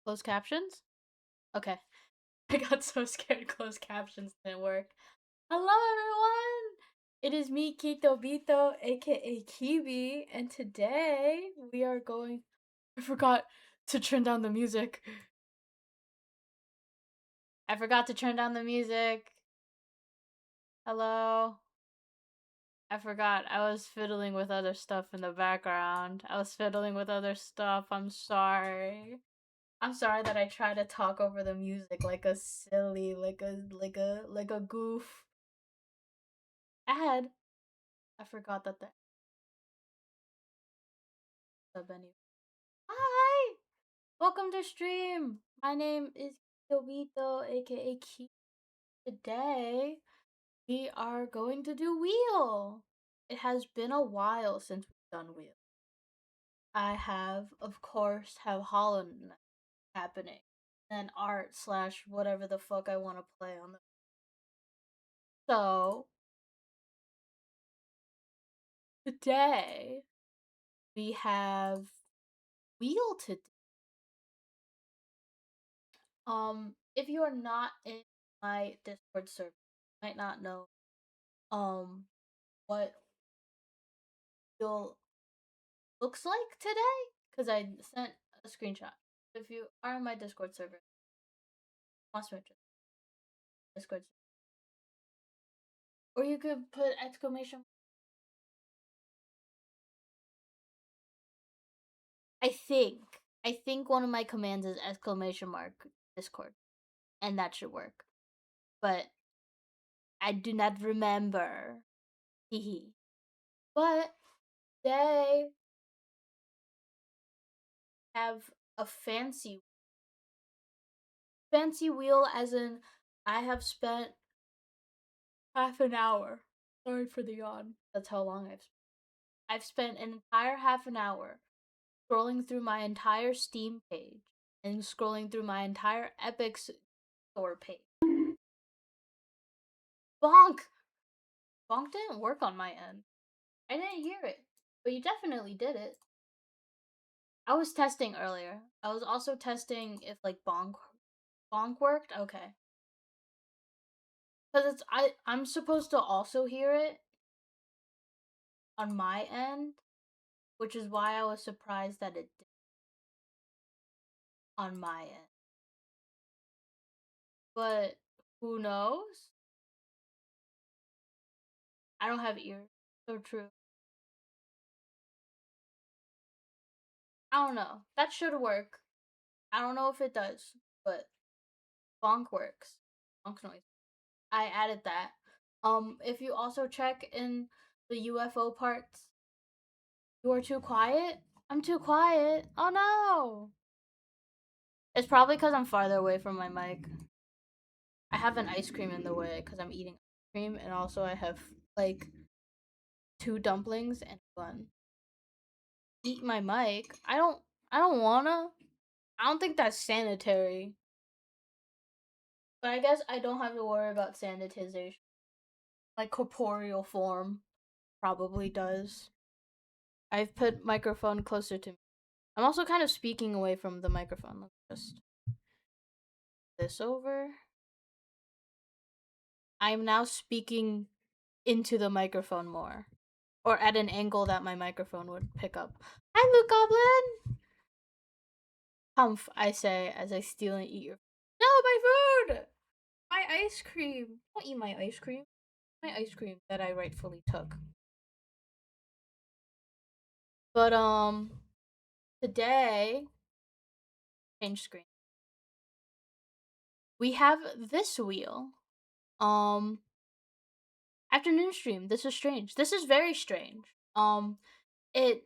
Closed captions? Okay. I got so scared closed captions didn't work. Hello everyone! It is me, Kito Bito, aka Kibi, and today we are going. I forgot to turn down the music. I forgot to turn down the music. Hello? I forgot. I was fiddling with other stuff in the background. I was fiddling with other stuff. I'm sorry. I'm sorry that I try to talk over the music like a silly, like a goof. Ad. I forgot that the sub anyway. Hi, welcome to stream. My name is Kobito, aka Ki. Today we are going to do wheel. It has been a while since we've done wheel. I have, of course, have Hollow Knight happening, and art slash whatever the fuck I want to play on the. So today we have wheel to do. If you are not in my Discord server, you might not know what wheel looks like today because I sent a screenshot. If you are in my Discord server, Monster Hunter Discord, or you could put exclamation. I think one of my commands is exclamation mark Discord, and that should work. But I do not remember. Hehe. But they have a fancy wheel, as in I have spent half an hour. Sorry for the yawn. That's how long I've spent an entire half an hour scrolling through my entire Steam page and scrolling through my entire Epic Store page. Bonk! Bonk didn't work on my end. I didn't hear it, but you definitely did it. I was testing earlier. I was also testing if like bonk worked. Okay, because I'm supposed to also hear it on my end, which is why I was surprised that it did on my end. But who knows? I don't have ears. So true. I don't know. That should work. I don't know if it does, but bonk works. Bonk noise. I added that. If you also check in the UFO parts, you are too quiet. I'm too quiet. Oh no! It's probably because I'm farther away from my mic. I have an ice cream in the way because I'm eating ice cream, and also I have like 2 dumplings and a bun. Eat my mic. I don't wanna. I don't think that's sanitary. But I guess I don't have to worry about sanitization. My corporeal form probably does. I've put microphone closer to me. I'm also kind of speaking away from the microphone. Let's just this over. I'm now speaking into the microphone more. Or at an angle that my microphone would pick up. Hi, Luke Goblin! Humph, I say as I steal and eat your. No, my food! My ice cream! Don't eat my ice cream. My ice cream that I rightfully took. But, today. Change screen. We have this wheel. Um, Afternoon stream. This is strange. This is very strange. It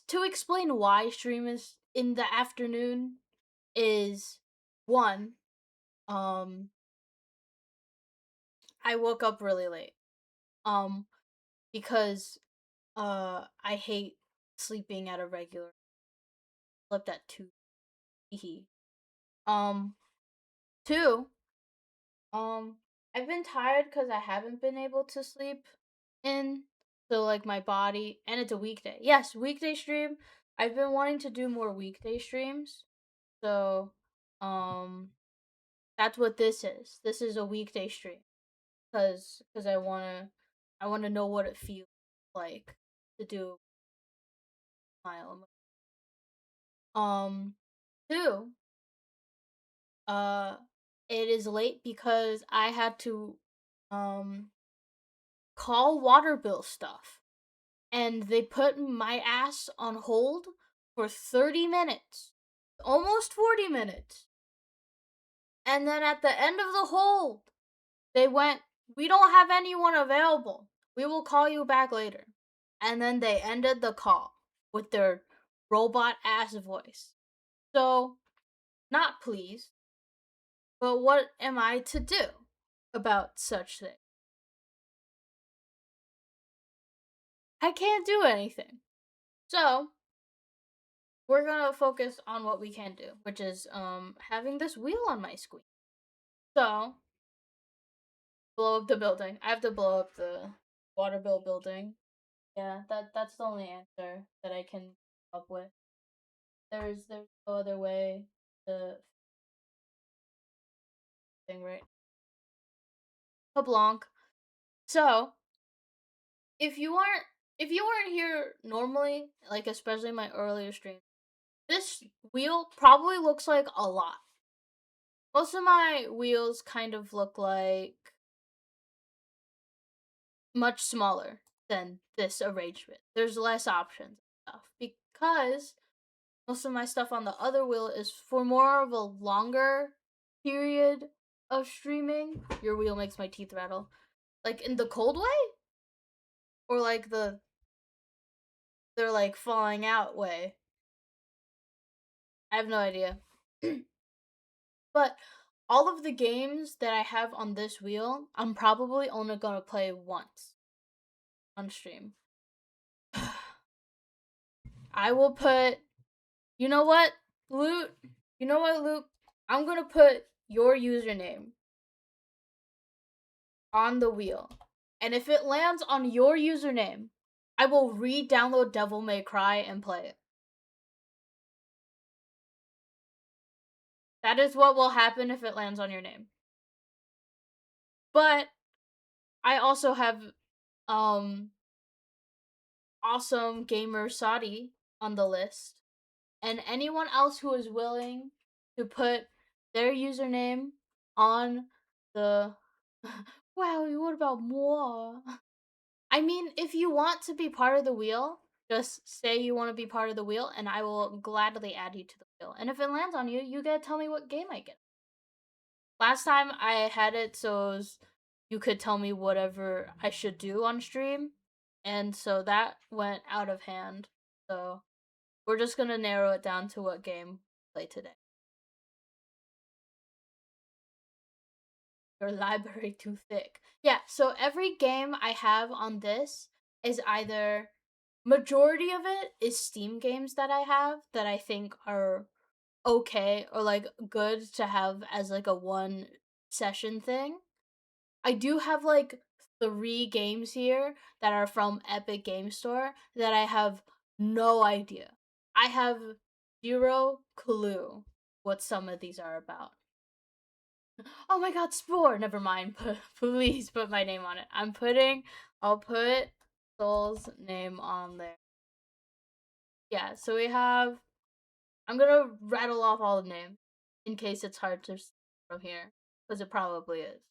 to explain why stream is in the afternoon is one. Um, I woke up really late. Because I hate sleeping at a regular. Slept at 2. Hee. Um, 2. Um, I've been tired because I haven't been able to sleep in. So like my body, and it's a weekday. Yes, weekday stream. I've been wanting to do more weekday streams. So Um, that's what this is. This is a weekday stream because I wanna know what it feels like to do my own. Um, two, uh, it is late because I had to um call water bill stuff, and they put my ass on hold for 30 minutes, almost 40 minutes. And then at the end of the hold, they went, "We don't have anyone available. We will call you back later." And then they ended the call with their robot ass voice. So, not pleased, but what am I to do about such things? I can't do anything. So, we're gonna focus on what we can do, which is having this wheel on my screen. So, blow up the building. I have to blow up the water bill building. Yeah, that's the only answer that I can come up with. There's no other way to thing right. Blanc. So if you weren't here normally, like especially my earlier stream, this wheel probably looks like a lot. Most of my wheels kind of look like much smaller than this arrangement. There's less options and stuff because most of my stuff on the other wheel is for more of a longer period of streaming. Your wheel makes my teeth rattle. Like in the cold way? Or like they're like falling out way. I have no idea. But all of the games that I have on this wheel, I'm probably only gonna play once on stream. I will put, you know what, Luke? You know what, Luke? I'm gonna put your username on the wheel. And if it lands on your username, I will re-download Devil May Cry and play it. That is what will happen if it lands on your name. But I also have um awesome gamer Saudi on the list, and anyone else who is willing to put their username on the wow, what about moi? I mean, if you want to be part of the wheel, just say you want to be part of the wheel, and I will gladly add you to the wheel. And if it lands on you, you gotta tell me what game I get. Last time I had it so it was, you could tell me whatever I should do on stream, and so that went out of hand. So we're just gonna narrow it down to what game we play today. Your library too thick. Yeah, so every game I have on this is either majority of it is Steam games that I have that I think are okay or like good to have as like a one session thing. I do have like 3 games here that are from Epic Game Store that I have no idea. I have zero clue what some of these are about. Oh my god, Spore! Never mind. Please put my name on it. I'll put Soul's name on there. Yeah, so we have, I'm gonna rattle off all the names in case it's hard to from here, because it probably is.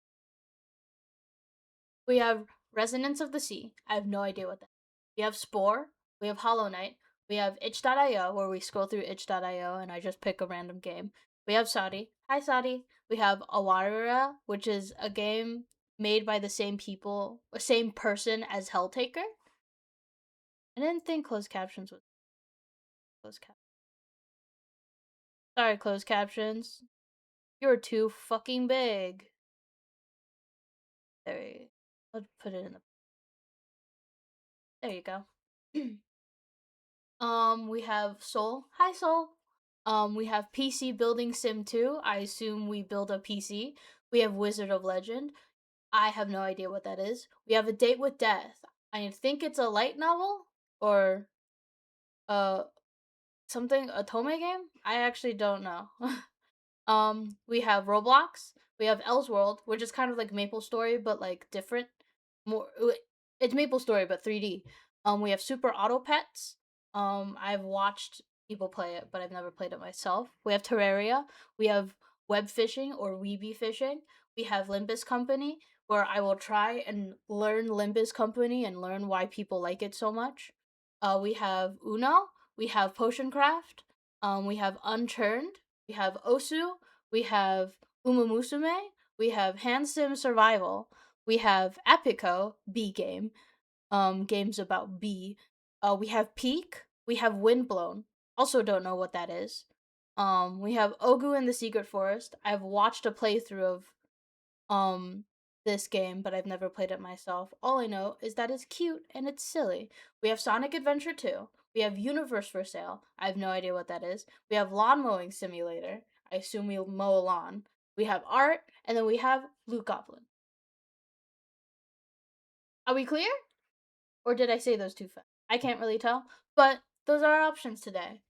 We have Resonance of the Sea. I have no idea what that is. We have Spore. We have Hollow Knight. We have itch.io, where we scroll through itch.io and I just pick a random game. We have Saudi. Hi, Saudi. We have Awarira, which is a game made by the same people, same person as Helltaker. I didn't think closed captions was closed captions. Sorry, closed captions. You're too fucking big. There you go. Let's put it in the. There you go. We have Soul. Hi, Soul. We have PC Building Sim 2. I assume we build a PC. We have Wizard of Legend. I have no idea what that is. We have A Date with Death. I think it's a light novel or uh something, a Tome game. I actually don't know. We have Roblox. We have Elseworld, which is kind of like Maple Story but like different. More, it's Maple Story but 3D. We have Super Auto Pets. I've watched people play it, but I've never played it myself. We have Terraria. We have Web Fishing or Weeby Fishing. We have Limbus Company, where I will try and learn Limbus Company and learn why people like it so much. We have Uno. We have Potion Craft. We have Unturned. We have Osu. We have Umumusume. We have Handsim Survival. We have Epico, Bee Game, games about bee. We have Peak. We have Windblown. Also don't know what that is. We have Ogu in the Secret Forest. I've watched a playthrough of um this game, but I've never played it myself. All I know is that it's cute and it's silly. We have Sonic Adventure 2. We have Universe for Sale. I have no idea what that is. We have Lawn Mowing Simulator. I assume we'll mow a lawn. We have art, and then we have Blue Goblin. Are we clear? Or did I say those too fast? I can't really tell. But those are our options today.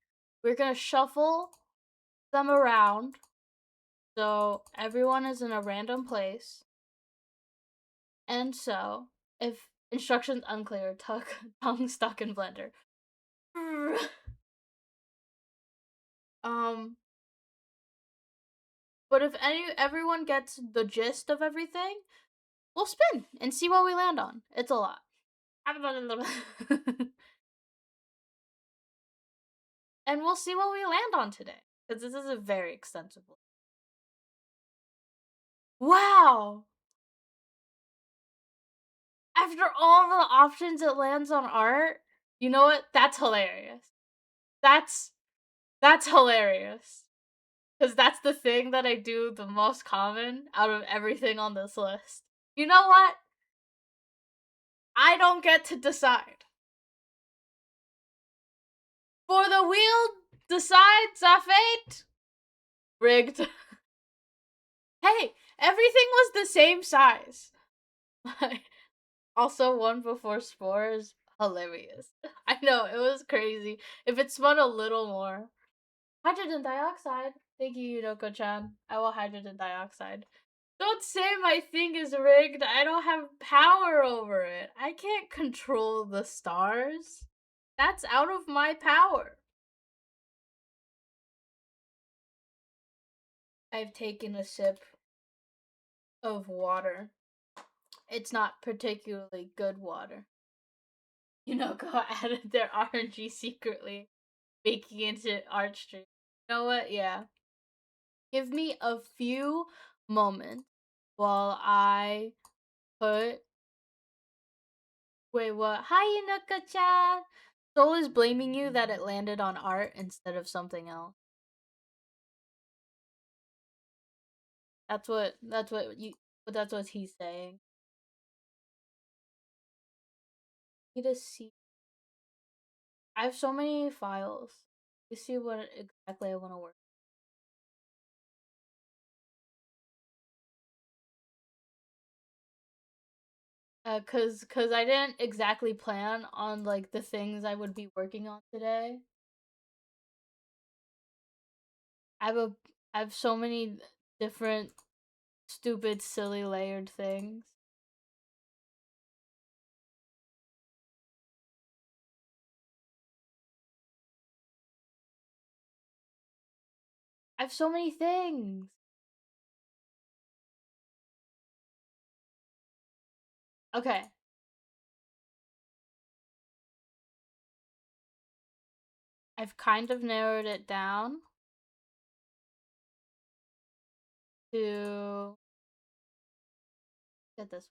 We're gonna shuffle them around so everyone is in a random place. And so, if instructions unclear, tongue stuck in blender. um, but if everyone gets the gist of everything, we'll spin and see what we land on. It's a lot. And we'll see what we land on today. Because this is a very extensive one. Wow! After all the options, it lands on art. You know what? That's hilarious. That's hilarious. Because that's the thing that I do the most common out of everything on this list. You know what? I don't get to decide. For the wheel decides a fate. Rigged. Hey, everything was the same size. Also, one before Spores, hilarious. I know, it was crazy. If it spun a little more. Hydrogen dioxide. Thank you, Yunoko-chan. I will hydrogen dioxide. Don't say my thing is rigged. I don't have power over it. I can't control the stars. That's out of my power. I've taken a sip of water. It's not particularly good water. Go added their RNG secretly, making it into art stream. You know what? Yeah. Give me a few moments while I put. Wait, what? Hi, Inuka-chan! Soul is blaming you that it landed on art instead of something else. That's what he's saying. Need to see. I have so many files. You see what exactly I want to work. Cause I didn't exactly plan on like the things I would be working on today. I have a I have so many different stupid, silly layered things. I have so many things. Okay. I've kind of narrowed it down to get this.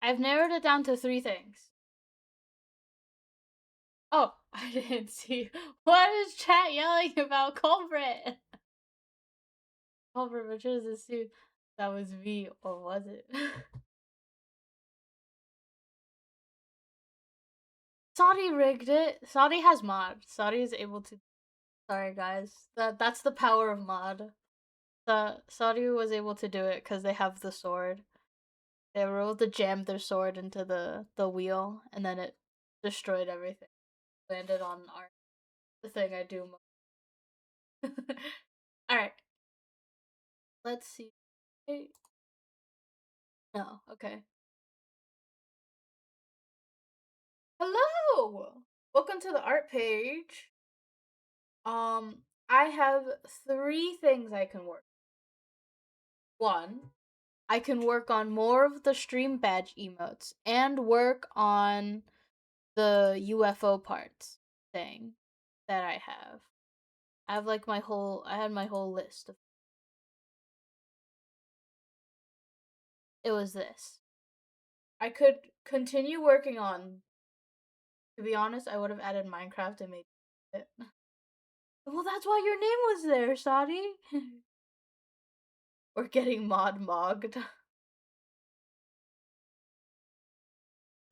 I've narrowed it down to 3 things. Oh, I didn't see. What is chat yelling about culprit? Culprit returns the suit. That was me, or was it? Saudi rigged it. Saudi has mod. Saudi is able to. Sorry, guys. That's the power of mod. The Saudi was able to do it because they have the sword. They were able to jam their sword into the wheel, and then it destroyed everything. Landed on art. The thing I do most. All right. Let's see. No. Okay. Hello. Welcome to the art page. I have three things I can work. One, I can work on more of the stream badge emotes and work on the UFO parts thing that I have. I have like I had my whole list of it was this. I could continue working on, to be honest, I would have added Minecraft and made it. Well, that's why your name was there, Sadi. We're getting mod mogged.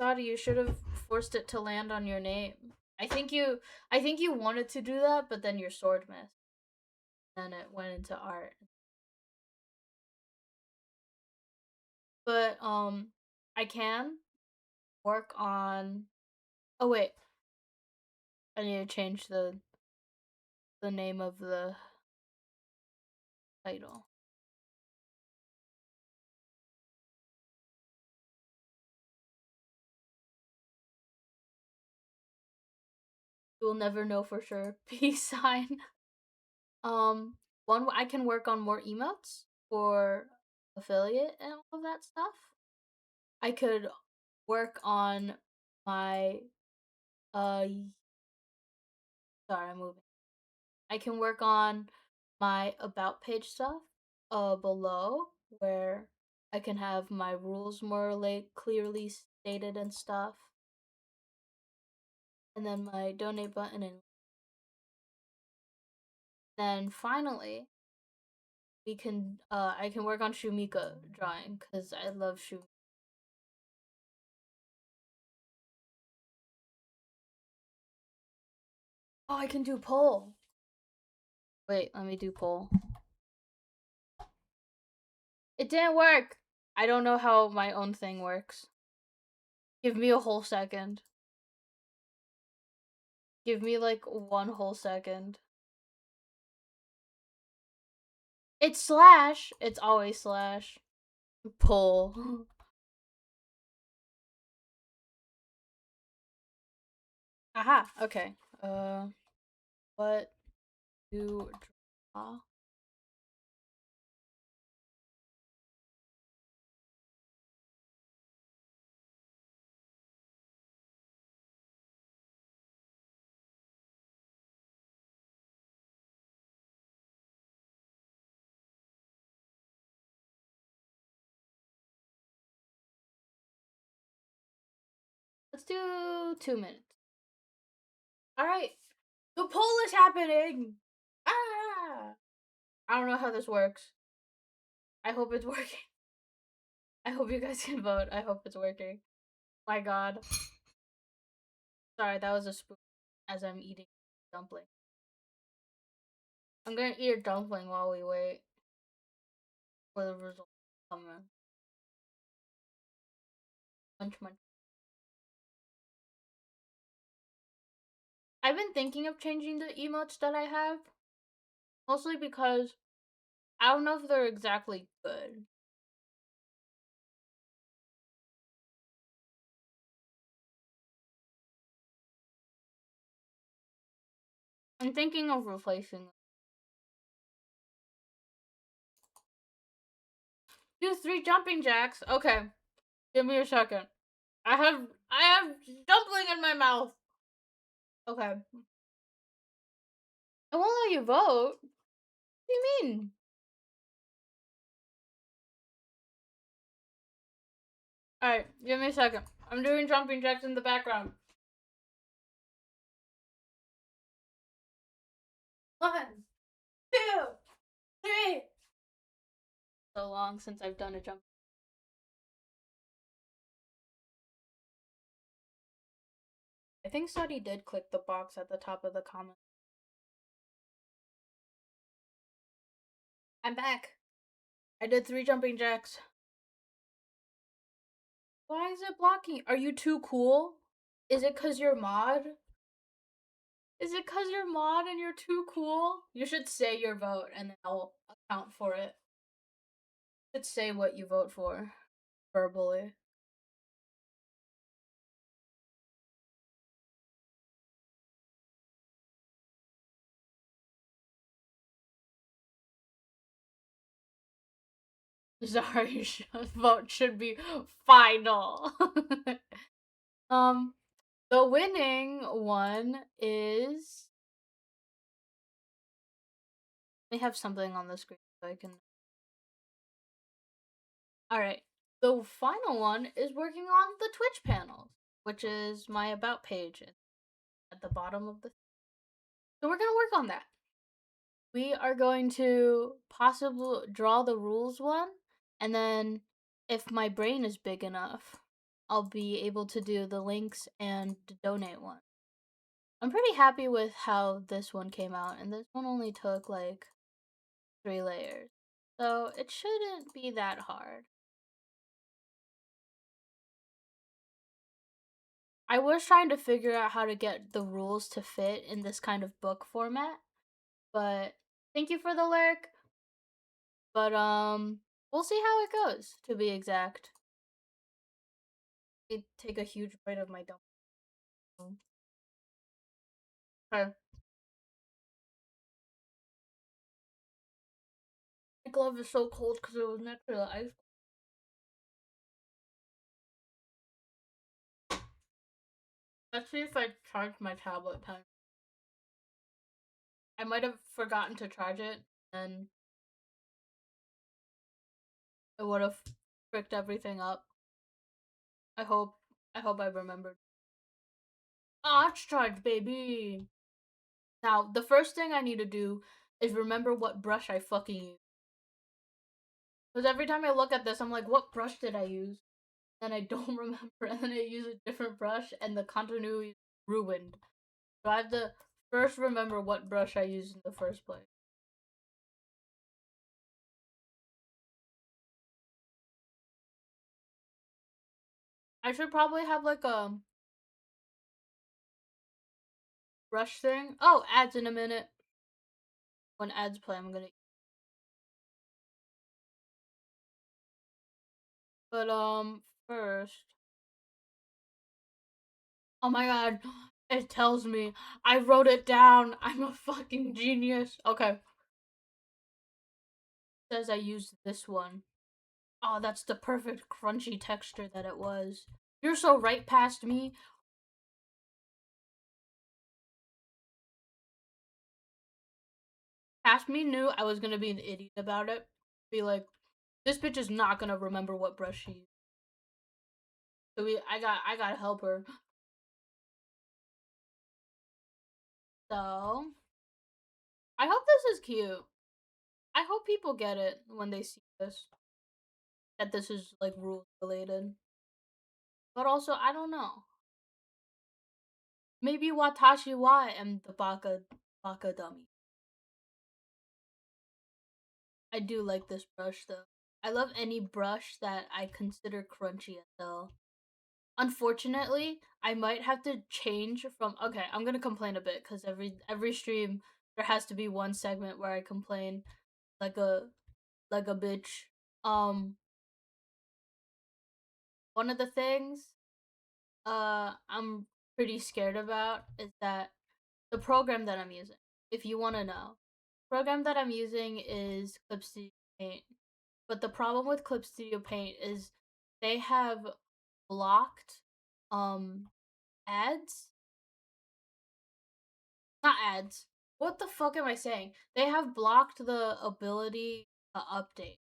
Sadi, you should have forced it to land on your name. I think you wanted to do that, but then your sword missed. Then it went into art. But I can work on. Oh wait, I need to change the name of the title. You will never know for sure. Peace sign. One, I can work on more emotes for affiliate and all of that stuff. I could work on my uh sorry, I'm moving. I can work on my about page stuff below, where I can have my rules more like clearly stated and stuff. And then my donate button, and then finally we can I can work on Shumika drawing cuz I love Shumika. Oh, I can do poll. Wait, let me do poll. It didn't work. I don't know how my own thing works. Give me a whole second. Give me like one whole second. It's slash. It's always slash. Poll. Aha. Okay. What to draw? Let's do 2 minutes. All right. The poll is happening. Ah. I don't know how this works. I hope it's working. I hope you guys can vote. I hope it's working. My God. Sorry, that was a spoon as I'm eating dumpling. I'm gonna eat a dumpling while we wait for the result to come in. Munch, munch. I've been thinking of changing the emotes that I have, mostly because I don't know if they're exactly good. I'm thinking of replacing them. Do 3 jumping jacks. Okay, give me a second. I have dumpling in my mouth. Okay. I won't let you vote. What do you mean? Alright, give me a second. I'm doing jumping jacks in the background. 1, 2, 3. So long since I've done a jump. I think Sadi did click the box at the top of the comment. I'm back. I did 3 jumping jacks. Why is it blocking? Are you too cool? Is it because you're mod? Is it because you're mod and you're too cool? You should say your vote and then I'll account for it. You should say what you vote for verbally. Sorry, vote should be final. um, the winning one is. Let me have something on the screen so I can. Alright. The final one is working on the Twitch panels, which is my about page at the bottom of the. So we're gonna work on that. We are going to possibly draw the rules one, and then if my brain is big enough, I'll be able to do the links and donate one. I'm pretty happy with how this one came out, and this one only took like 3 layers. So it shouldn't be that hard. I was trying to figure out how to get the rules to fit in this kind of book format, but thank you for the lyric. But we'll see how it goes, to be exact. I take a huge bite of my dump. Okay. My glove is so cold because it was next to the ice. Let's see if I charge my tablet time. I might have forgotten to charge it, and it would have fricked everything up. I hope. I hope I remembered. Ah, it's charged, baby. Now, the first thing I need to do is remember what brush I fucking use. Because every time I look at this, I'm like, what brush did I use? And I don't remember, and then I use a different brush, and the continuity is ruined. So I have to first remember what brush I used in the first place. I should probably have like a brush thing. Oh, ads in a minute. When ads play, I'm gonna. But first. Oh my god, it tells me. I wrote it down. I'm a fucking genius. Okay. It says I used this one. Oh, that's the perfect crunchy texture that it was. You're so right past me. Past me knew I was gonna be an idiot about it. Be like, this bitch is not gonna remember what brush she used. So I gotta help her. So I hope this is cute. I hope people get it when they see this. That this is like rules related. But also, I don't know. Maybe Watashi wa am the baka dummy. I do like this brush though. I love any brush that I consider crunchy as hell. Unfortunately, I might have to change from. Okay, I'm gonna complain a bit because every stream there has to be one segment where I complain like a like a bitch. Um, one of the things I'm pretty scared about is that the program that I'm using. If you want to know, the program that I'm using is Clip Studio Paint. But the problem with Clip Studio Paint is they have blocked um ads. Not ads. What the fuck am I saying? They have blocked the ability to update.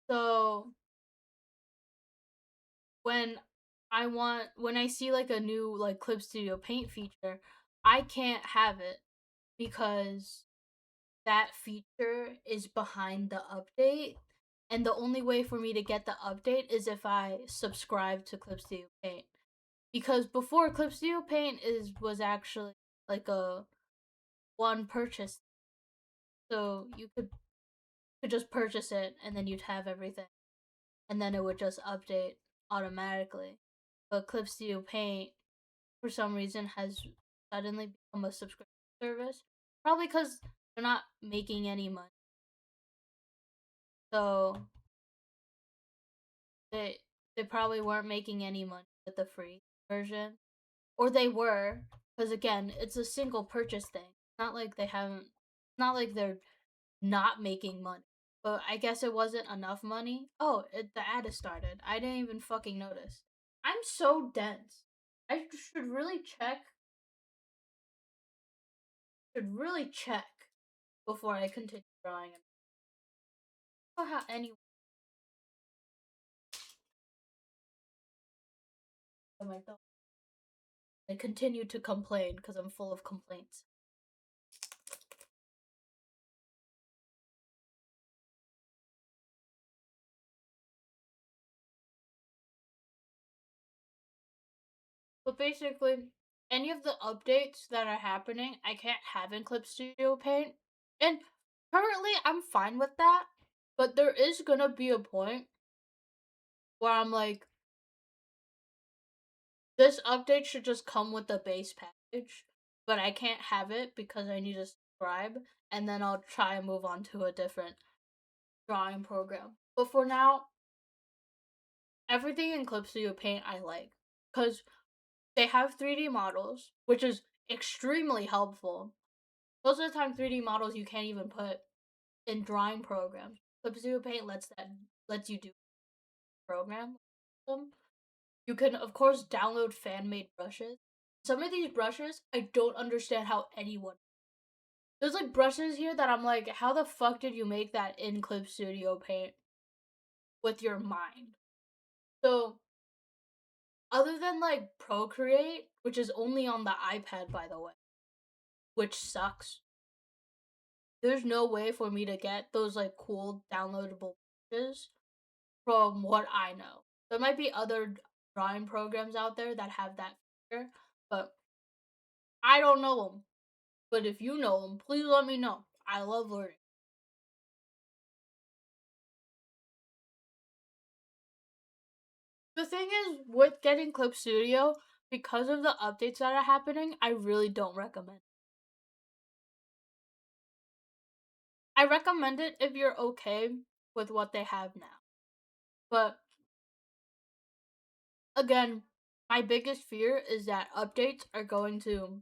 So when when I see like a new like Clip Studio Paint feature, I can't have it because that feature is behind the update. And the only way for me to get the update is if I subscribe to Clip Studio Paint. Because before Clip Studio Paint was actually like a one purchase. So you could just purchase it and then you'd have everything. And then it would just update automatically. But Clip Studio Paint for some reason has suddenly become a subscription service. Probably because they're not making any money. So they they probably weren't making any money with the free version. Or they were, because again, it's a single purchase thing. It's not like they haven't not like they're not making money. But I guess it wasn't enough money. Oh, the ad has started. I didn't even fucking notice. I'm so dense. I should really check. Should really check before I continue drawing. I don't know how anyone. Oh my god. They continue to complain because I'm full of complaints. But basically, any of the updates that are happening, I can't have in Clip Studio Paint. And currently, I'm fine with that. But there is gonna be a point where I'm like, this update should just come with the base package, but I can't have it because I need to subscribe, and then I'll try and move on to a different drawing program. But for now, everything in Clip Studio Paint I like, because they have 3D models, which is extremely helpful. Most of the time, 3D models you can't even put in drawing programs. Clip Studio Paint lets you do program them. You can of course download fan made brushes. Some of these brushes I don't understand how anyone. There's like brushes here that I'm like, how the fuck did you make that in Clip Studio Paint with your mind? So other than like Procreate, which is only on the iPad by the way, which sucks. There's no way for me to get those like cool downloadable brushes from what I know. There might be other drawing programs out there that have that feature, but I don't know them. But if you know them, please let me know. I love learning. The thing is, with getting Clip Studio, because of the updates that are happening, I really don't recommend it. I recommend it if you're okay with what they have now. But again, my biggest fear is that updates are going to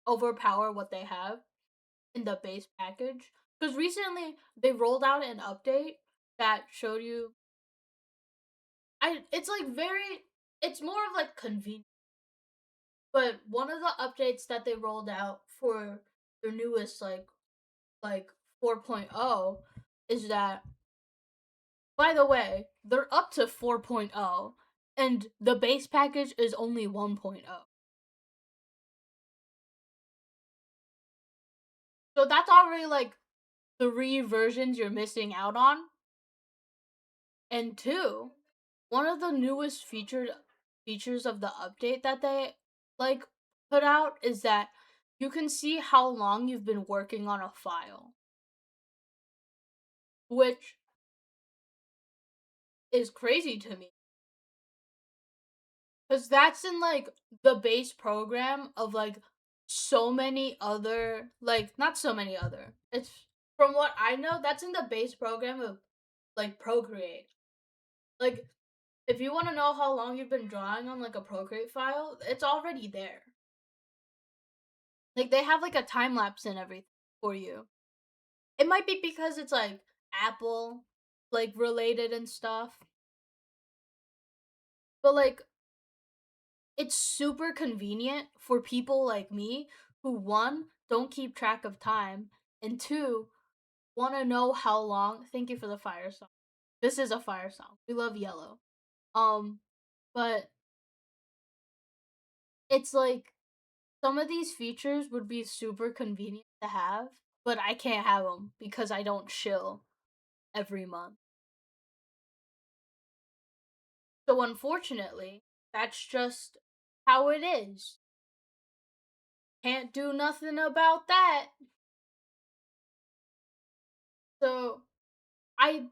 overpower what they have in the base package. Because recently they rolled out an update that showed you. It's like very. It's more of like convenient. But one of the updates that they rolled out for their newest like 4.0 is that, by the way, they're up to 4.0 and the base package is only 1.0. So that's already like three versions you're missing out on. And two, one of the newest features of the update that they like put out is that you can see how long you've been working on a file, which is crazy to me. Cause that's in like the base program of like so many other not so many other. It's from what I know, that's in the base program of like Procreate. Like if you want to know how long you've been drawing on like a Procreate file, it's already there. Like they have like a time lapse and everything for you. It might be because it's like Apple like related and stuff. But like it's super convenient for people like me who one don't keep track of time and two want to know how long. Thank you for the fire song. This is a fire song. We love yellow. Um but it's like some of these features would be super convenient to have, but I can't have them because I don't chill every month. So unfortunately, that's just how it is. Can't do nothing about that. So I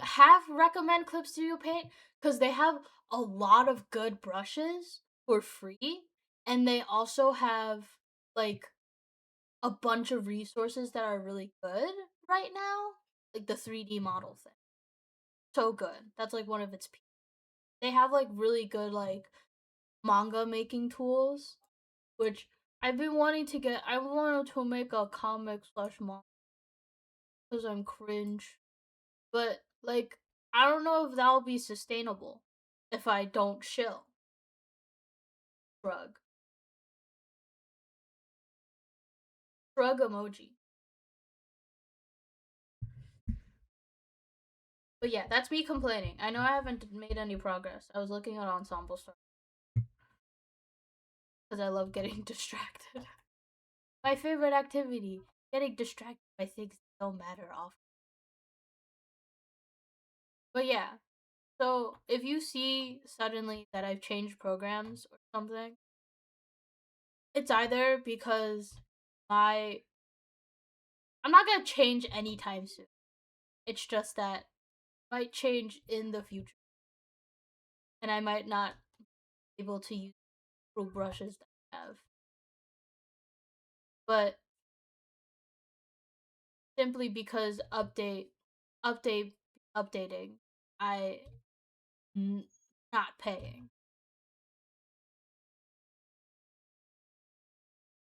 have recommend Clip Studio Paint because they have a lot of good brushes for free, And they also have like a bunch of resources that are really good right now, like the 3D model thing. So good. That's like one of its they have like really good like manga making tools, which I've been wanting to get. I wanted to make a comic slash manga because I'm cringe, but like I don't know if that'll be sustainable if I don't chill. Shrug, shrug emoji. But yeah, that's me complaining. I know I haven't made any progress. I was looking at Ensemble Star because I love getting distracted. My favorite activity: getting distracted by things that don't matter often. But yeah, so if you see suddenly that I've changed programs or something, it's either because my I'm not gonna change anytime soon. It's just that it might change in the future, and I might not be able to use little brushes that I have. But simply because update, updating, I not paying.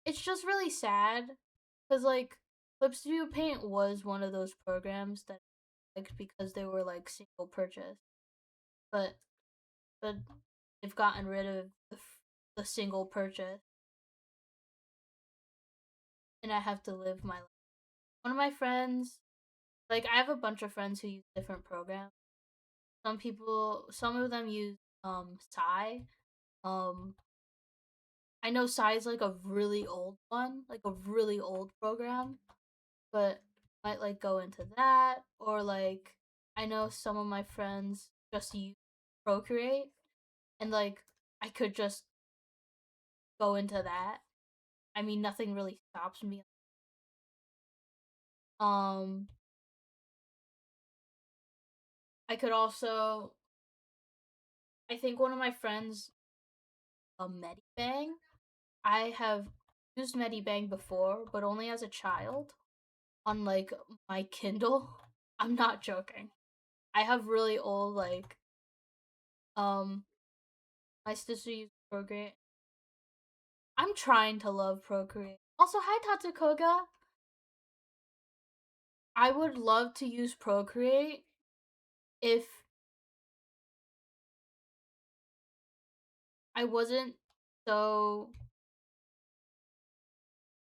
It's just really sad because like Clip Studio Paint was one of those programs that like because they were like single purchase, but but they've gotten rid of the single purchase, and I have to live my life. One of my friends, like I have a bunch of friends who use different programs. Some of them use Sai. Um, I know Sai is like a really old one, like a really old program, but might like go into that or like I know some of my friends just use Procreate and like I could just go into that. I mean nothing really stops me. Um I could also I think one of my friends Medibang. I have used Medibang before, but only as a child on like my Kindle. I'm not joking. I have really old like um my sister used Procreate. I'm trying to love Procreate. Also, hi Tatsukoga. I would love to use Procreate if I wasn't so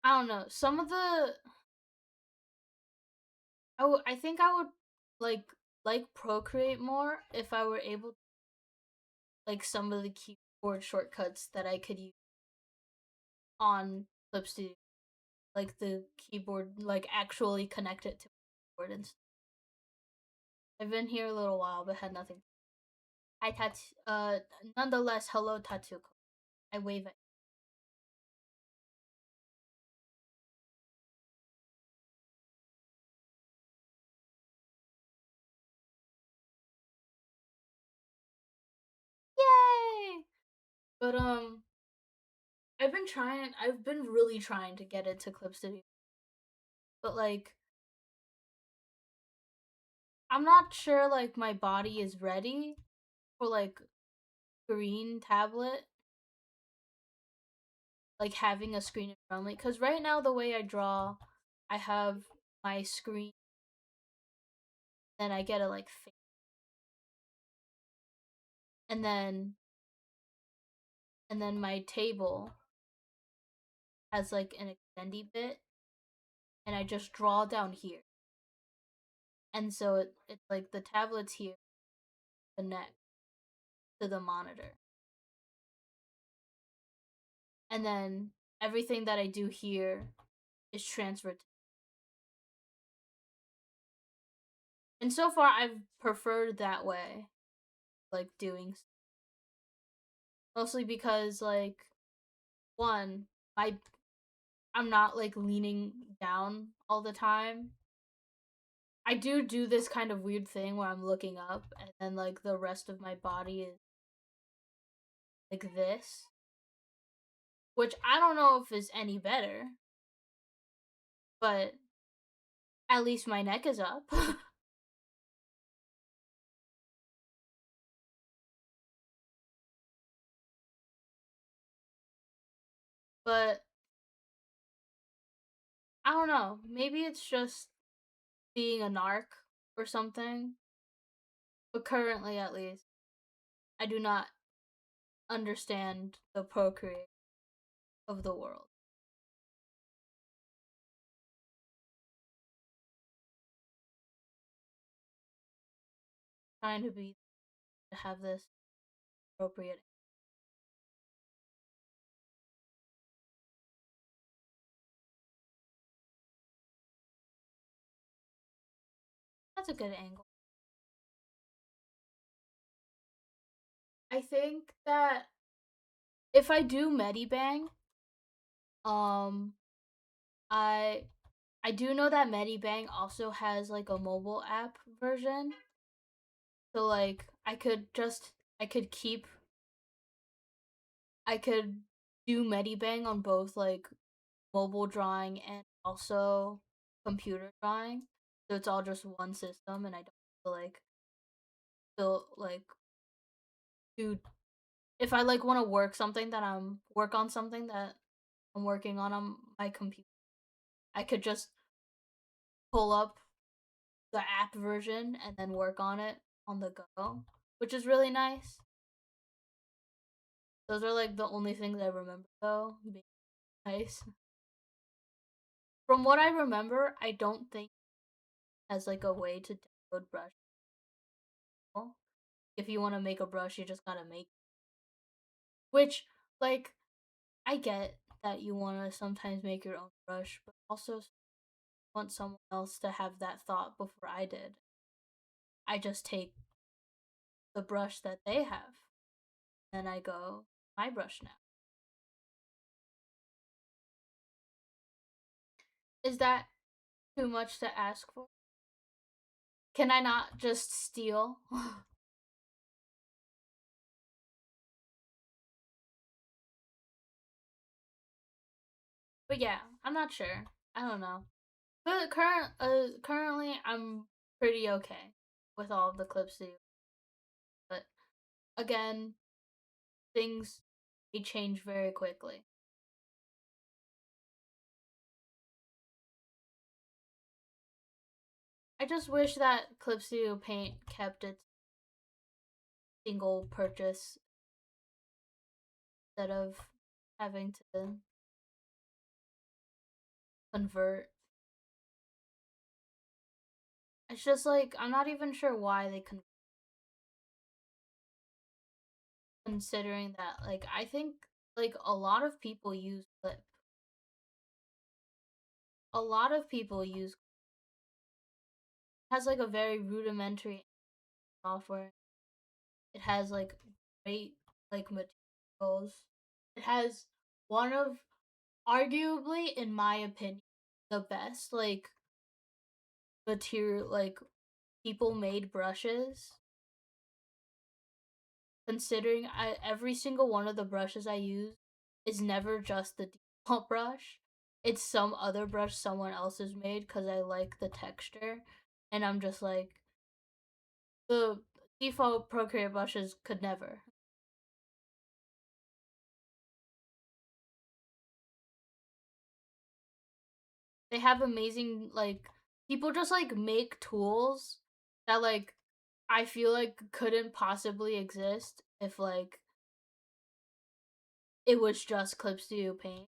I don't know. Some of the I think I would like Procreate more if I were able to, like some of the keyboard shortcuts that I could use on Clip Studio, like the keyboard, like actually connect it to my keyboard and stuff. I've been here a little while, but had nothing. I nonetheless, hello Tatsuko. I wave at. Yay! But I've been really trying to get into Clip Studio. But like I'm not sure like my body is ready for like green tablet, like having a screen in front of me. Cause right now the way I draw, I have my screen, then I get a like and then my table has like an extendy bit, and I just draw down here. And so it's like the tablet's here, connect to the monitor. And then everything that I do here is transferred to. And so far I've preferred that way, like doing mostly because like one, my I'm not like leaning down all the time. I do this kind of weird thing where I'm looking up and then like the rest of my body is like this. which I don't know if is any better, but at least my neck is up. But I don't know. Maybe it's just being a narc or something. But currently, at least, I do not understand the procreate of the world. Trying to be to have this appropriate. That's a good angle. I think that if I do Medibang, um, I I do know that Medibang also has like a mobile app version. So like I could keep I could do Medibang on both like mobile drawing and also computer drawing. So it's all just one system and I don't have to like feel like do if I like want to work on something that I'm working on my computer, I could just pull up the app version and then work on it on the go, which is really nice. Those are like the only things I remember though. Being nice. From what I remember, I don't think it has like a way to download brush. If you want to make a brush, you just gotta make. Which, like, I get that you want to sometimes make your own brush, but also want someone else to have that thought before I did. I just take the brush that they have, and I go my brush now. Is that too much to ask for? Can I not just steal? But yeah, I'm not sure. I don't know. But currently, I'm pretty okay with all of the clips too. But again, things they change very quickly. I just wish that Clip Studio Paint kept its single purchase instead of having to convert. It's just like I'm not even sure why they considering that like I think like a lot of people use Clip. A lot of people use has like a very rudimentary software. It has like great like materials. It has one of arguably in my opinion the best like material like people made brushes considering every single one of the brushes I use is never just the default brush. It's some other brush someone else has made because I like the texture. And I'm just like, the default Procreate brushes could never. They have amazing, like, people just like make tools that, like, I feel like couldn't possibly exist if, like, it was just Clip Studio Paint.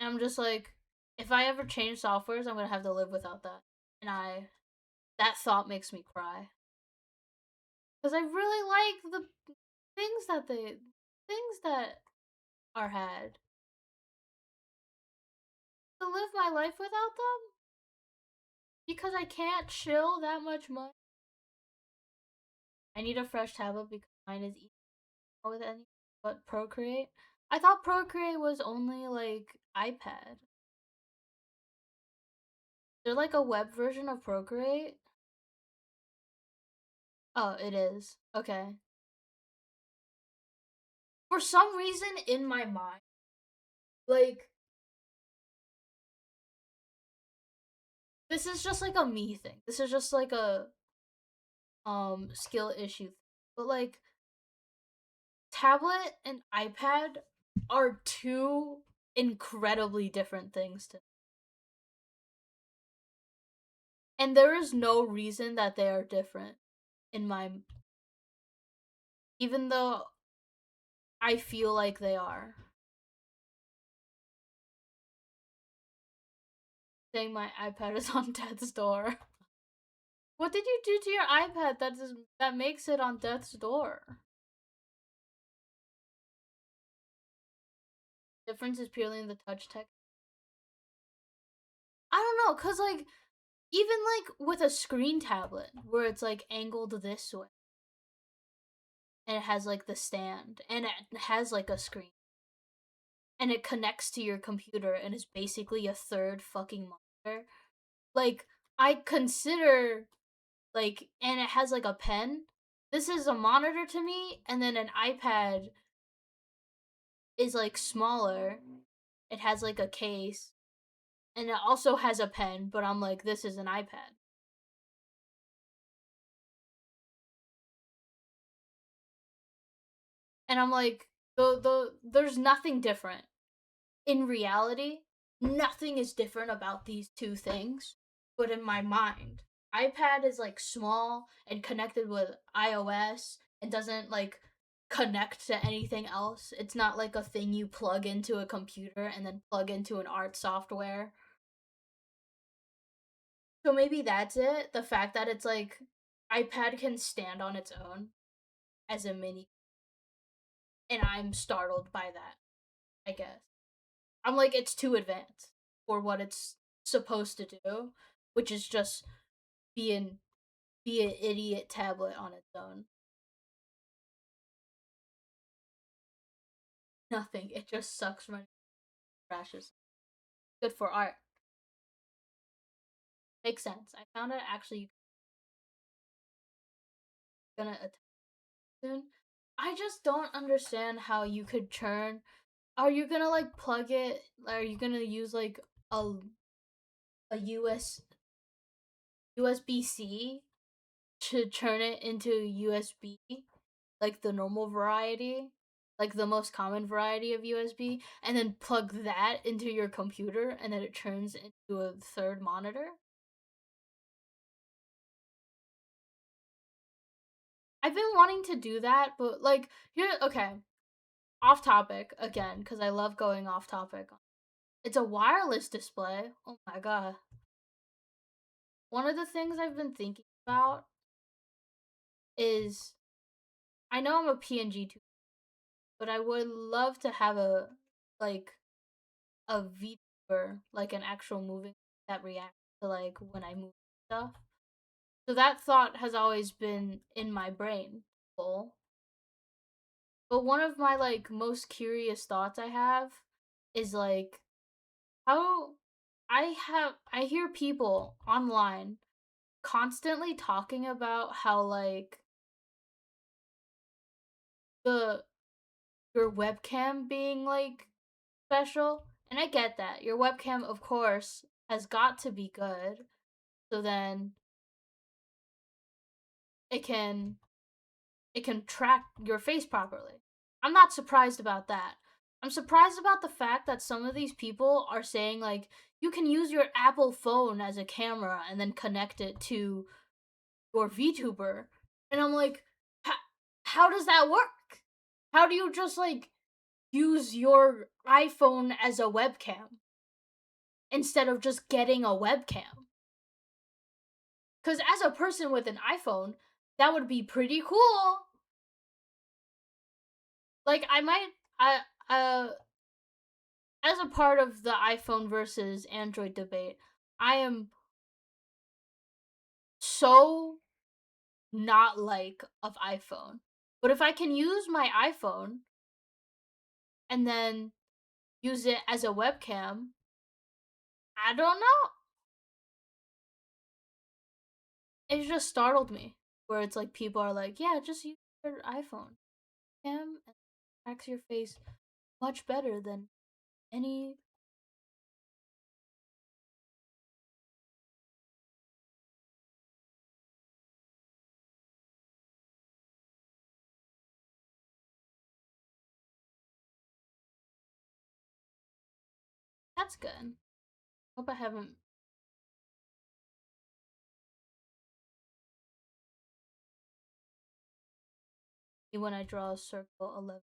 And I'm just like, if I ever change softwares, I'm gonna have to live without that. And that thought makes me cry. Because I really like the things that are had. To live my life without them? Because I can't chill that much money. I need a fresh tablet because mine is easy with any but Procreate. I thought Procreate was only like iPad. They're like a web version of Procreate. Oh, it is. Okay. For some reason in my mind, like, this is just like a me thing. This is just like a skill issue. But like tablet and iPad are two incredibly different things to, and there is no reason that they are different in my, even though I feel like they are. Saying my iPad is on death's door. What did you do to your iPad that makes it on death's door? Difference is purely in the touch tech. I don't know, cause like even like with a screen tablet where it's like angled this way and it has like the stand and it has like a screen and it connects to your computer and is basically a third fucking monitor. Like I consider like, and it has like a pen. This is a monitor to me, and then an iPad is like smaller. It has like a case, and it also has a pen, but I'm like, this is an iPad. And I'm like, there's nothing different. In reality, nothing is different about these two things, but in my mind, iPad is like small and connected with iOS and doesn't like connect to anything else. It's not like a thing you plug into a computer and then plug into an art software. So maybe that's it. The fact that it's like iPad can stand on its own as a mini, and I'm startled by that, I guess. I'm like, it's too advanced for what it's supposed to do, which is just be an idiot tablet on its own. Nothing. It just sucks running crashes. Good for art. Makes sense. I found it actually gonna attack soon. I just don't understand how you could turn. Are you gonna like plug it? Are you gonna use like a a USB C to turn it into USB, like the normal variety, like the most common variety of USB, and then plug that into your computer, and then it turns into a third monitor? I've been wanting to do that, but like, here, okay, off topic again, because I love going off topic. It's a wireless display. Oh my god. One of the things I've been thinking about is I know I'm a PNG too, but I would love to have like a VTuber, like an actual moving that reacts to like when I move stuff. So that thought has always been in my brain. Full. But one of my like most curious thoughts I have is like how I hear people online constantly talking about how like the your webcam being like special, and I get that. Your webcam of course has got to be good. So then it can it can track your face properly. I'm not surprised about that. I'm surprised about the fact that some of these people are saying like you can use your Apple phone as a camera and then connect it to your VTuber. And I'm like, how does that work? How do you just like use your iPhone as a webcam instead of just getting a webcam? Cuz as a person with an iPhone, that would be pretty cool. Like I as a part of the iPhone versus Android debate, I am so not like of iPhone. But if I can use my iPhone and then use it as a webcam, I don't know. It just startled me. Where it's like people are like, yeah, just use your iPhone. Cam. Cracks your face much better than any. That's good. Hope I haven't. When I draw a circle 11,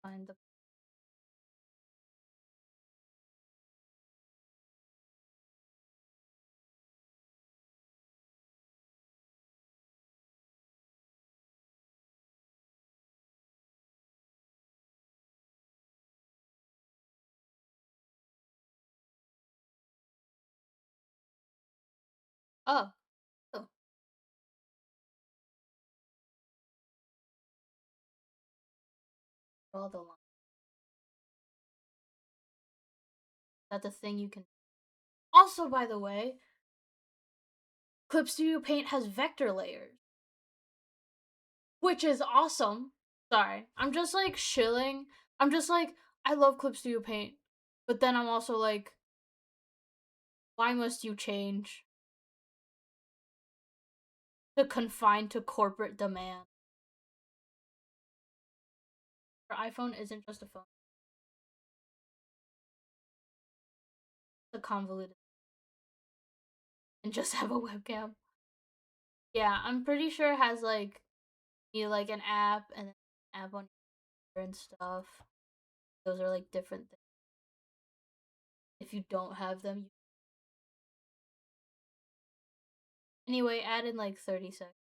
find the. Oh, oh, draw the line. That's a thing you can. Also, by the way, Clip Studio Paint has vector layers, which is awesome. Sorry, I'm just like shilling. I'm just like, I love Clip Studio Paint, but then I'm also like, why must you change to confine to corporate demand? Your iPhone isn't just a phone; it's a convoluted and just have a webcam. Yeah, I'm pretty sure it has like you like an app and an app on your and stuff. Those are like different things. If you don't have them, anyway, add in like 30 seconds.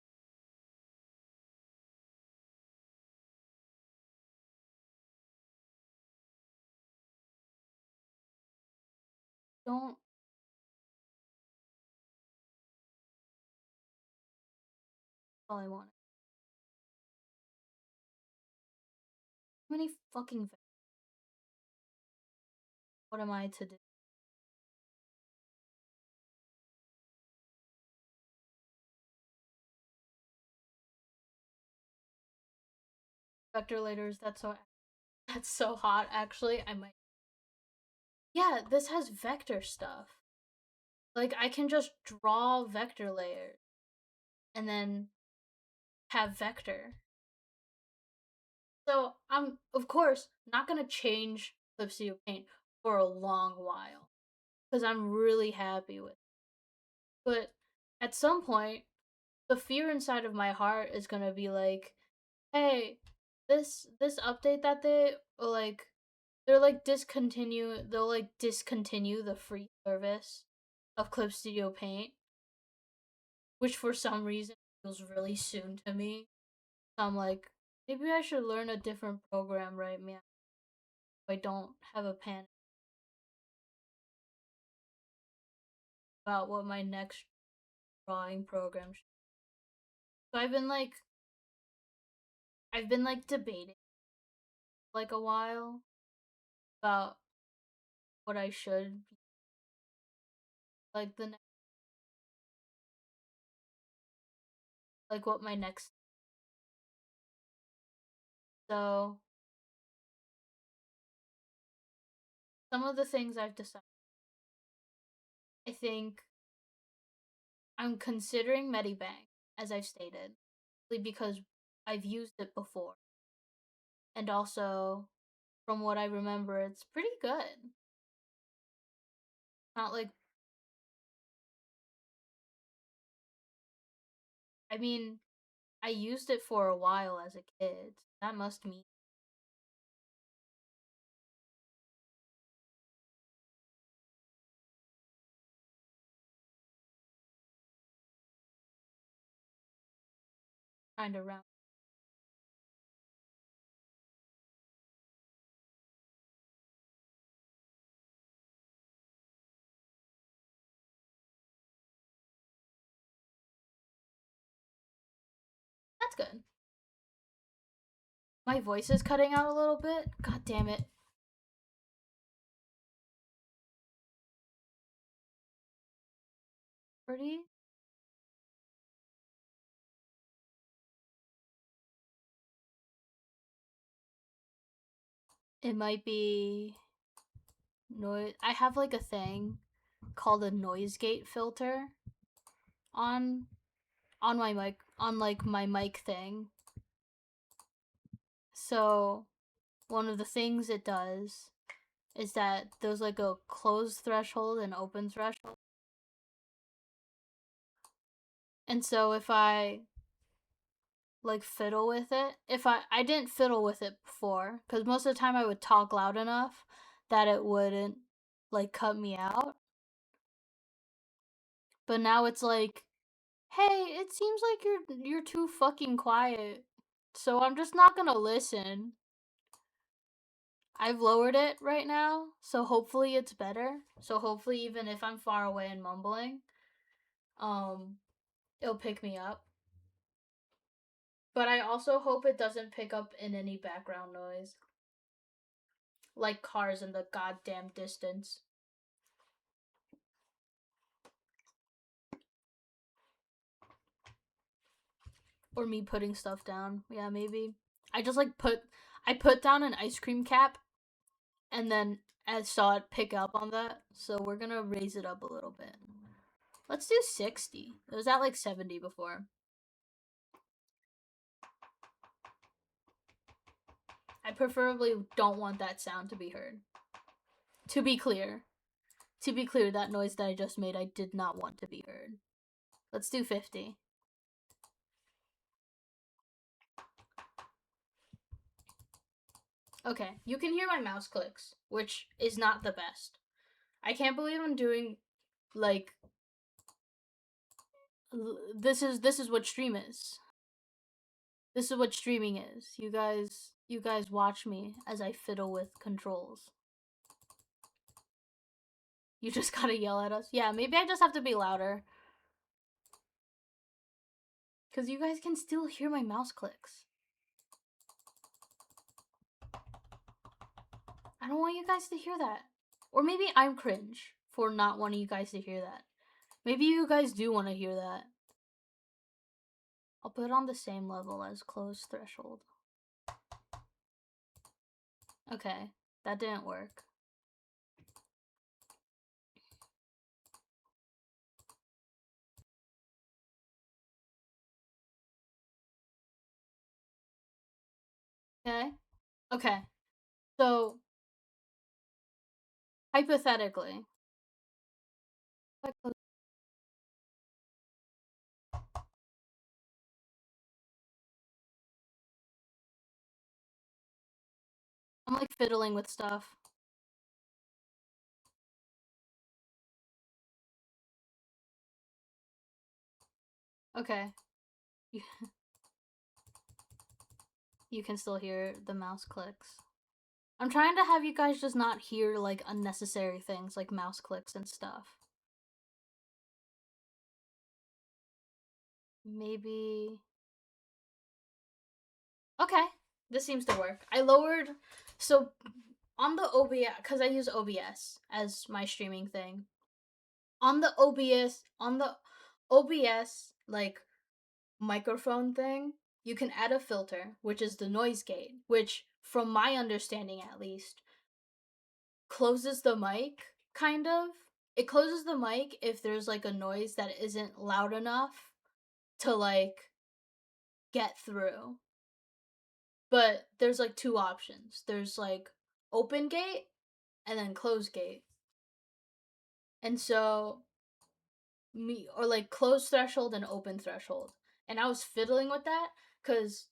Don't. All I want. How many fucking. What am I to do? Vector laters. That's so. That's so hot. Actually, I might. Yeah, this has vector stuff. Like I can just draw vector layers and then have vector. So I'm of course not gonna change Clip Studio Paint for a long while because I'm really happy with it. But at some point, the fear inside of my heart is gonna be like, hey, this update that they like, they'll like discontinue the free service of Clip Studio Paint, which for some reason feels really soon to me. So I'm like, maybe I should learn a different program right now. I don't have a panic about what my next drawing program should. So I've been like debating like a while about what I should like the like what my next. So some of the things I've decided, I think I'm considering Medibank, as I've stated, because I've used it before, and also from what I remember, it's pretty good. Not like, I mean, I used it for a while as a kid. That must mean kind of round. That's good. My voice is cutting out a little bit. God damn it. Pretty. It might be noise. I have like a thing called a noise gate filter on my mic, on like my mic thing. So one of the things it does is that there's like a closed threshold and open threshold. And so if I like fiddle with it, if I didn't fiddle with it before, because most of the time I would talk loud enough that it wouldn't like cut me out. But now it's like, hey, it seems like you're too fucking quiet. So I'm just not gonna listen. I've lowered it right now, so hopefully it's better. So hopefully even if I'm far away and mumbling, it'll pick me up. But I also hope it doesn't pick up in any background noise. Like cars in the goddamn distance. Or me putting stuff down. Yeah, maybe. I just like I put down an ice cream cap and then I saw it pick up on that. So we're gonna raise it up a little bit. Let's do 60. It was at like 70 before. I preferably don't want that sound to be heard. To be clear, that noise that I just made, I did not want to be heard. Let's do 50. Okay, you can hear my mouse clicks, which is not the best. I can't believe I'm doing like this is what stream is. This is what streaming is. You guys watch me as I fiddle with controls. You just gotta yell at us. Yeah, maybe I just have to be louder. Because you guys can still hear my mouse clicks. I don't want you guys to hear that. Or maybe I'm cringe for not wanting you guys to hear that. Maybe you guys do want to hear that. I'll put it on the same level as closed threshold. Okay, that didn't work. Okay? Okay. So, hypothetically, I'm like fiddling with stuff. Okay. You can still hear the mouse clicks. I'm trying to have you guys just not hear like unnecessary things like mouse clicks and stuff. Maybe. Okay, this seems to work. I lowered. So on the OBS, because I use OBS as my streaming thing. On the OBS, like microphone thing, you can add a filter, which is the noise gate, which, from my understanding at least, closes the mic, kind of. It closes the mic if there's like a noise that isn't loud enough to like get through. But there's like two options. There's like open gate and then close gate. And so or like closed threshold and open threshold. And I was fiddling with that cuz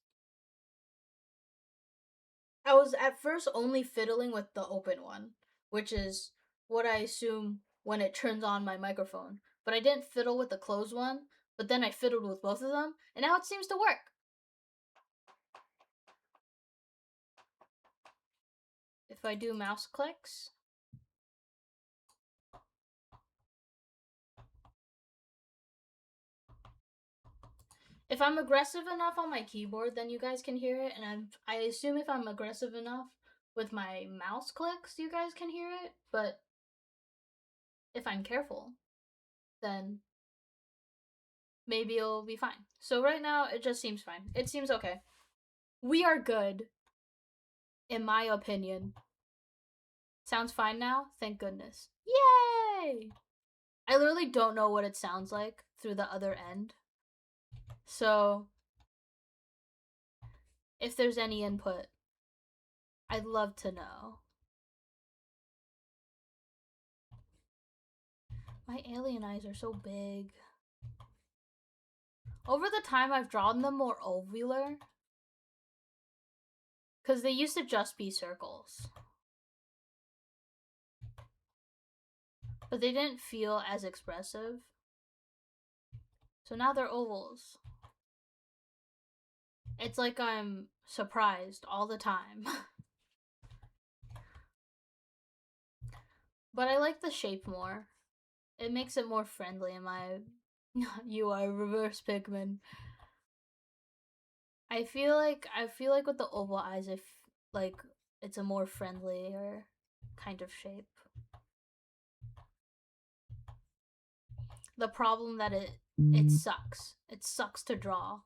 I was at first only fiddling with the open one, which is what I assume when it turns on my microphone. But I didn't fiddle with the closed one, but then I fiddled with both of them, and now it seems to work. If I do mouse clicks, if I'm aggressive enough on my keyboard, then you guys can hear it, and I assume if I'm aggressive enough with my mouse clicks, you guys can hear it, but if I'm careful, then maybe it'll be fine. So right now, it just seems fine. It seems okay. We are good. in my opinion. Sounds fine now? Thank goodness. Yay! I literally don't know what it sounds like through the other end. So, if there's any input, I'd love to know. My alien eyes are so big. Over the time, I've drawn them more ovular. Because they used to just be circles. But they didn't feel as expressive. So now they're ovals. It's like I'm surprised all the time. But I like the shape more. It makes it more friendly in my... You are reverse Pikmin. I feel like with the oval eyes, like it's a more friendlier kind of shape. The problem that it sucks. It sucks to draw.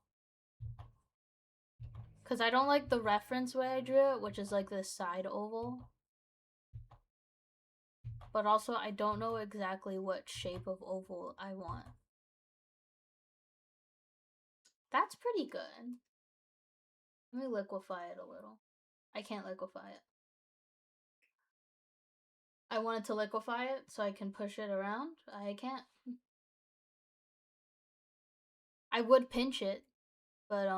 Cause I don't like the reference way I drew it, which is like this side oval. But also I don't know exactly what shape of oval I want. That's pretty good. Let me liquefy it a little. I can't liquefy it. I wanted to liquefy it so I can push it around. I can't. I would pinch it, but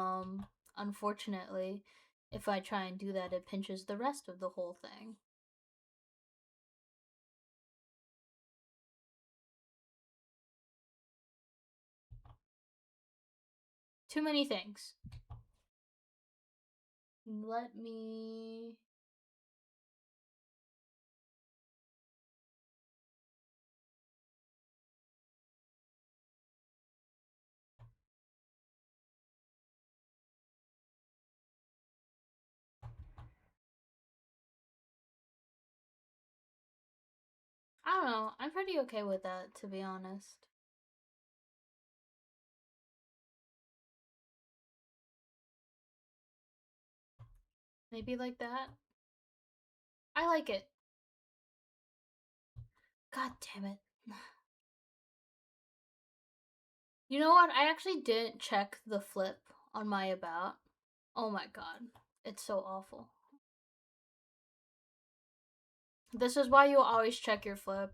unfortunately, if I try and do that, it pinches the rest of the whole thing. Too many things. Let me... I don't know. I'm pretty okay with that, to be honest. Maybe like that. I like it. God damn it. You know what? I actually didn't check the flip on my about. Oh my god. It's so awful. This is why you always check your flip.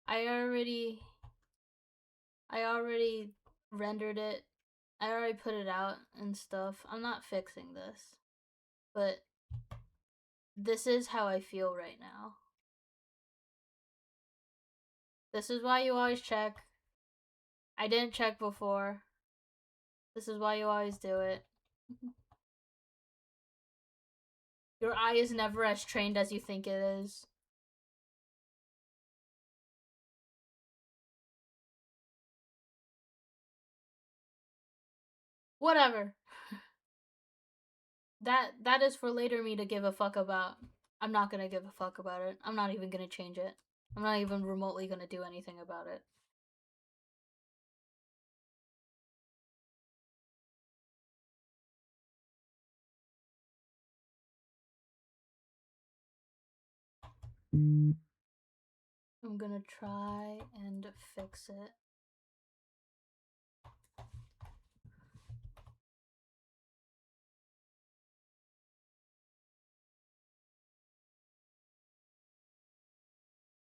I already rendered it. I already put it out and stuff. I'm not fixing this. But this is how I feel right now. This is why you always check. I didn't check before. This is why you always do it. Your eye is never as trained as you think it is. Whatever. That is for later me to give a fuck about. I'm not gonna give a fuck about it. I'm not even gonna change it. I'm not even remotely gonna do anything about it. I'm gonna try and fix it.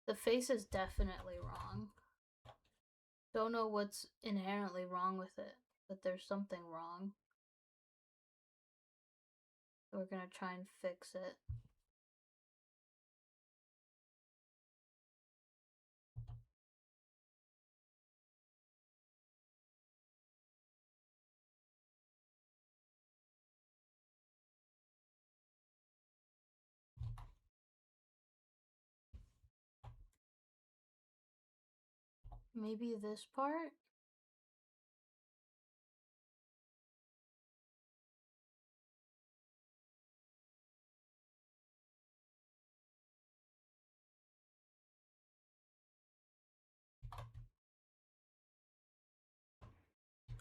The face is definitely wrong. Don't know what's inherently wrong with it, but there's something wrong. We're gonna try and fix it. Maybe this part?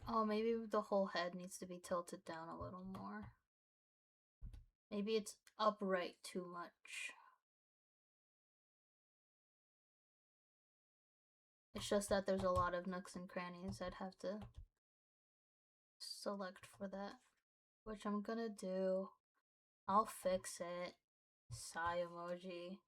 Oh, maybe the whole head needs to be tilted down a little more. Maybe it's upright too much. It's just that there's a lot of nooks and crannies I'd have to select for that, which I'm gonna do. I'll fix it. Sigh emoji.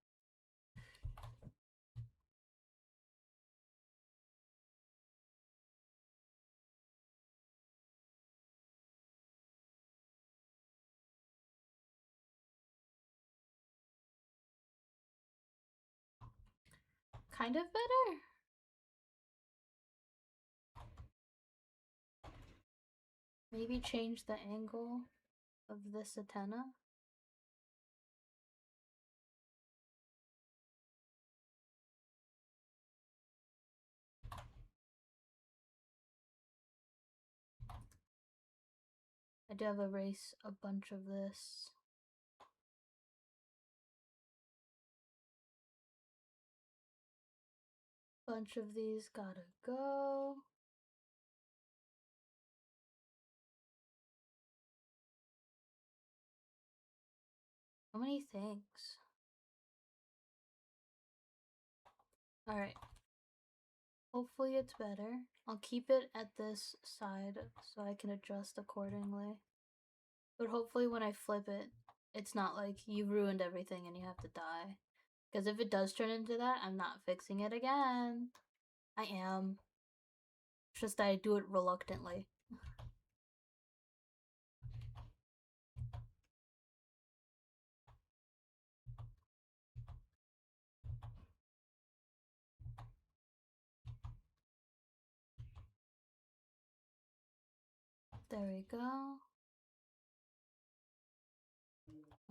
Kind of better? Maybe change the angle of this antenna. I do have to erase a bunch of this. Bunch of these gotta go. So many things. Alright. Hopefully it's better. I'll keep it at this side so I can adjust accordingly. But hopefully when I flip it, it's not like you ruined everything and you have to die. Because if it does turn into that, I'm not fixing it again. I am. It's just that I do it reluctantly. There we go.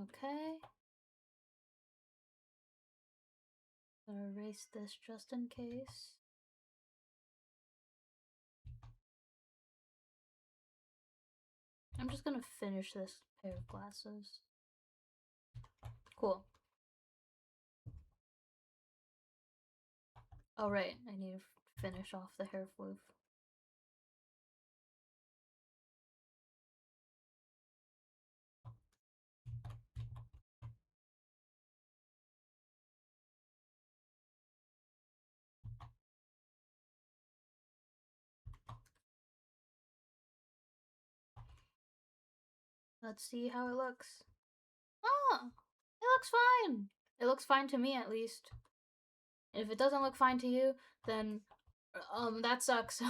Okay. Gonna erase this just in case. I'm just gonna finish this pair of glasses. Cool. Oh right, I need to finish off the hair floof. Let's see how it looks. Oh, it looks fine. It looks fine to me at least. If it doesn't look fine to you, then that sucks.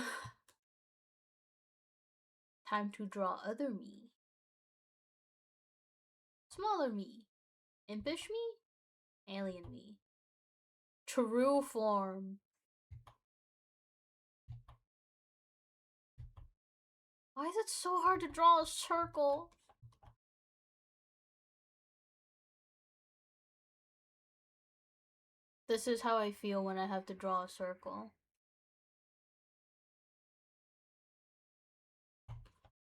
Time to draw other me. Smaller me. Impish me? Alien me. True form. Why is it so hard to draw a circle? This is how I feel when I have to draw a circle.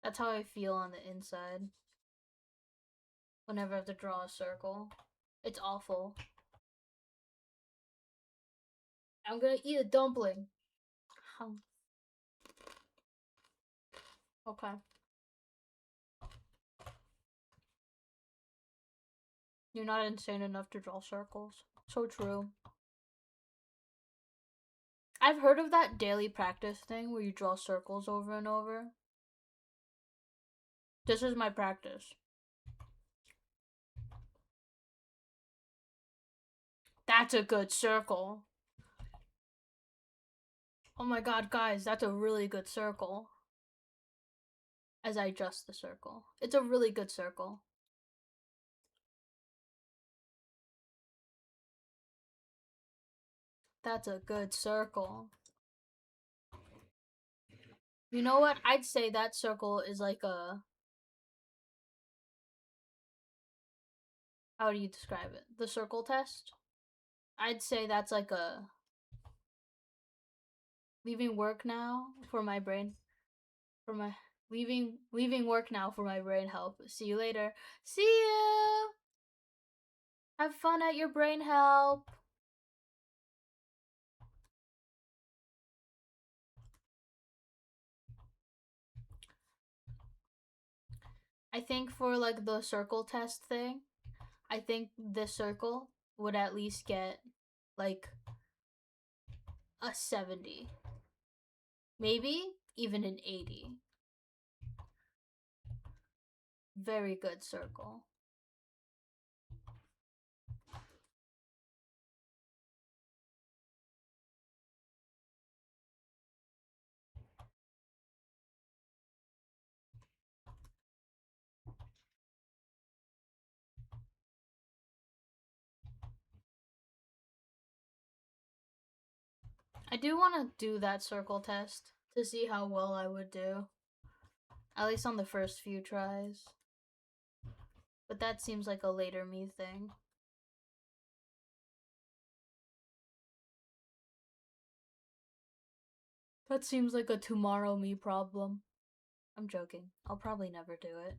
That's how I feel on the inside. Whenever I have to draw a circle. It's awful. I'm gonna eat a dumpling. Okay. You're not insane enough to draw circles. So true. I've heard of that daily practice thing where you draw circles over and over. This is my practice. That's a good circle. Oh my god, guys, that's a really good circle. As I adjust the circle. It's a really good circle. That's a good circle. You know what? I'd say that circle is like a... How do you describe it? The circle test? I'd say that's like a... Leaving work now for my brain. For my... Leaving work now for my brain help. See you later. See you! Have fun at your brain help. I think for like the circle test thing, I think this circle would at least get like a 70. Maybe even an 80. Very good circle. I do want to do that circle test to see how well I would do. At least on the first few tries. But that seems like a later me thing. That seems like a tomorrow me problem. I'm joking. I'll probably never do it.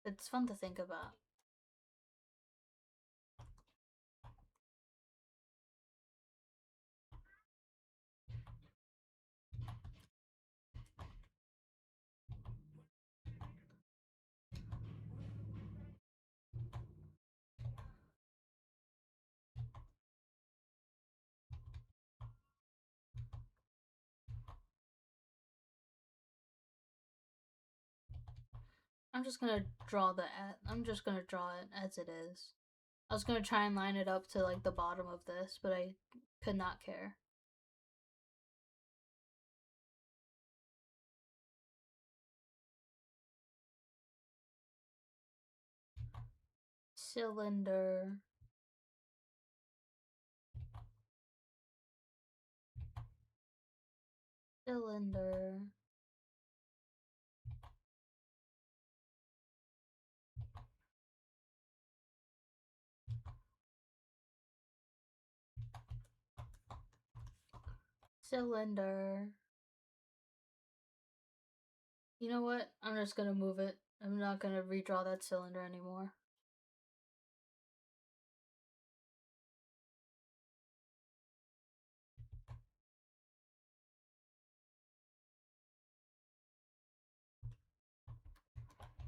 It's fun to think about. I'm just gonna draw I'm just gonna draw it as it is. I was gonna try and line it up to like the bottom of this, but I could not care. Cylinder. Cylinder. Cylinder. You know what? I'm just gonna move it. I'm not gonna redraw that cylinder anymore.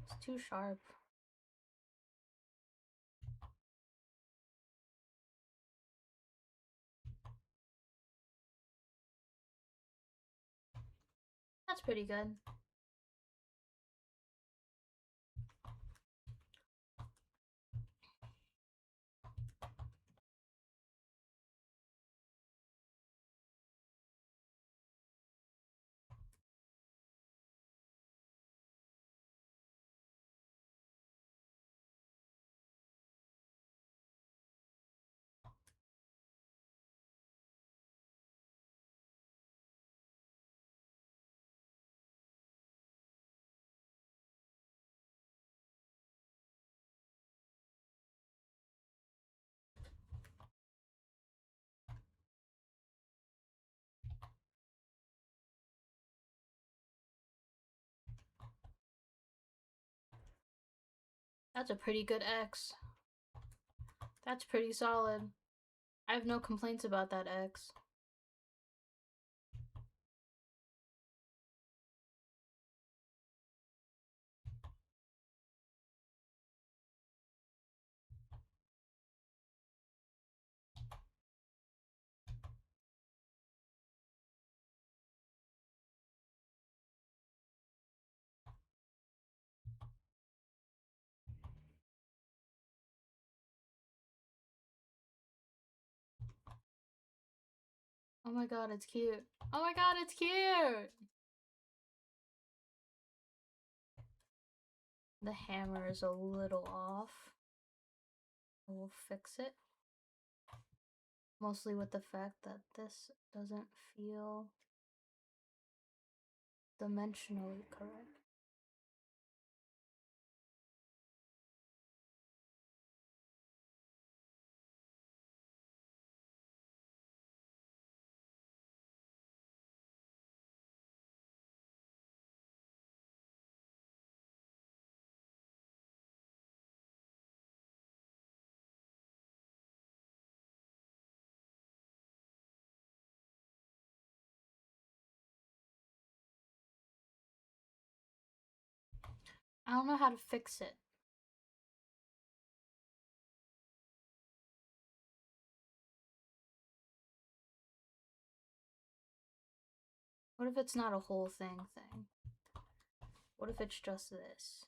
It's too sharp. That's pretty good. That's a pretty good X. That's pretty solid. I have no complaints about that X. Oh my god, it's cute. Oh my god, it's cute! The hammer is a little off. We'll fix it. Mostly with the fact that this doesn't feel dimensionally correct. I don't know how to fix it. What if it's not a whole thing? What if it's just this?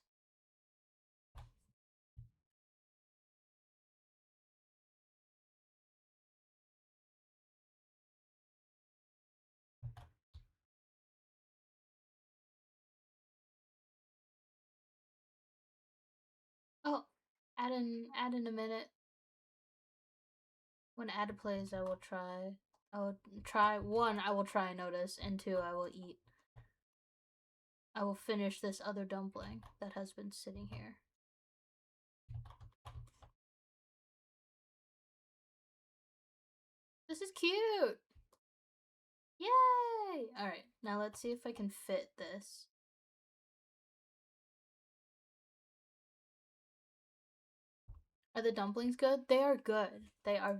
Oh, add in a minute. When ad plays, I will try. I will try one. I will try and notice, and two, I will eat. I will finish this other dumpling that has been sitting here. This is cute. Yay! All right, now let's see if I can fit this. Are the dumplings good? They are good. They are.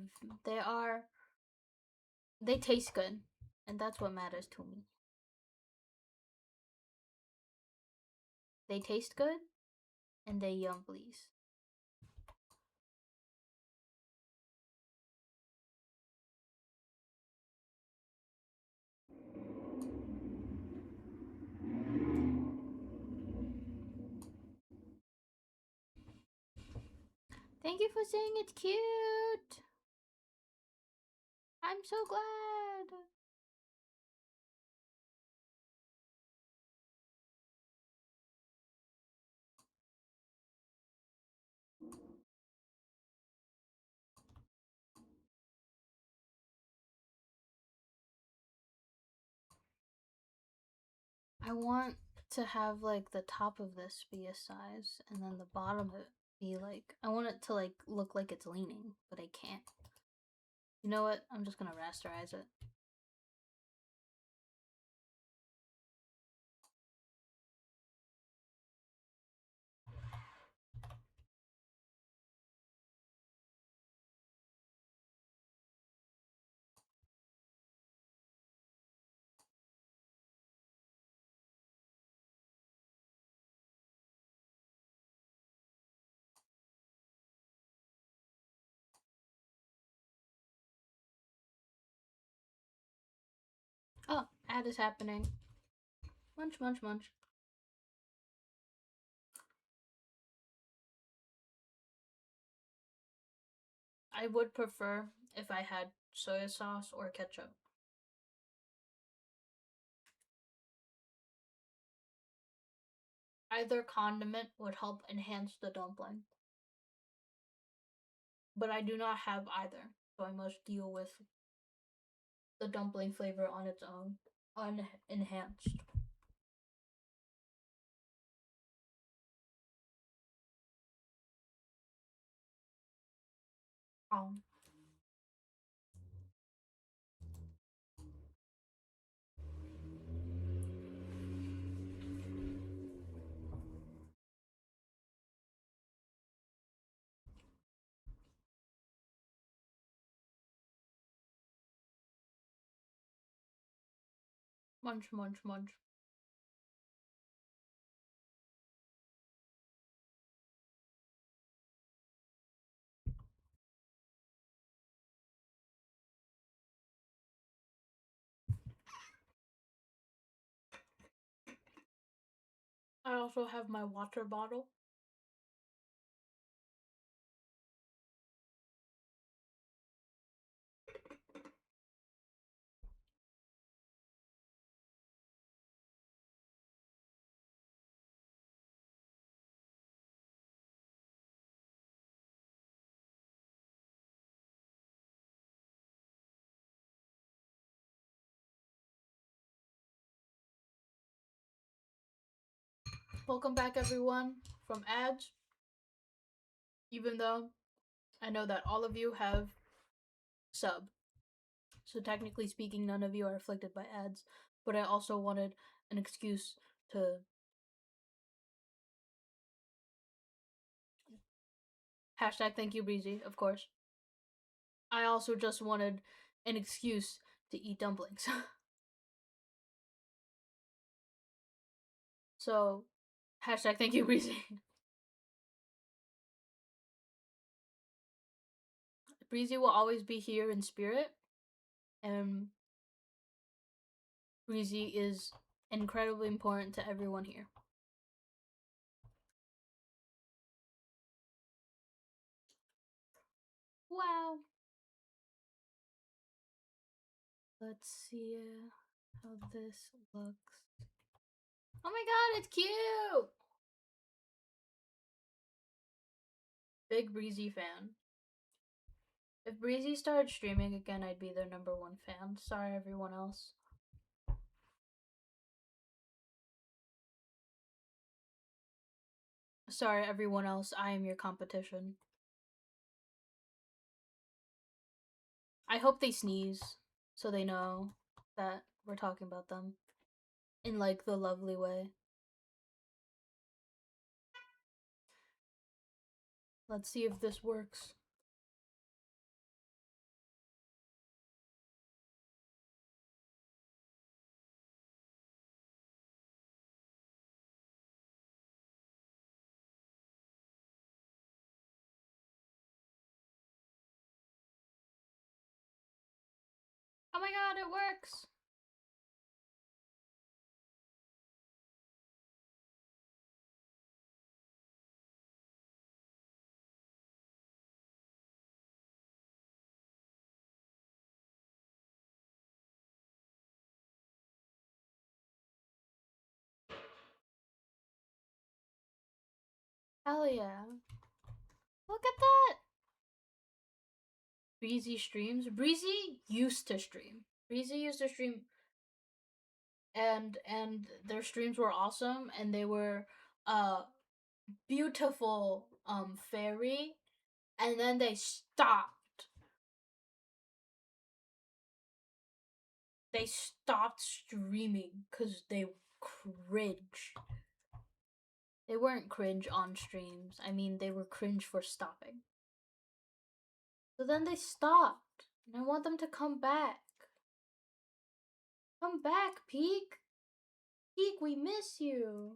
They taste good, and that's what matters to me. They taste good, and they yum, please. Thank you for saying it's cute. I'm so glad. I want to have like the top of this be a size and then the bottom of it be like, I want it to like look like it's leaning, but I can't. You know what? I'm just gonna rasterize it. Oh, ad is happening. Munch, munch, munch. I would prefer if I had soy sauce or ketchup. Either condiment would help enhance the dumpling. But I do not have either, so I must deal with the dumpling flavor on its own, unenhanced. Um, munch, munch, munch. I also have my water bottle. Welcome back, everyone, from ads. Even though I know that all of you have sub, so technically speaking, none of you are afflicted by ads. But I also wanted an excuse to hashtag thank you, Breezy, of course. I also just wanted an excuse to eat dumplings. So Hashtag thank you, Breezy. Breezy will always be here in spirit, and Breezy is incredibly important to everyone here. Wow. Let's see how this looks. Oh my god, it's cute! Big Breezy fan. If Breezy started streaming again, I'd be their #1 fan. Sorry, everyone else. Sorry, everyone else. I am your competition. I hope they sneeze so they know that we're talking about them in like the lovely way. Let's see if this works. Oh my god, it works! Hell yeah. Look at that! Breezy streams. Breezy used to stream. Breezy used to stream, and their streams were awesome, and they were beautiful fairy, and then they stopped. They stopped streaming because they cringe. They weren't cringe on streams. I mean, they were cringe for stopping. So then they stopped, and I want them to come back. Come back, Peak. Peak, we miss you.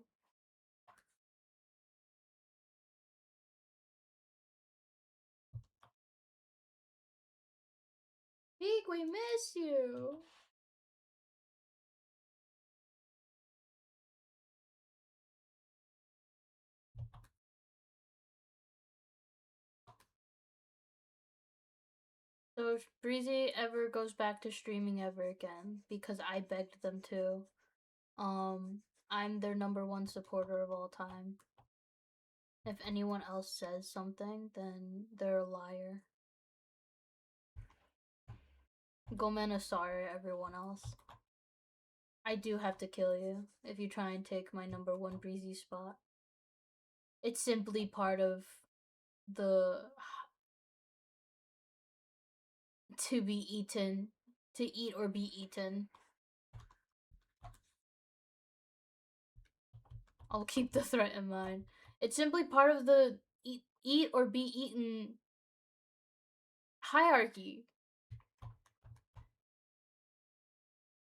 Peak, we miss you. So if Breezy ever goes back to streaming ever again, because I begged them to, I'm their #1 supporter of all time. If anyone else says something, then they're a liar. Gomena, sorry, everyone else. I do have to kill you if you try and take my #1 Breezy spot. It's simply part of the to be eaten, to eat or be eaten. I'll keep the threat in mind. It's simply part of the eat or be eaten hierarchy.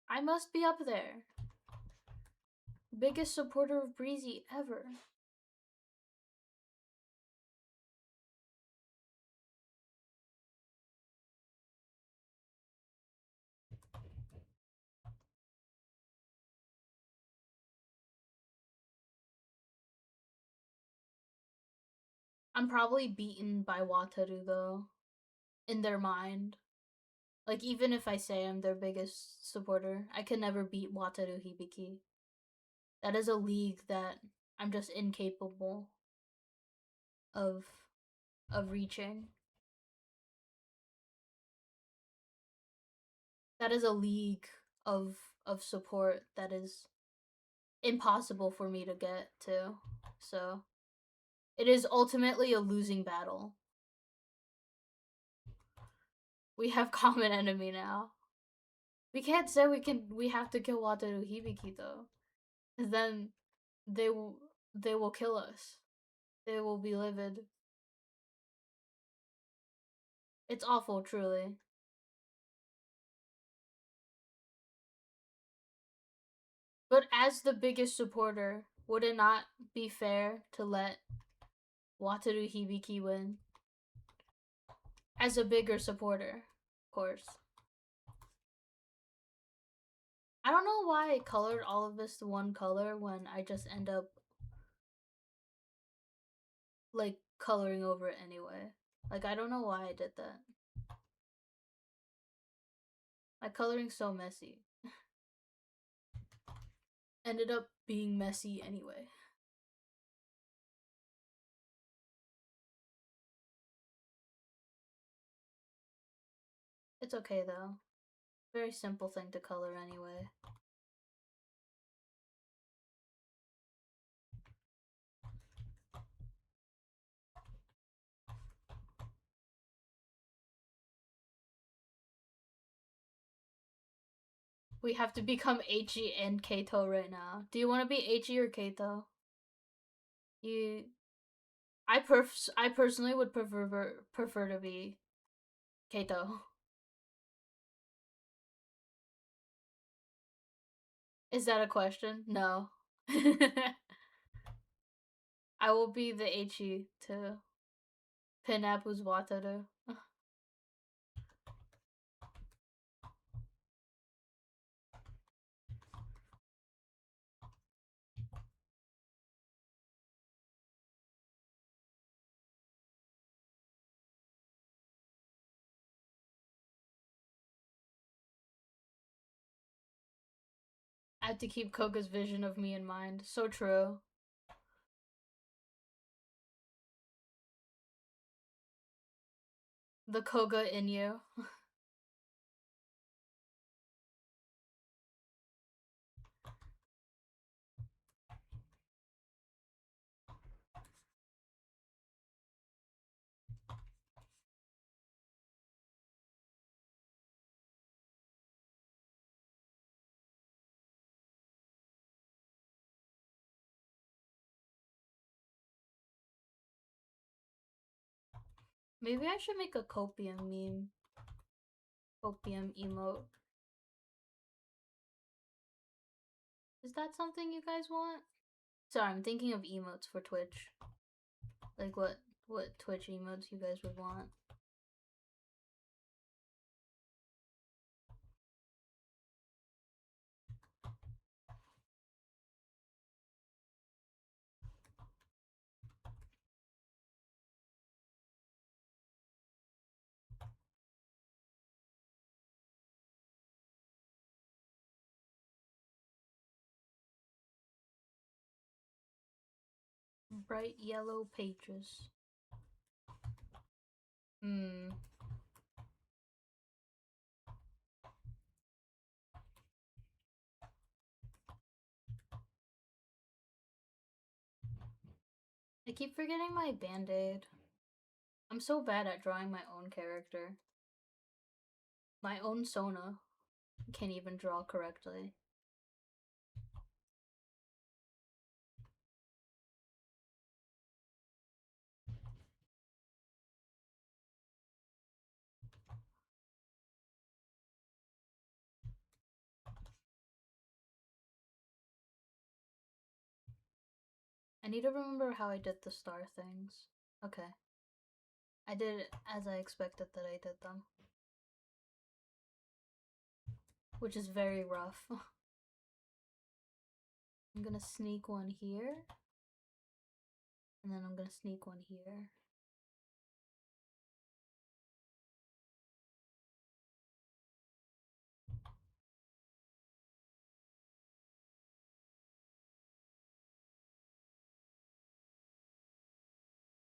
I must be up there. Biggest supporter of Breezy ever. I'm probably beaten by Wataru though, in their mind. Like, even if I say I'm their biggest supporter, I can never beat Wataru Hibiki. That is a league that I'm just incapable of reaching. That is a league of support that is impossible for me to get to. So it is ultimately a losing battle. We have common enemy now. We can't say we have to kill Wataru Hibiki though. Cause then they will kill us. They will be livid. It's awful, truly. But as the biggest supporter, would it not be fair to let Wataru Hibiki win? As a bigger supporter, of course. I don't know why I colored all of this to one color when I just end up like coloring over it anyway. Like, I don't know why I did that. My coloring's so messy. Ended up being messy anyway. It's okay though. Very simple thing to color anyway. We have to become Eiichi and Keito right now. Do you want to be Eiichi or Keito? You, I personally would prefer to be Keito. Is that a question? No. I will be the Eiichi to Pinapu's Wataru. I have to keep Koga's vision of me in mind. So true. The Koga in you. Maybe I should make a copium meme. Copium emote. Is that something you guys want? Sorry, I'm thinking of emotes for Twitch. Like what Twitch emotes you guys would want. Bright yellow pages. Hmm. I keep forgetting my band-aid. I'm so bad at drawing my own character. My own Sona can't even draw correctly. I need to remember how I did the star things. Okay. I did it as I expected that I did them. Which is very rough. I'm gonna sneak one here. And then I'm gonna sneak one here.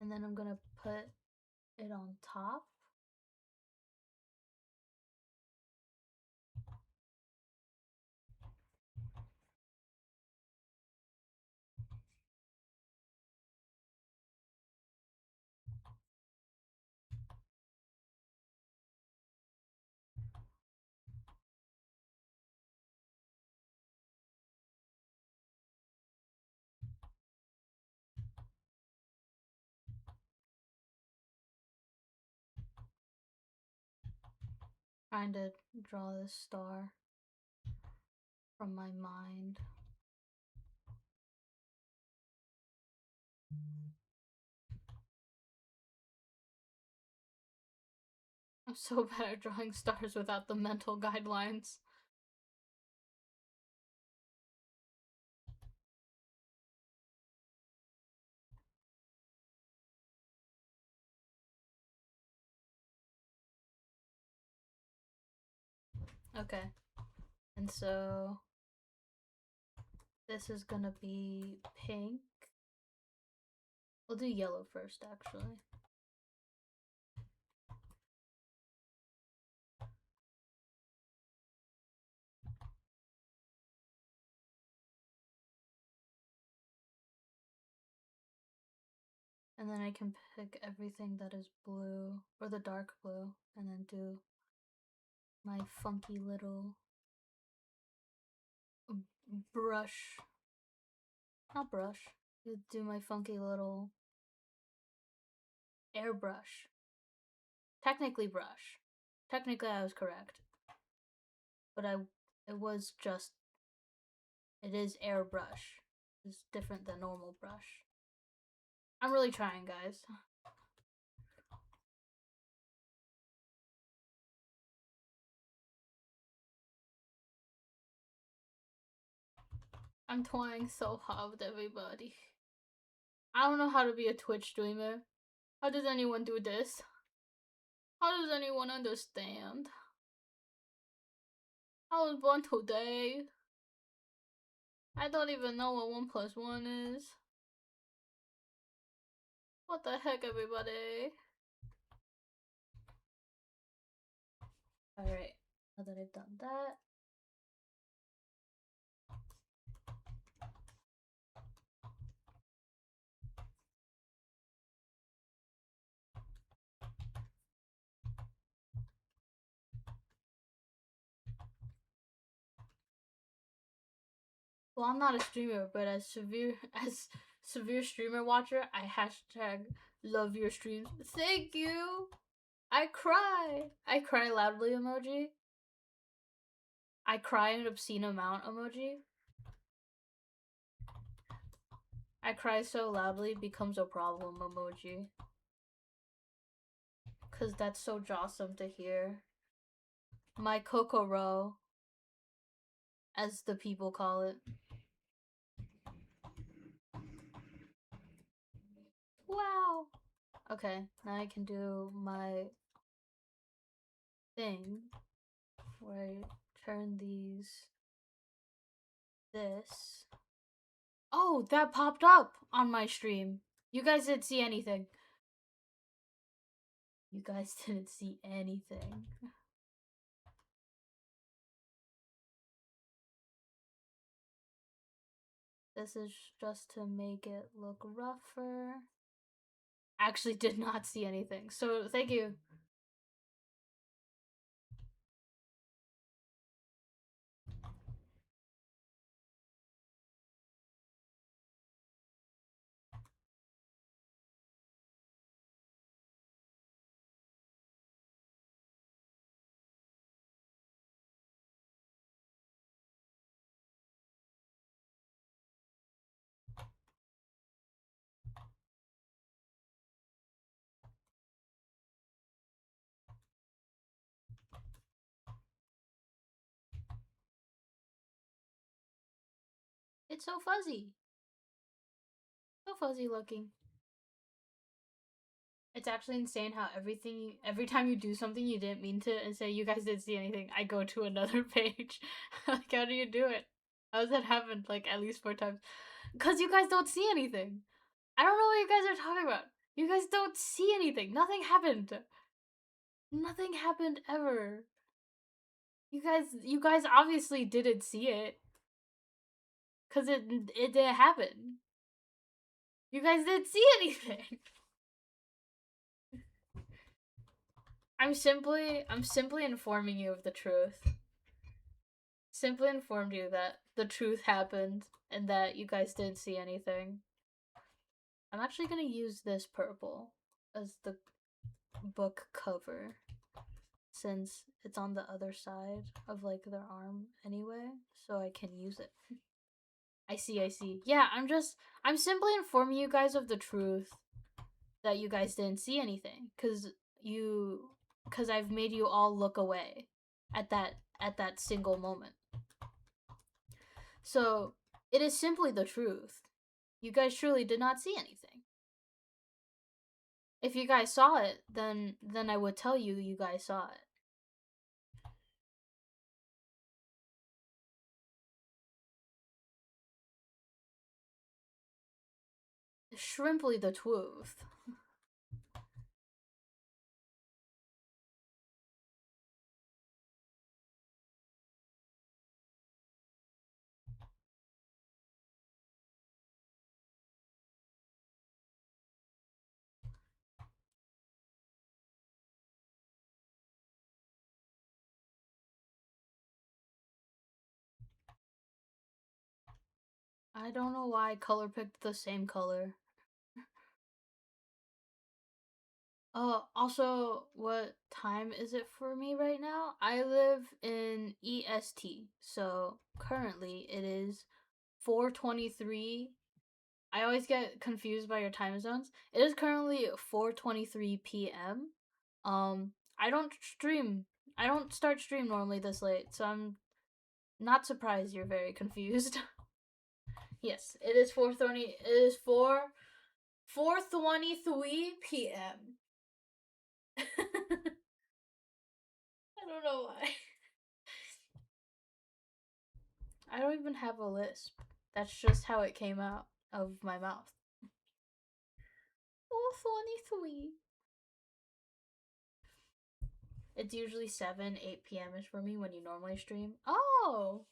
And then I'm gonna put it on top. Trying to draw this star from my mind. I'm so bad at drawing stars without the mental guidelines. Okay. And so this is gonna be pink. We'll do yellow first, actually. And then I can pick everything that is blue, or the dark blue, and then do my funky little brush. Not brush. Do my funky little airbrush. Technically brush. Technically I was correct. But it is airbrush. It's different than normal brush. I'm really trying, guys. I'm trying so hard with everybody. I don't know how to be a Twitch streamer. How does anyone do this? How does anyone understand? I was born today. I don't even know what 1 plus 1 is. What the heck, everybody? Alright, now that I've done that. Well, I'm not a streamer, but as severe streamer watcher, I hashtag love your streams. Thank you! I cry! I cry loudly emoji. I cry an obscene amount emoji. I cry so loudly it becomes a problem emoji. Cause that's so jawsome to hear. My Kokoro, as the people call it. Wow! Okay, now I can do my thing where I turn this. Oh, that popped up on my stream. You guys didn't see anything. You guys didn't see anything. This is just to make it look rougher. Actually did not see anything. So thank you. It's so fuzzy. So fuzzy looking. It's actually insane how every time you do something you didn't mean to and say you guys didn't see anything, I go to another page. Like, how do you do it? How does that happen like at least 4 times? Because you guys don't see anything. I don't know what you guys are talking about. You guys don't see anything. Nothing happened. Nothing happened ever. You guys obviously didn't see it. Cause it didn't happen. You guys didn't see anything. I'm simply informing you of the truth. Simply informed you that the truth happened and that you guys didn't see anything. I'm actually gonna use this purple as the book cover since it's on the other side of like their arm anyway, so I can use it. I see, I see. Yeah, I'm simply informing you guys of the truth that you guys didn't see anything cuz I've made you all look away at that single moment. So, it is simply the truth. You guys truly did not see anything. If you guys saw it, then I would tell you you guys saw it. Shrimply the truth. I don't know why color picked the same color. Also, what time is it for me right now? I live in EST, so currently it is 4:23. I always get confused by your time zones. It is currently 4:23 p.m. I don't stream. I don't start stream normally this late, so I'm not surprised you're very confused. Yes, it is 4:20. It is 4:23 p.m. I don't know why. I don't even have a lisp. That's just how it came out of my mouth. 4:23. It's usually 7, 8 p.m. ish for me when you normally stream. Oh!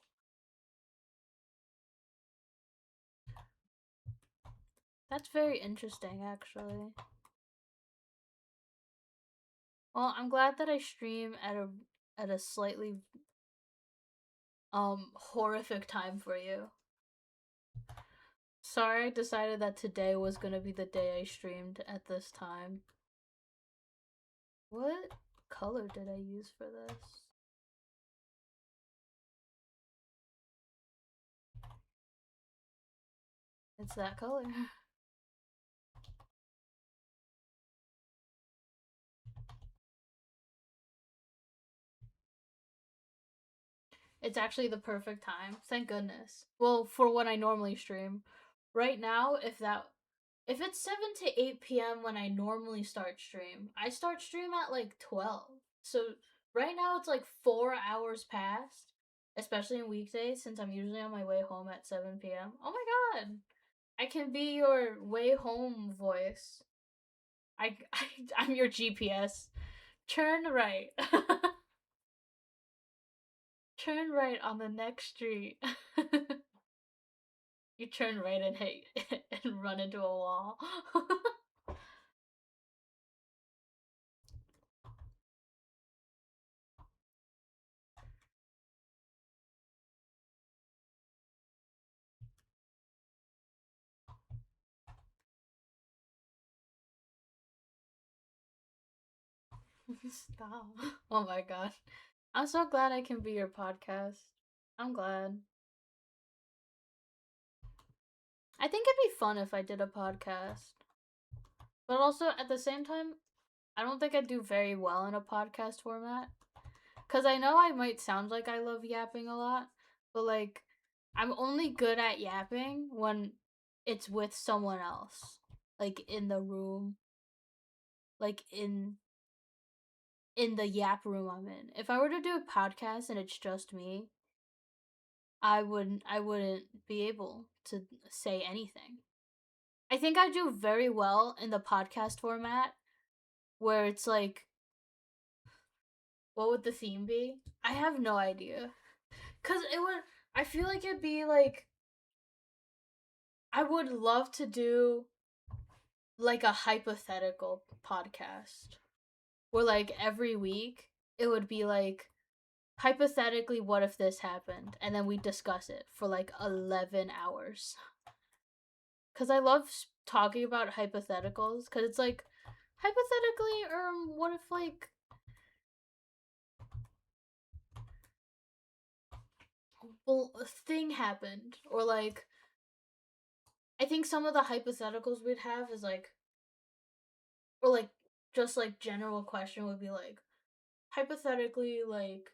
That's very interesting, actually. Well, I'm glad that I stream at a slightly horrific time for you. Sorry, I decided that today was gonna be the day I streamed at this time. What color did I use for this? It's that color. It's actually the perfect time. Thank goodness. Well, for when I normally stream. Right now, if it's 7 to 8 p.m. when I normally start stream, I start stream at like 12. So right now it's like 4 hours past, especially in weekdays since I'm usually on my way home at 7 p.m. Oh my god. I can be your way home voice. I'm your GPS. Turn right. Turn right on the next street. You turn right and hit and run into a wall. Stop. Oh my god. I'm so glad I can be your podcast. I'm glad. I think it'd be fun if I did a podcast. But also, at the same time, I don't think I'd do very well in a podcast format. Because I know I might sound like I love yapping a lot, but like, I'm only good at yapping when it's with someone else. Like, in the room. Like, in the yap room I'm in. If I were to do a podcast and it's just me, I wouldn't be able to say anything. I think I do very well in the podcast format where it's like what would the theme be? I have no idea. Cuz it would I feel like it'd be like I would love to do like a hypothetical podcast where like every week it would be like hypothetically what if this happened and then we discuss it for like 11 hours. Cuz I love talking about hypotheticals cuz it's like hypothetically what if like well a thing happened or like I think some of the hypotheticals we'd have is like, or like, just like general question would be like, hypothetically, like,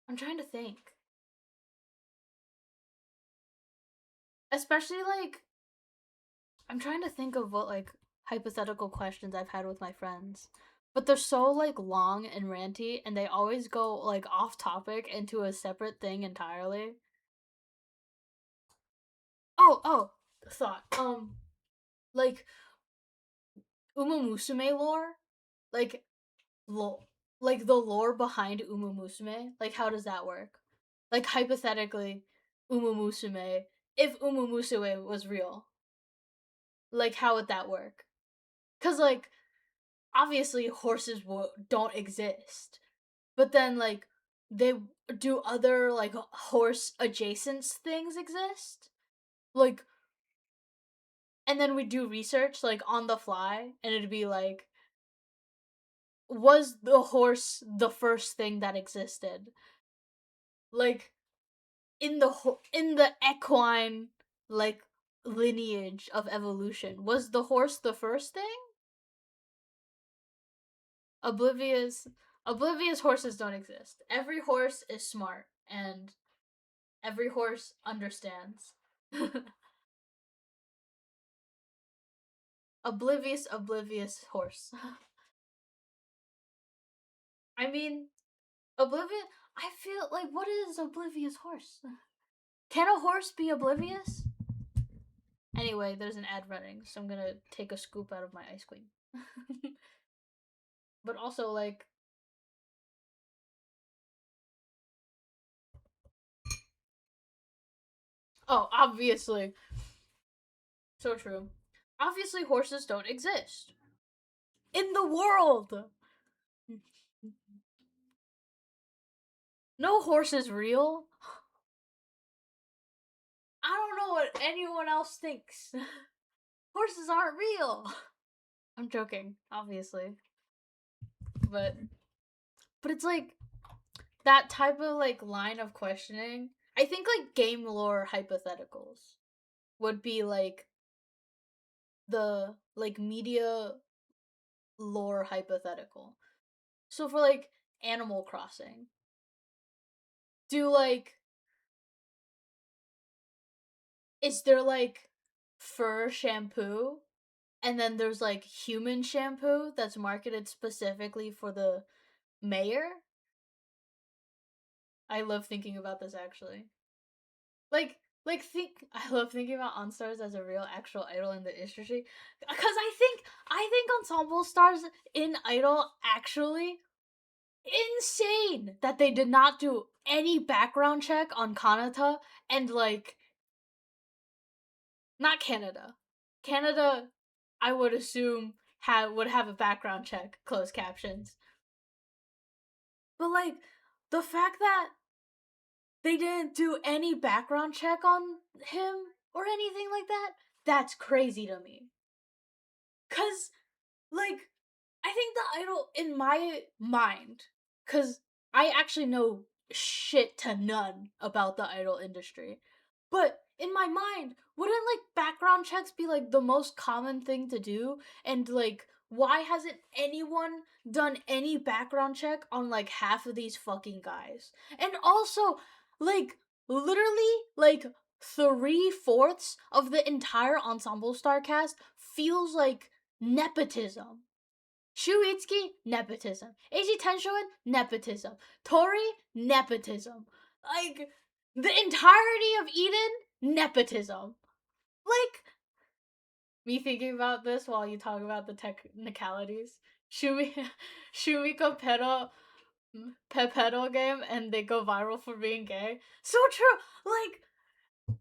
I'm trying to think. Especially like, I'm trying to think of what like hypothetical questions I've had with my friends. But they're so like long and ranty and they always go like off topic into a separate thing entirely. Oh, thought. Like Uma Musume lore? Like like the lore behind Uma Musume? Like how does that work? Like hypothetically, Uma Musume, if Uma Musume was real, like how would that work? Cuz like obviously horses don't exist. But then like they do other like horse adjacent things exist? Like and then we do research like on the fly and it'd be like was the horse the first thing that existed? Like in the equine like lineage of evolution, was the horse the first thing? Oblivious oblivious horses don't exist. Every horse is smart and every horse understands. Oblivious horse. I mean, oblivious. I feel like what is oblivious horse? Can a horse be oblivious? Anyway, there's an ad running, so I'm gonna take a scoop out of my ice cream. But also, like, oh, obviously, so true. Obviously, horses don't exist in the world. No horse is real. I don't know what anyone else thinks. Horses aren't real. I'm joking, obviously. But it's like that type of like line of questioning. I think like game lore hypotheticals would be like the like media lore hypothetical. So for like Animal Crossing, do like is there like fur shampoo and then there's like human shampoo that's marketed specifically for the mayor? I love thinking about this actually. Like think I love thinking about OnStars as a real actual idol in the industry because I think Ensemble Stars in Idol actually insane that they did not do any background check on Kanata and like not Canada. Canada I would assume would have a background check, closed captions. But like the fact that they didn't do any background check on him or anything like that, that's crazy to me. Cause like I think the idol in my mind, cause I actually know shit to none about the idol industry. But in my mind, wouldn't like background checks be like the most common thing to do? And like why hasn't anyone done any background check on like half of these fucking guys? And also, like literally like 3/4 of the entire Ensemble Star cast feels like nepotism. Shuitsuki, nepotism. Eiji Tenshoin, nepotism. Tori, nepotism. Like, the entirety of Eden, nepotism. Like, me thinking about this while you talk about the technicalities. Shumiko pedal game and they go viral for being gay. So true. Like,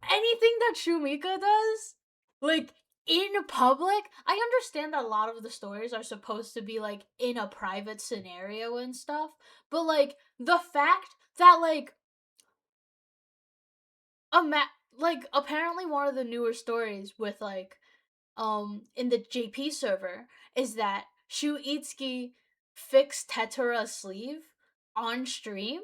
anything that Shumika does, like in public, I understand that a lot of the stories are supposed to be like in a private scenario and stuff, but like the fact that like apparently one of the newer stories with like in the JP server is that Shu Itsuki fixed Tetura's sleeve on stream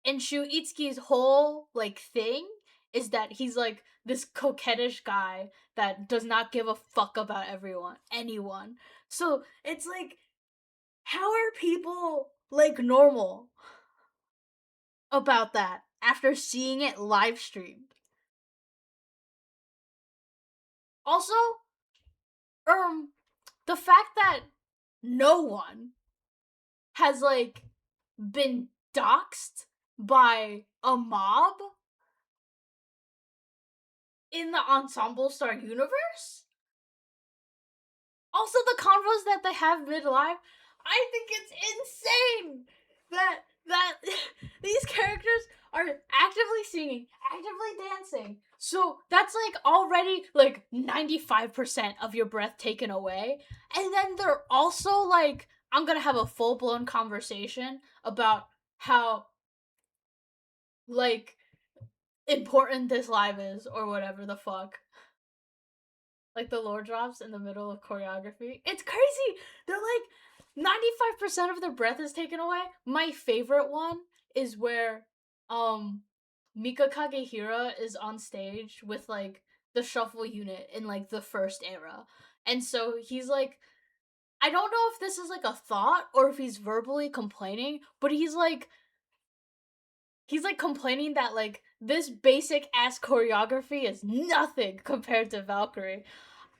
and Shuitsuki's whole like thing is that he's like this coquettish guy that does not give a fuck about anyone. So it's like, how are people like normal about that after seeing it live streamed? Also, the fact that no one has like been doxxed by a mob in the Ensemble Star universe. Also, the convos that they have mid live, I think it's insane that these characters are actively singing, actively dancing. So that's like already like 95% of your breath taken away. And then they're also like, I'm gonna have a full blown conversation about how like important this live is or whatever the fuck. Like the lore drops in the middle of choreography. It's crazy. They're like 95% of their breath is taken away. My favorite one is where Mika Kagehira is on stage with like the shuffle unit in like the first era. And so he's like, I don't know if this is like a thought or if he's verbally complaining, but he's like complaining that like this basic ass choreography is nothing compared to Valkyrie.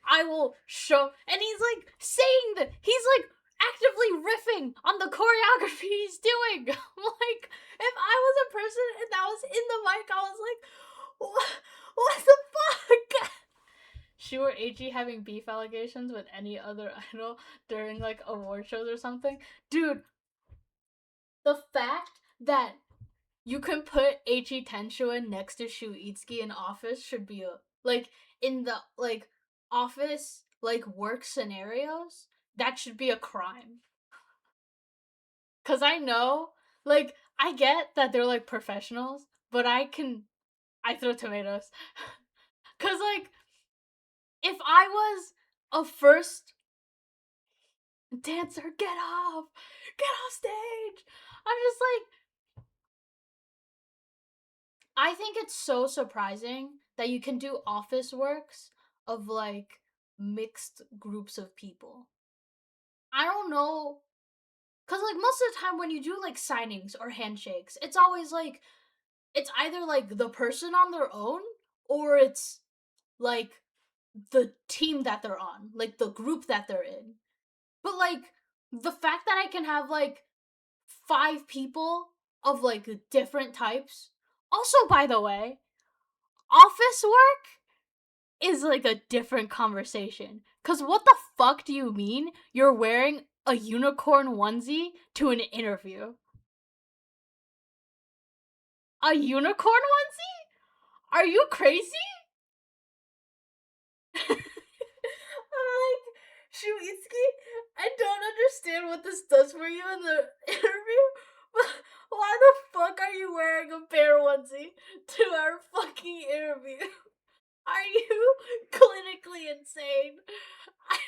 I will show, and he's like saying that he's like actively riffing on the choreography he's doing. Like, if I was a person and that was in the mic, I was like, what the fuck? She or AG having beef allegations with any other idol during like award shows or something. Dude, the fact that you can put Eiichi Tenshuin next to Shu Itsuki in Office should be a like in the like Office like work scenarios, that should be a crime. Cause I know, like, I get that they're like professionals, but I throw tomatoes. Cause like if I was a first dancer, get off stage. I'm just like, I think it's so surprising that you can do office works of like mixed groups of people. I don't know, cuz like most of the time when you do like signings or handshakes, it's always like it's either like the person on their own or it's like the team that they're on, like the group that they're in. But like the fact that I can have like 5 people of like different types. Also, by the way, office work is like a different conversation. Cause what the fuck do you mean you're wearing a unicorn onesie to an interview? A unicorn onesie? Are you crazy? I'm like, Shuitsuki, I don't understand what this does for you in the interview, but why the fuck are you wearing a bear onesie to our fucking interview? Are you clinically insane? I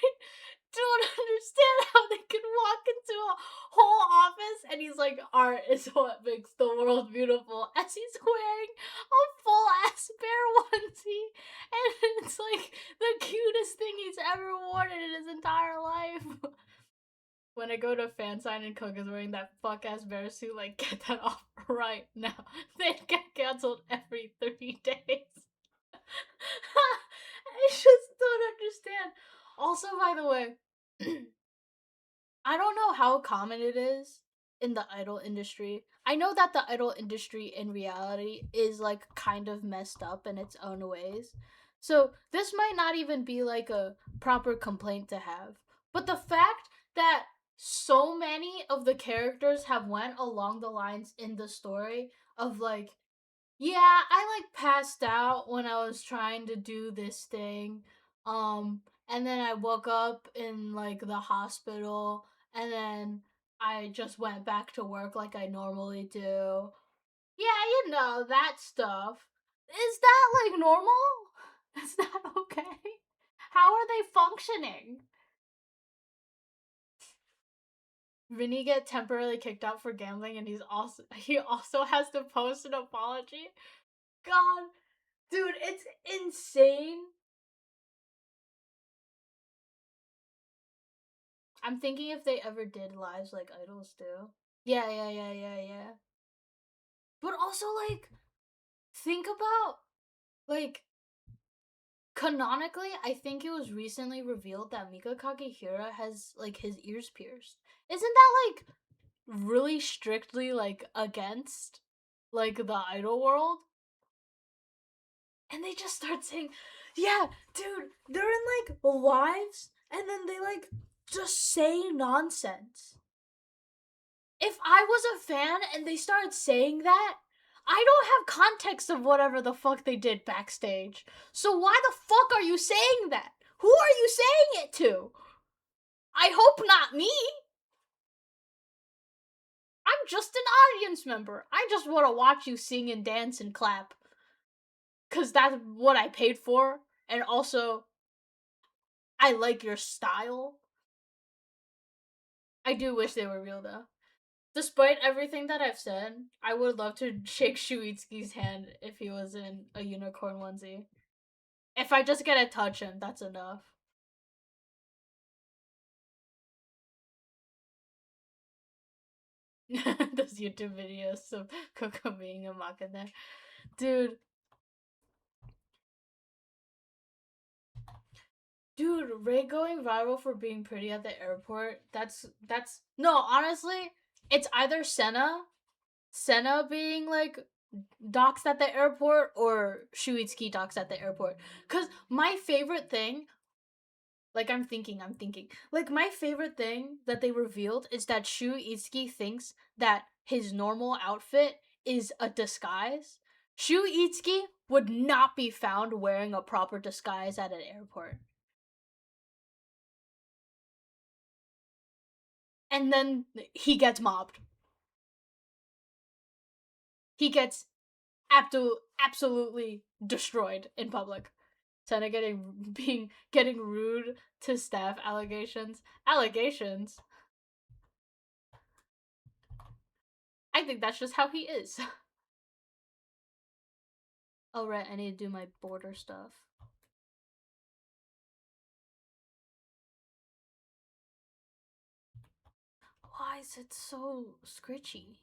don't understand how they can walk into a whole office and he's like, art is what makes the world beautiful, as he's wearing a full ass bear onesie, and it's like the cutest thing he's ever worn in his entire life. When I go to fan sign and Cook is wearing that fuck ass bear suit, like, get that off right now. They get canceled every 30 days. I just don't understand. Also, by the way, I don't know how common it is in the idol industry. I know that the idol industry in reality is like kind of messed up in its own ways. So this might not even be like a proper complaint to have. But the fact that so many of the characters have went along the lines in the story of like, yeah, I like passed out when I was trying to do this thing. And then I woke up in like the hospital and then I just went back to work like I normally do. Yeah, you know, that stuff. Is that like normal? Is that okay? How are they functioning? Vinny get temporarily kicked out for gambling and he also has to post an apology. God, Dude, it's insane. I'm thinking if they ever did lives like Idols do. Yeah. But also, like, think about, like, canonically, I think it was recently revealed that Mika Kakehira has, like, his ears pierced. Isn't that, like, really strictly, like, against, like, the idol world? And they just start saying, yeah, dude, they're in, like, lives, and then they, like, just say nonsense. If I was a fan and they started saying that, I don't have context of whatever the fuck they did backstage. So why the fuck are you saying that? Who are you saying it to? I hope not me. I'm just an audience member. I just want to watch you sing and dance and clap. Cause that's what I paid for. And also, I like your style. I do wish they were real though. Despite everything that I've said, I would love to shake Shuitsuki's hand if he was in a unicorn onesie. If I just get to touch him, that's enough. Those YouTube videos of Coco being a Makane. Dude. Dude, Ray going viral for being pretty at the airport, that's no, honestly, it's either Senna being like doxed at the airport or Shuitsuki doxed at the airport. Cause my favorite thing, like I'm thinking, like my favorite thing that they revealed is that Shu Itsuki thinks that his normal outfit is a disguise. Shu Itsuki would not be found wearing a proper disguise at an airport. And then he gets mobbed. He gets absolutely destroyed in public. Senna getting rude to staff allegations. Allegations. I think that's just how he is. Oh right, I need to do my border stuff. Why is it so scritchy?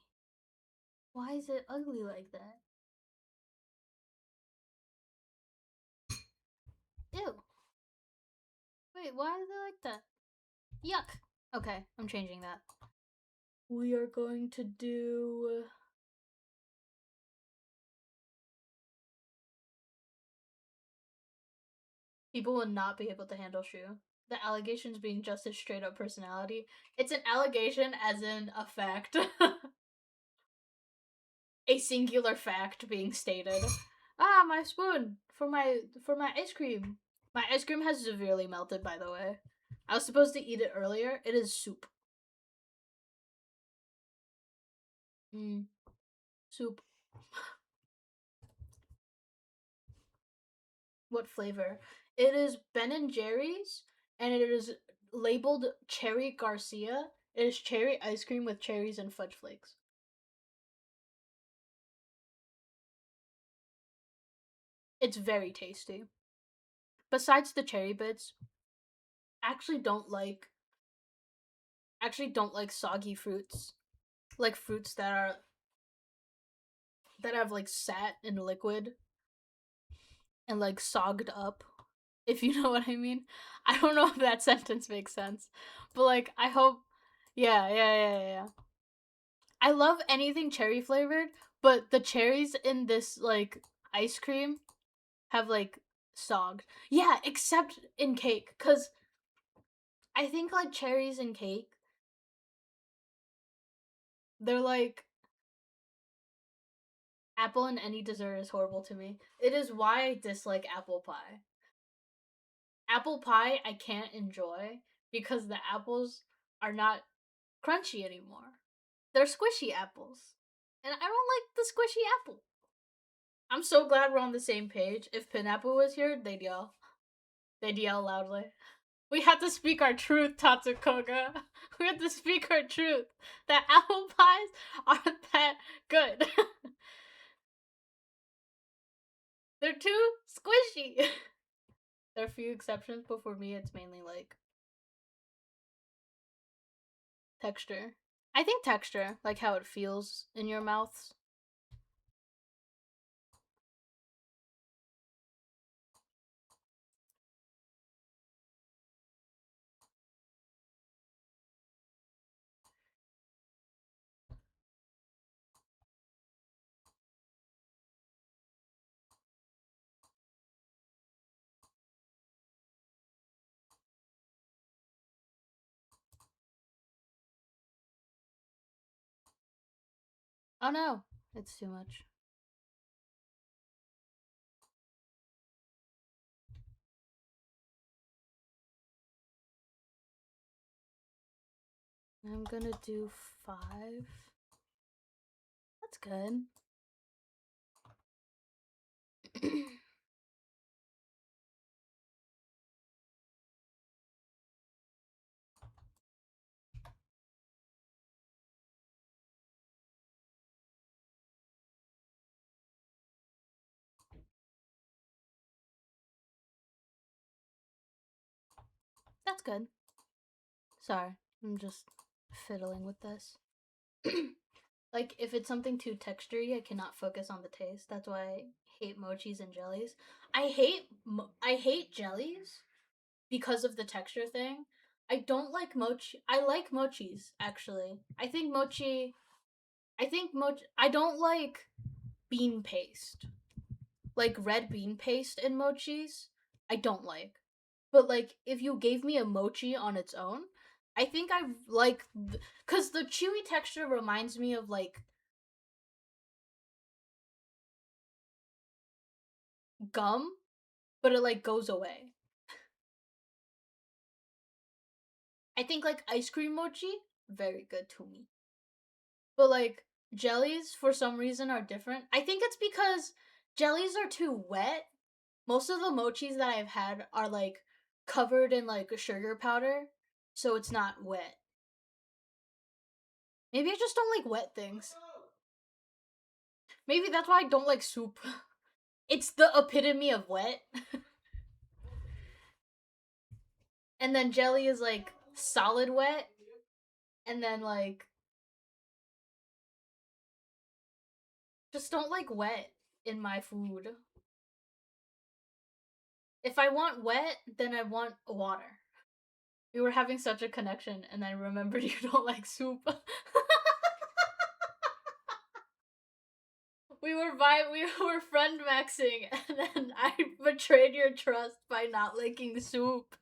Why is it ugly like that? Ew. Wait, why is it like that? Yuck. Okay, I'm changing that. We are going to do... People will not be able to handle Shu. The allegations being just his straight up personality. It's an allegation as in a fact. A singular fact being stated. Ah, my spoon for my ice cream. My ice cream has severely melted, by the way. I was supposed to eat it earlier. It is soup. Soup. What flavor? It is Ben and Jerry's, and it is labeled Cherry Garcia. It is cherry ice cream with cherries and fudge flakes. It's very tasty. Besides the cherry bits, actually don't like soggy fruits. Like fruits that have like sat in liquid and like sogged up, if you know what I mean. I don't know if that sentence makes sense, but like I hope. Yeah. I love anything cherry flavored, but the cherries in this like ice cream have like sogged. Yeah, except in cake, cuz I think like cherries in cake, they're like apple in any dessert is horrible to me. It is why I dislike apple pie. Apple pie I can't enjoy because the apples are not crunchy anymore. They're squishy apples. And I don't like the squishy apple. I'm so glad we're on the same page. If Pinapple was here, they'd yell. They'd yell loudly. We have to speak our truth, Tatsukoga. We have to speak our truth. That apple pies aren't that good. They're too squishy. There are a few exceptions, but for me, it's mainly like texture. I think texture, like how it feels in your mouth. Oh no, it's too much. I'm gonna do 5. That's good. That's good. Sorry, I'm just fiddling with this. Like, if it's something too textury, I cannot focus on the taste. That's why I hate mochis and jellies. I hate jellies because of the texture thing. I don't like mochi. I like mochis actually. I think mochi. I don't like bean paste. Like red bean paste in mochis. I don't like. But like if you gave me a mochi on its own, I think I like cuz the chewy texture reminds me of like gum, but it like goes away. I think like ice cream mochi very good to me. But like jellies for some reason are different. I think it's because jellies are too wet. Most of the mochis that I've had are like covered in like sugar powder, so it's not wet. Maybe I just don't like wet things. Maybe that's why I don't like soup. It's the epitome of wet. And then jelly is like solid wet. And then like just don't like wet in my food. If I want wet, then I want water. We were having such a connection and I remembered you don't like soup. We were friend maxing and then I betrayed your trust by not liking soup.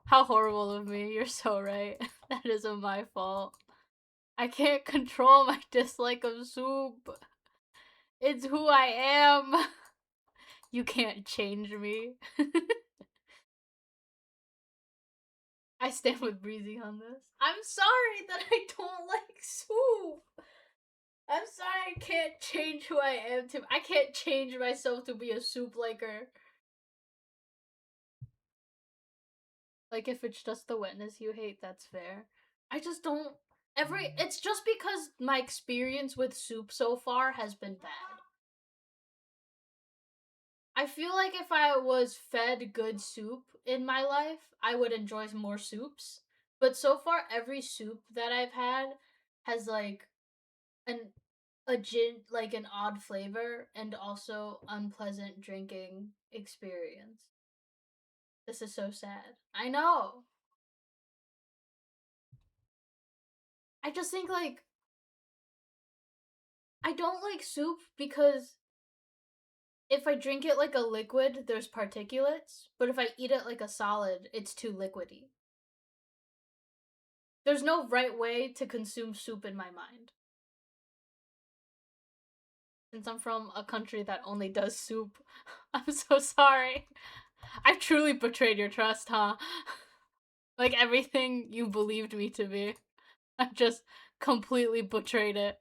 How horrible of me. You're so right. That isn't my fault. I can't control my dislike of soup. It's who I am. You can't change me. I stand with Breezy on this. I'm sorry that I don't like soup. I'm sorry I can't change who I am to. I can't change myself to be a soup liker. Like if it's just the wetness you hate, that's fair. I just don't it's just because my experience with soup so far has been bad. I feel like if I was fed good soup in my life, I would enjoy more soups. But so far every soup that I've had has like an like an odd flavor and also unpleasant drinking experience. This is so sad. I know. I just think like I don't like soup because if I drink it like a liquid, there's particulates, but if I eat it like a solid, it's too liquidy. There's no right way to consume soup in my mind. Since I'm from a country that only does soup, I'm so sorry. I've truly betrayed your trust, huh? Like everything you believed me to be. I've just completely betrayed it.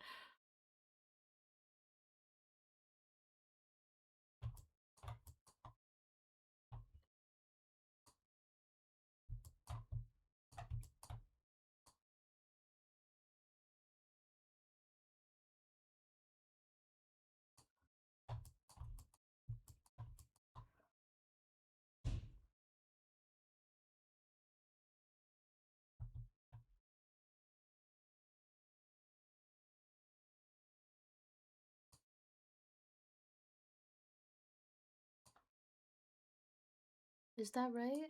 Is that right?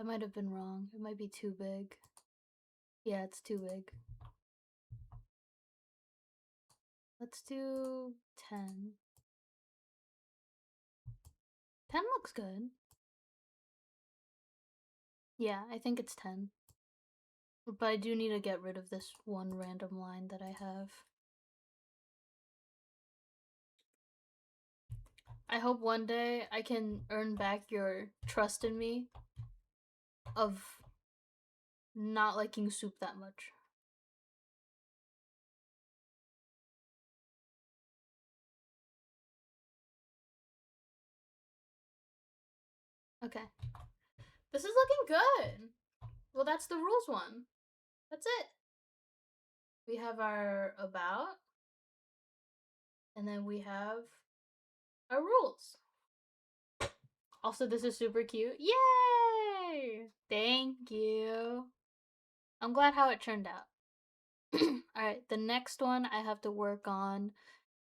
I might have been wrong. It might be too big. Yeah, it's too big. Let's do 10. 10 looks good. Yeah, I think it's 10. But I do need to get rid of this one random line that I have. I hope one day I can earn back your trust in me of not liking soup that much. Okay. This is looking good. Well, that's the rules one. That's it. We have our about, and then we have our rules. Also, this is super cute. Yay! Thank you. I'm glad how it turned out. Alright, the next one I have to work on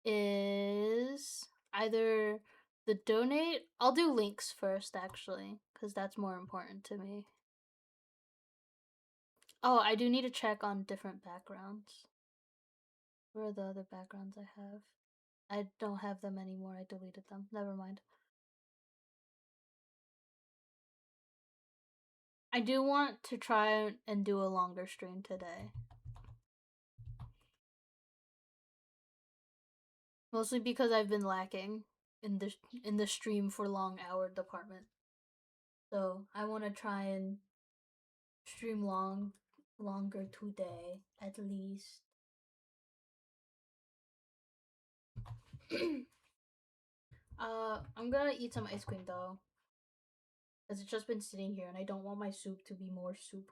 is either the donate. I'll do links first, actually, because that's more important to me. Oh, I do need to check on different backgrounds. Where are the other backgrounds I have? I don't have them anymore. I deleted them. Never mind. I do want to try and do a longer stream today. Mostly because I've been lacking in the stream for long hour department. So I want to try and stream longer today at least. I'm gonna eat some ice cream though, because it's just been sitting here and I don't want my soup to be more soup.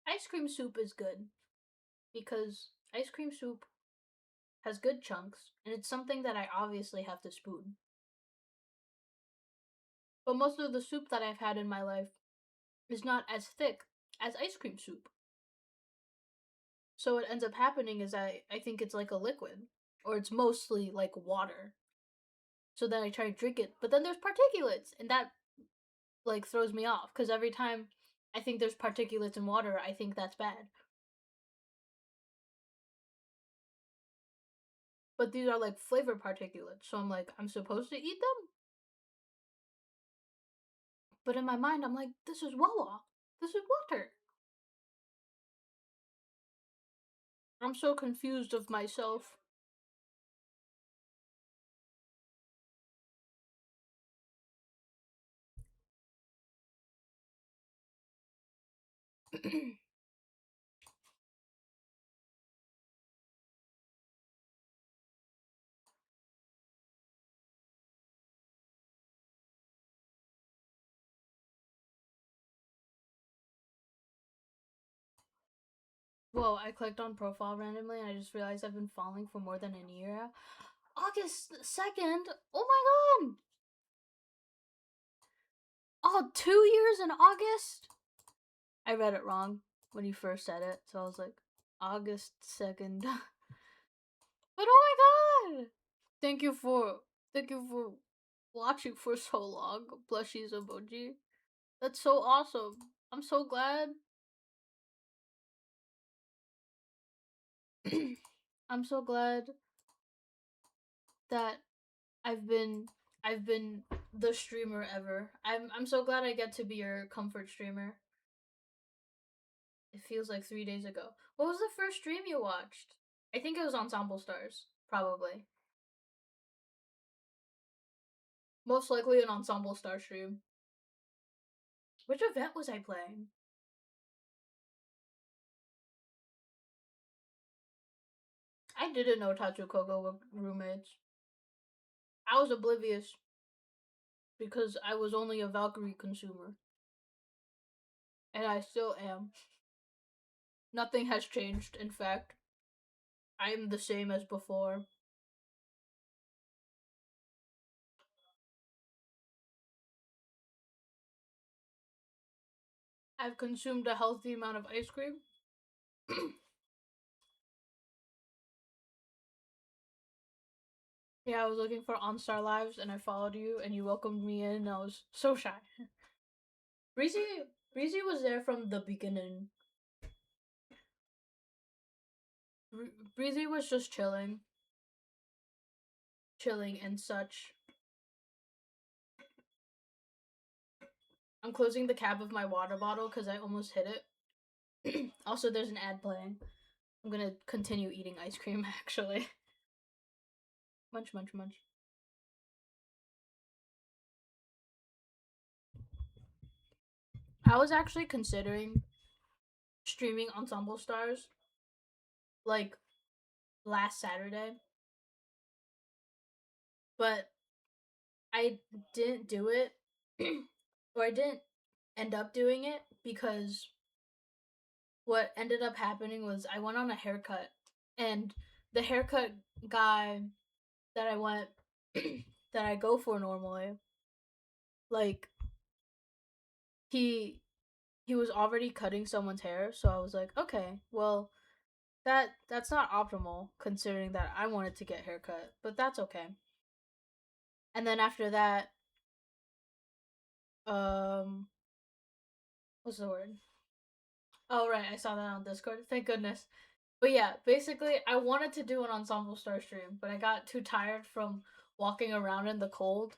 Ice cream soup is good because ice cream soup has good chunks and it's something that I obviously have to spoon. But most of the soup that I've had in my life is not as thick as ice cream soup. So what ends up happening is I think it's like a liquid, or it's mostly like water. So then I try to drink it, but then there's particulates, and that like throws me off because every time I think there's particulates in water, I think that's bad. But these are like flavor particulates, so I'm like, I'm supposed to eat them? But in my mind, I'm like, this is Wawa. This is water. I'm so confused of myself. Whoa, I clicked on profile randomly and I just realized I've been following for more than a year. August 2nd? Oh my god! Oh, 2 years in August? I read it wrong when you first said it, so I was like, August 2nd. But oh my god! Thank you for watching for so long, plushies emoji. That's so awesome. I'm so glad. I'm so glad that I've been I've been the streamer ever. I'm so glad I get to be your comfort streamer. It feels like 3 days ago. What was the first stream you watched? I think it was Ensemble Stars, probably. Most likely an Ensemble Star stream. Which event was I playing? I didn't know Tatsukogo were roommates. I was oblivious because I was only a Valkyrie consumer. And I still am. Nothing has changed, in fact. I am the same as before. I've consumed a healthy amount of ice cream. Yeah, I was looking for OnStar Lives and I followed you and you welcomed me in and I was so shy. Breezy Breezy was there from the beginning. Breezy was just chilling and such. I'm closing the cap of my water bottle because I almost hit it. Also, there's an ad playing. I'm gonna continue eating ice cream actually. Munch, munch, munch. I was actually considering streaming Ensemble Stars like last Saturday, but I didn't do it, or I didn't end up doing it because what ended up happening was I went on a haircut, and the haircut guy that I went that I go for normally, like he he was already cutting someone's hair, so I was like, okay, well that's not optimal considering that I wanted to get a haircut, but that's okay. And then after that, um, what's the word? Oh right, I saw that on Discord. Thank goodness. But yeah, basically, I wanted to do an Ensemble Star stream, but I got too tired from walking around in the cold.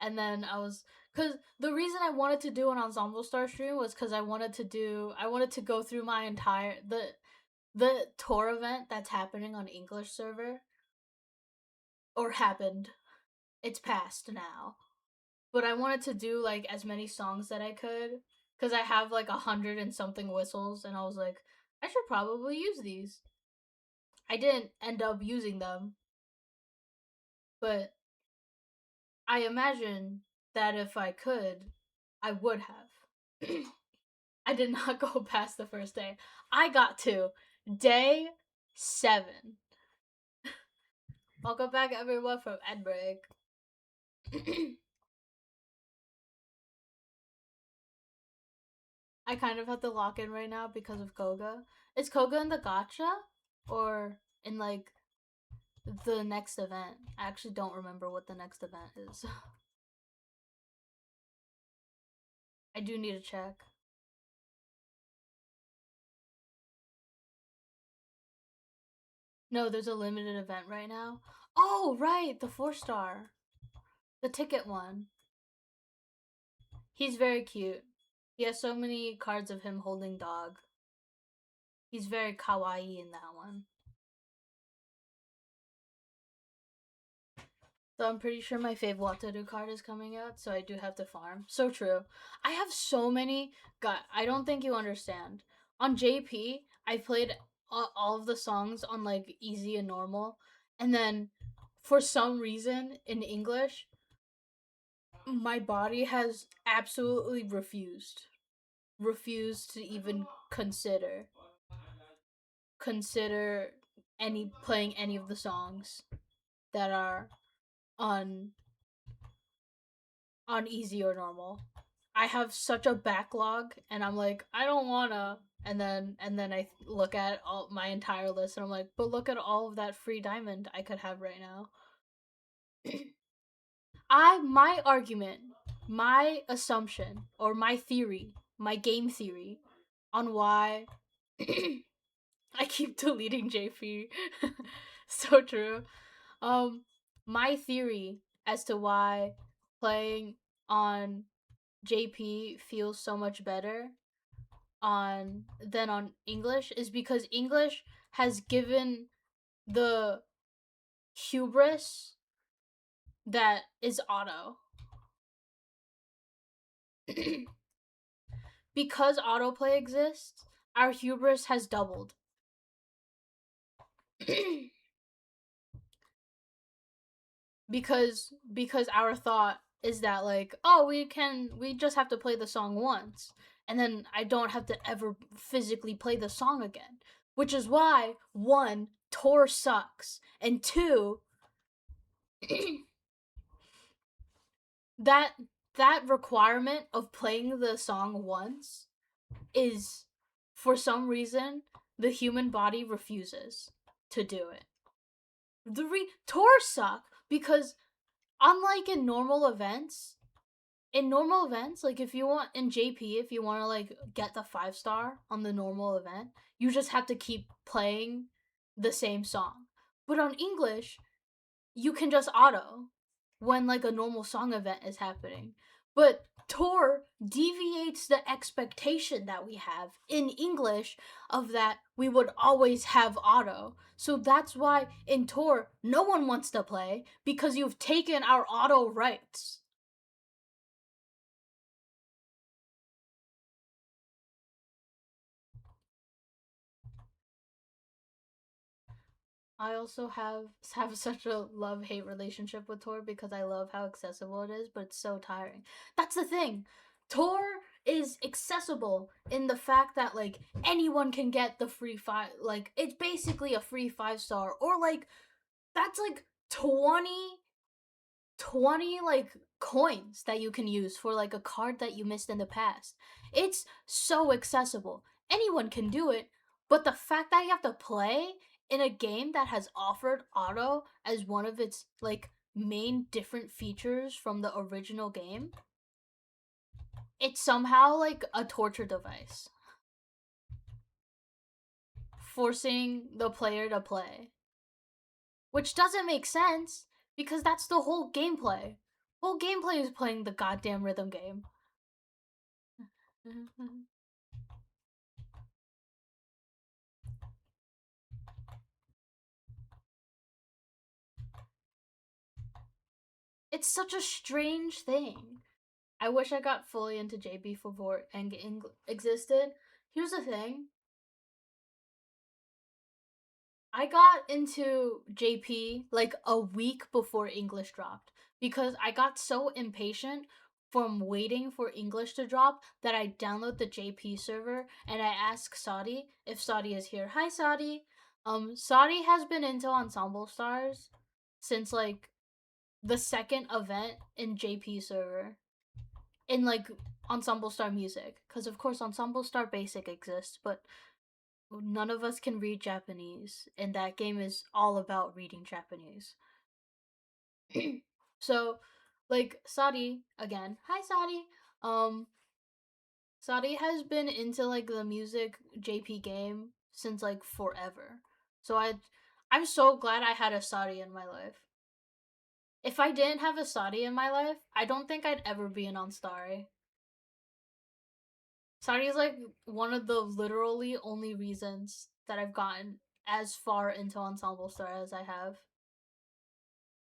And then cause the reason I wanted to do an Ensemble Star stream was because I wanted to go through my entire the tour event that's happening on English server, or happened. It's past now, but I wanted to do like as many songs that I could because I have like 100 and something whistles, and I was like, I should probably use these. I didn't end up using them, but I imagine that if I could, I would have. I did not go past the first day. I got to day 7. Welcome back, everyone, from Ed Break. I kind of have to lock in right now because of Koga. Is Koga in the gacha? Or in, like, the next event? I actually don't remember what the next event is. I do need to check. No, there's a limited event right now. Oh, right, the 4-star. The ticket one. He's very cute. He has so many cards of him holding dog. He's very kawaii in that one. So I'm pretty sure my Fave Wataru card is coming out, so I do have to farm. So true. I have so many. God, I don't think you understand. On JP, I played all of the songs on like easy and normal, and then for some reason in English, my body has absolutely refused to even consider any playing any of the songs that are on easy or normal. I have such a backlog, and I'm like, I don't wanna. And then I look at all my entire list, and I'm like, but look at all of that free diamond I could have right now. My argument, my assumption, or my theory, my game theory on why I keep deleting JP. So true. Um, my theory as to why playing on JP feels so much better on than on English is because English has given the hubris that is auto. Because autoplay exists, our hubris has doubled. because our thought is that like, oh, we just have to play the song once, and then I don't have to ever physically play the song again, which is why, one, Tor sucks, and two, that requirement of playing the song once is, for some reason, the human body refuses to do it. Tours suck because unlike in normal events, like if you want in JP, if you want to like get the 5-star on the normal event, you just have to keep playing the same song. But on English, you can just auto when like a normal song event is happening. But Tour deviates the expectation that we have in English of that we would always have auto. So that's why in Tour no one wants to play because you've taken our auto rights. I also have such a love-hate relationship with Tor because I love how accessible it is, but it's so tiring. That's the thing. Tor is accessible in the fact that like anyone can get the free five, like it's basically a free 5-star, or like that's like 20 like coins that you can use for like a card that you missed in the past. It's so accessible. Anyone can do it, but the fact that you have to play in a game that has offered auto as one of its like main different features from the original game, it's somehow like a torture device, forcing the player to play, which doesn't make sense because that's the whole gameplay. Whole gameplay is playing the goddamn rhythm game. It's such a strange thing. I wish I got fully into JP before existed. Here's the thing. I got into JP like a week before English dropped because I got so impatient from waiting for English to drop that I download the JP server and I ask Saudi if Saudi is here. Hi Saudi. Saudi has been into Ensemble Stars since like the second event in JP server in like Ensemble Star Music, because of course Ensemble Star Basic exists, but none of us can read Japanese, and that game is all about reading Japanese. So, like Saudi again, hi Saudi. Saudi has been into like the music JP game since like forever. So I'm so glad I had a Saudi in my life. If I didn't have a Saudi in my life, I don't think I'd ever be an Onstari. Saudi is like one of the literally only reasons that I've gotten as far into Ensemble Star as I have.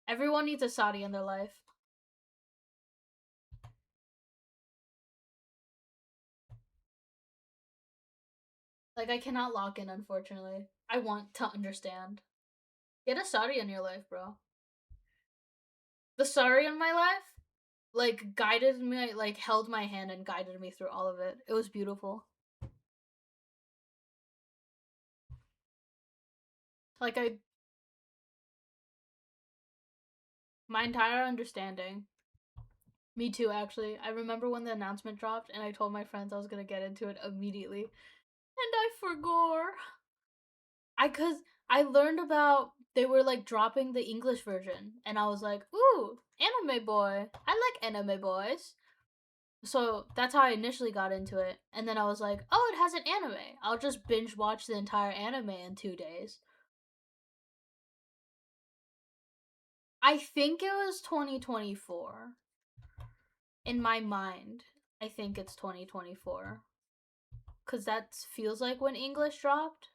Everyone needs a Saudi in their life. Like I cannot log in, unfortunately. I want to understand. Get a Saudi in your life, bro. The Saudi in my life, like guided me, like held my hand and guided me through all of it. It was beautiful. Like my entire understanding. Me too, actually. I remember when the announcement dropped, and I told my friends I was gonna get into it immediately, and I forgot. Cause I learned about they were like dropping the English version, and I was like, ooh, anime boy. I like anime boys. So that's how I initially got into it, and then I was like, oh, it has an anime. I'll just binge watch the entire anime in 2 days. I think it was 2024. In my mind, I think it's 2024. Cause that feels like when English dropped.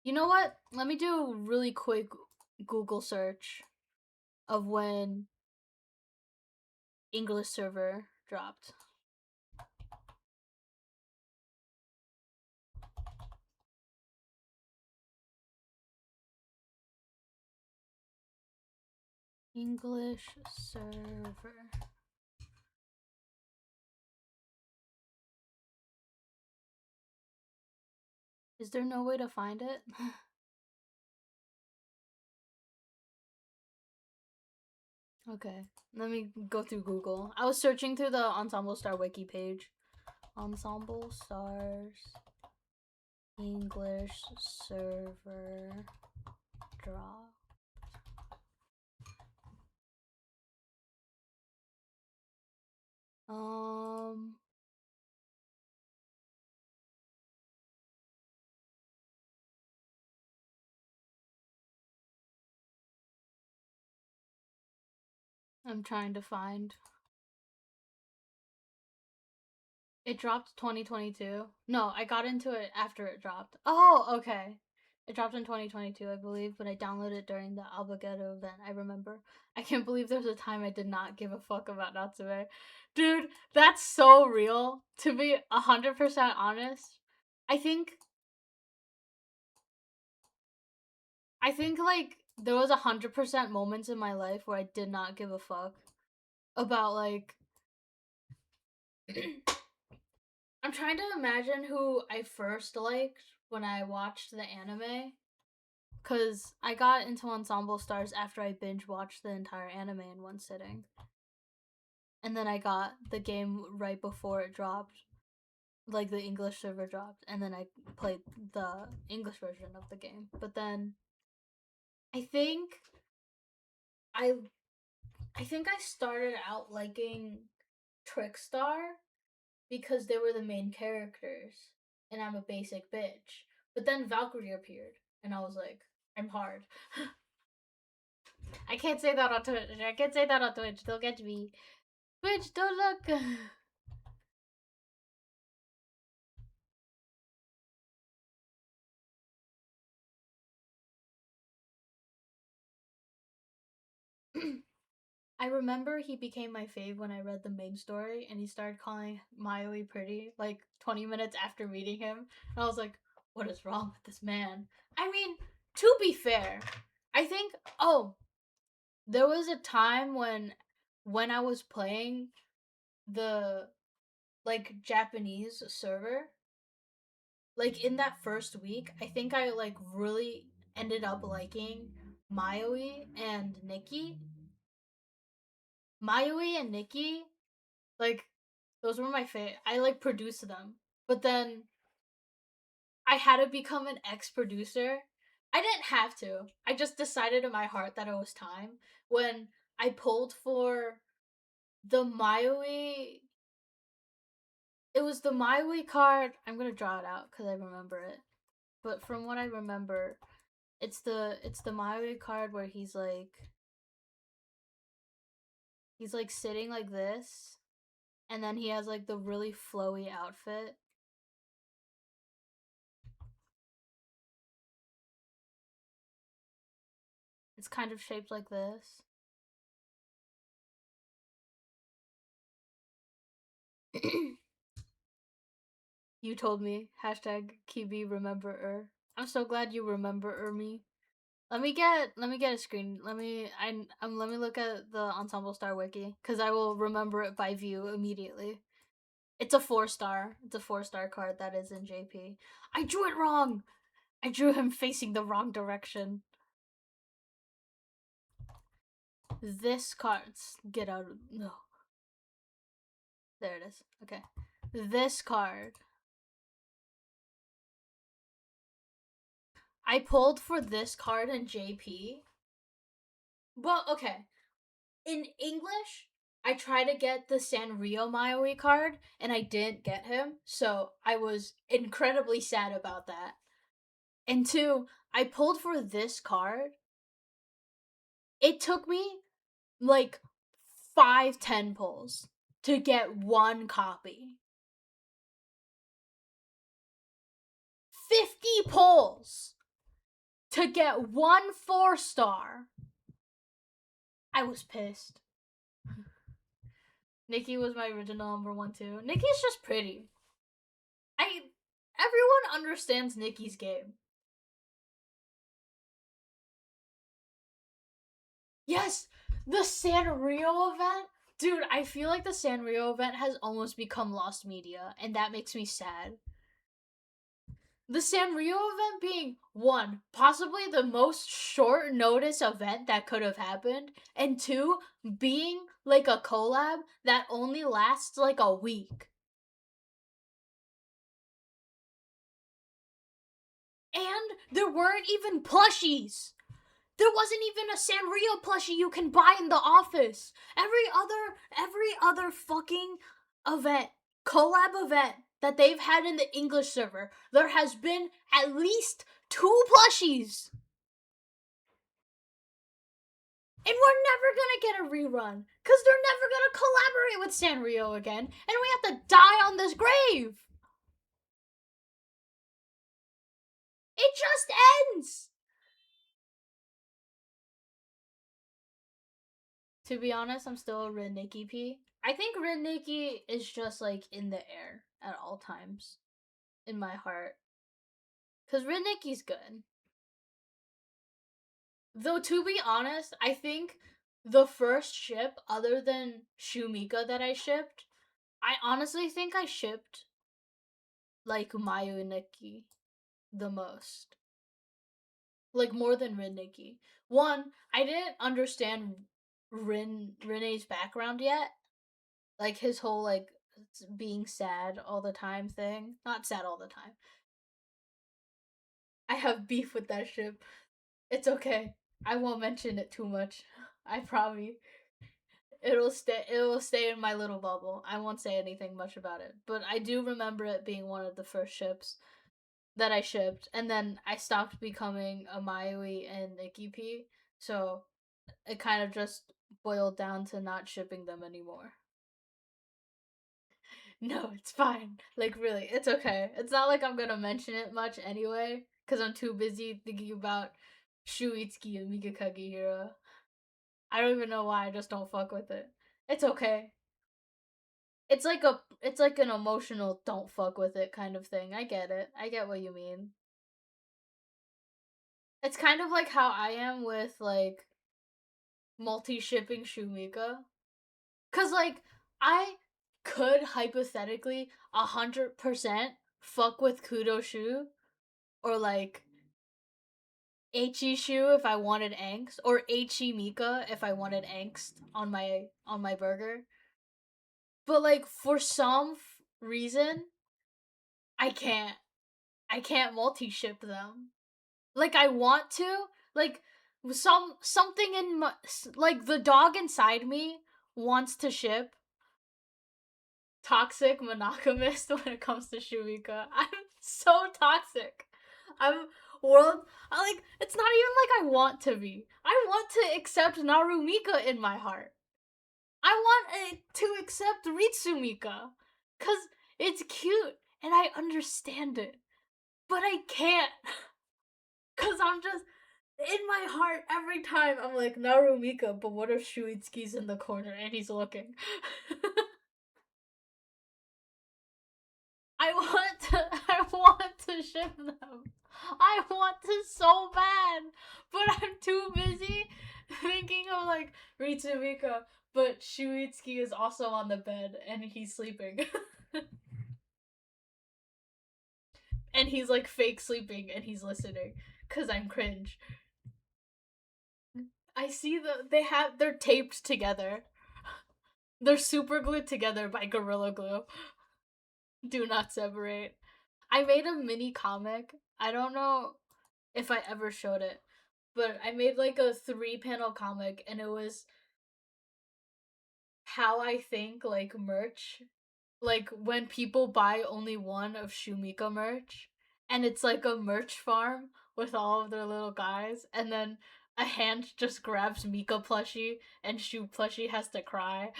You know what? Let me do a really quick Google search of when English server dropped. English server. Is there no way to find it? Okay, let me go through Google. I was searching through the Ensemble Star wiki page. Ensemble Stars English server drop. I'm trying to find. It dropped 2022. No, I got into it after it dropped. Oh, okay. It dropped in 2022, I believe, but I downloaded it during the Albagetto event. I remember. I can't believe there was a time I did not give a fuck about Natsume. Dude, that's so real. To be 100% honest, I think like there was 100% moments in my life where I did not give a fuck about like I'm trying to imagine who I first liked when I watched the anime. Because I got into Ensemble Stars after I binge watched the entire anime in one sitting. And then I got the game right before it dropped. Like the English server dropped. And then I played the English version of the game. But then I think I I think I started out liking Trickstar because they were the main characters, and I'm a basic bitch. But then Valkyrie appeared, and I was like, I'm hard. I can't say that on Twitch. I can't say that on Twitch. Don't get me. Twitch, don't look. I remember he became my fave when I read the main story, and he started calling Mayoi pretty like 20 minutes after meeting him. And I was like, what is wrong with this man? I mean, to be fair, I think, there was a time when I was playing the like Japanese server, like in that first week, I think I like really ended up liking Mayoi and Nikki. Mayoi and Nikki, like those were my favorite. I like produced them, but then I had to become an ex-producer. I didn't have to. I just decided in my heart that it was time when I pulled for the Mayoi. It was the Mayoi card. I'm gonna draw it out because I remember it. But from what I remember, it's the Mayoi card where he's like sitting like this, and then he has like the really flowy outfit. It's kind of shaped like this. You told me. Hashtag Kibi remember I'm so glad you remember me. Let me get a screen. Let me look at the Ensemble Star wiki because I will remember it by view immediately. It's a 4-star. It's a 4-star card that is in JP. I drew it wrong. I drew him facing the wrong direction. This card's get out of no. There it is. Okay. This card. I pulled for this card in JP. Well, okay. In English, I tried to get the Sanrio Mayoi card and I didn't get him, so I was incredibly sad about that. And two, I pulled for this card. It took me like 5-10 pulls to get one copy. 50 pulls to get one 4-star. I was pissed. Nikki was my original number one too. Nikki's just pretty. Everyone understands Nikki's game. Yes, the Sanrio event. Dude, I feel like the Sanrio event has almost become lost media, and that makes me sad. The Sanrio event being one, possibly the most short notice event that could have happened, and two, being like a collab that only lasts like a week. And there weren't even plushies. There wasn't even a Sanrio plushie you can buy in the office. Every other fucking event, collab event that they've had in the English server, there has been at least 2 plushies. And we're never gonna get a rerun because they're never gonna collaborate with Sanrio again, and we have to die on this grave. It just ends. To be honest, I'm still a Rin Nikki P. I think Rin Nikki is just like in the air at all times in my heart. Because Rin Nikki's good. Though, to be honest, I think the first ship, other than Shumika that I shipped, I honestly think I shipped like Mayu and Nikki the most. Like more than Rin Nikki. One, I didn't understand Rene's background yet. Like his whole like being sad all the time thing. Not sad all the time. I have beef with that ship. It's okay. I won't mention it too much. I promise. It'll stay in my little bubble. I won't say anything much about it. But I do remember it being one of the first ships that I shipped, and then I stopped becoming a Mayui and Nikki P. So it kind of just boiled down to not shipping them anymore. No, it's fine. Like really, it's okay. It's not like I'm gonna mention it much anyway, because I'm too busy thinking about Shuitsuki and Mikakage Hero. I don't even know why. I just don't fuck with it. It's okay. It's like an emotional don't fuck with it kind of thing. I get it. I get what you mean. It's kind of like how I am with like multi-shipping Shumika. Cause like I could hypothetically 100% fuck with Kudo Shu or like Eichi Shu if I wanted angst or Eichi Mika if I wanted angst on my burger. But like for some reason I can't. I can't multi-ship them. Like I want to, like something in my like the dog inside me wants to ship toxic monogamist when it comes to Shumika. I'm so toxic. I'm world like it's not even like I want to be. I want to accept Narumika in my heart. I want to accept Ritsumika cuz it's cute and I understand it. But I can't cuz I'm just in my heart every time I'm like Narumika, but what if Shuitsuki's in the corner and he's looking? I want to ship them. I want to so bad, but I'm too busy thinking of like Ritsumika, but Shuitsuki is also on the bed and he's sleeping. And he's like fake sleeping and he's listening cuz I'm cringe. I see they're taped together. They're super glued together by Gorilla Glue. Do not separate. I made a mini comic. I don't know if I ever showed it, but I made like a 3-panel comic and it was how I think like merch. Like when people buy only one of Shumika merch and it's like a merch farm with all of their little guys and then a hand just grabs Mika plushie and Shu plushie has to cry.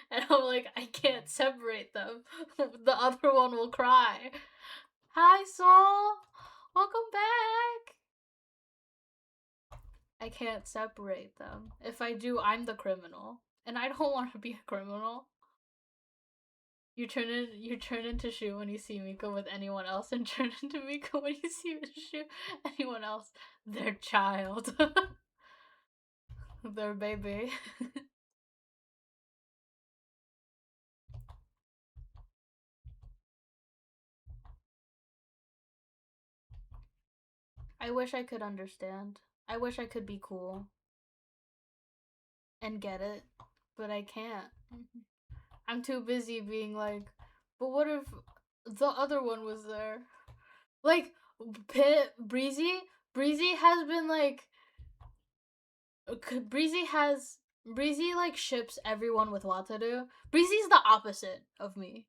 And I'm like, I can't separate them. The other one will cry. Hi, Soul. Welcome back. I can't separate them. If I do, I'm the criminal. And I don't want to be a criminal. You turn into Shu when you see Mika with anyone else, and turn into Mika when you see Shu anyone else. Their child. Their baby. I wish I could understand. I wish I could be cool and get it, but I can't. I'm too busy being like, but what if the other one was there? Like, Breezy has been like, Breezy like ships everyone with Wataru. Breezy's the opposite of me.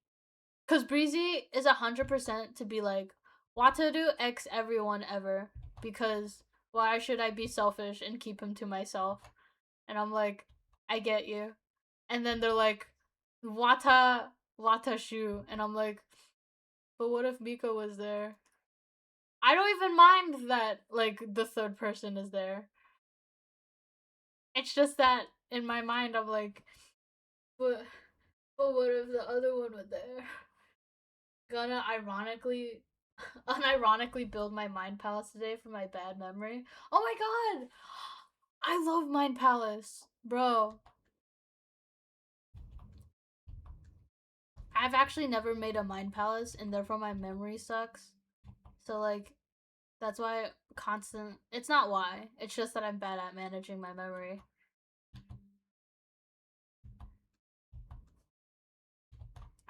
Cause Breezy is 100% to be like, Wataru X everyone ever. Because Why should I be selfish and keep him to myself? And I'm like, I get you. And then they're like, Wata shu. And I'm like, but what if Miko was there? I don't even mind that, like, the third person is there. It's just that in my mind, I'm like, but what if the other one was there? Gonna unironically build my mind palace today for my bad memory. Oh my god! I love Mind Palace. Bro, I've actually never made a Mind Palace and therefore my memory sucks. So like that's why constant it's not why. It's just that I'm bad at managing my memory.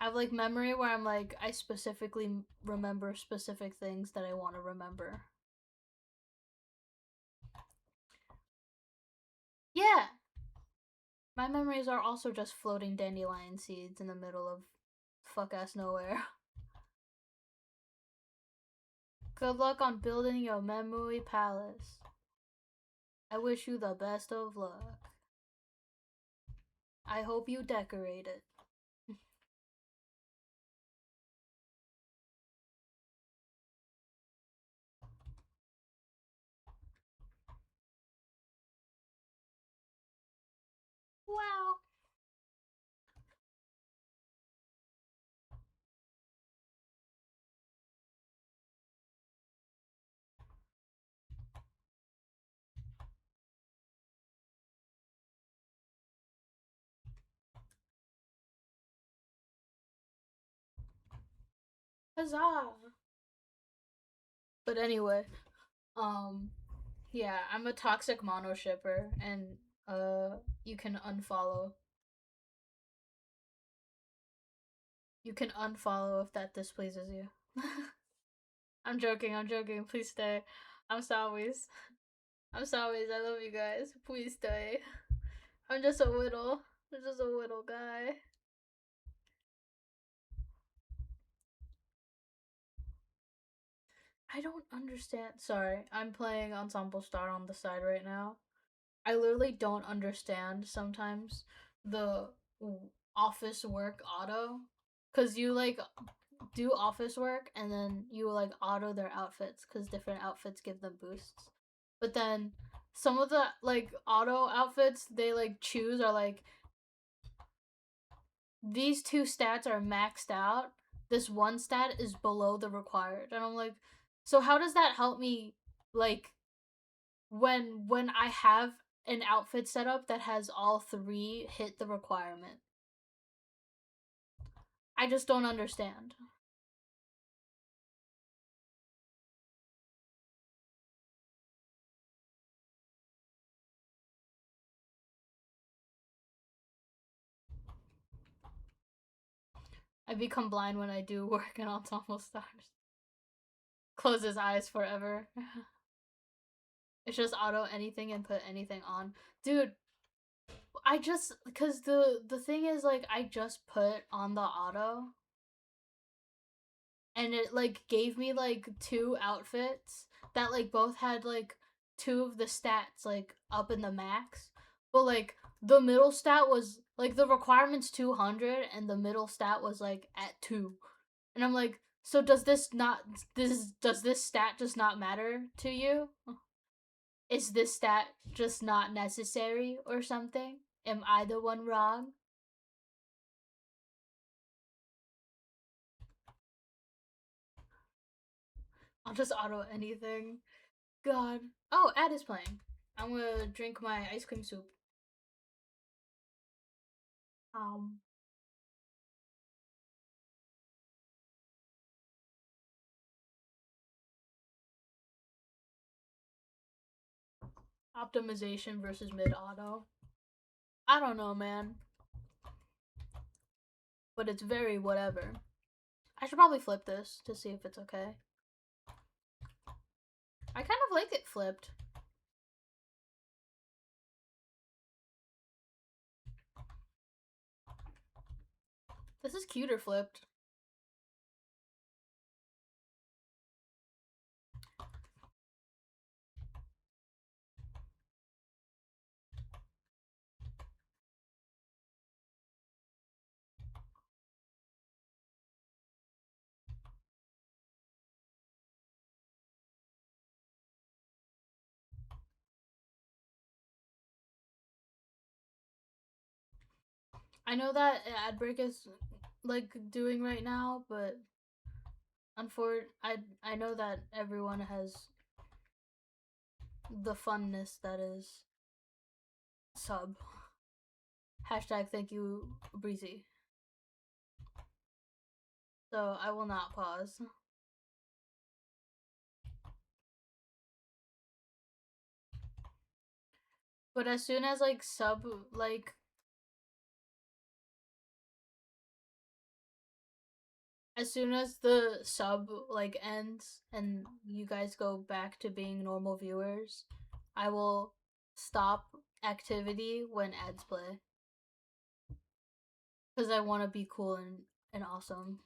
I have like memory where I'm like I specifically remember specific things that I want to remember. Yeah, my memories are also just floating dandelion seeds in the middle of fuck ass nowhere. Good luck on building your memory palace. I wish you the best of luck. I hope you decorate it. Wow. Huzzah! But anyway, um, yeah, I'm a toxic mono shipper, and you can unfollow. You can unfollow if that displeases you. I'm joking. I'm joking. Please stay. I'm sorry. I'm sorry. I love you guys. Please stay. I'm just a little. I'm just a little guy. I don't understand. Sorry, I'm playing Ensemble Star on the side right now. I literally don't understand sometimes the office work auto, cause you like do office work and then you like auto their outfits because different outfits give them boosts. But then some of the like auto outfits they like choose are like these two stats are maxed out. This one stat is below the required, and I'm like, so how does that help me like when I have an outfit setup that has all three hit the requirement. I just don't understand. I become blind when I do work in Ensemble Stars. Close his eyes forever. It's just auto anything and put anything on. Dude, I just cuz the thing is like I just put on the auto and it like gave me like two outfits that like both had like two of the stats like up in the max, but like the middle stat was like the requirement's 200 and the middle stat was like at 2, and I'm like, so does this stat just not matter to you? Is this stat just not necessary or something? Am I the one wrong? I'll just auto anything. God. Oh, Ad is playing. I'm gonna drink my ice cream soup. Um, Optimization versus mid auto. I don't know, man. But it's very whatever. I should probably flip this to see if it's okay. I kind of like it flipped. This is cuter flipped. I know that ad break is like doing right now, but I know that everyone has the funness that is sub. Hashtag thank you, Breezy. So I will not pause. But as soon as like sub like as soon as the sub like ends and you guys go back to being normal viewers, I will stop activity when ads play. Because I want to be cool and awesome.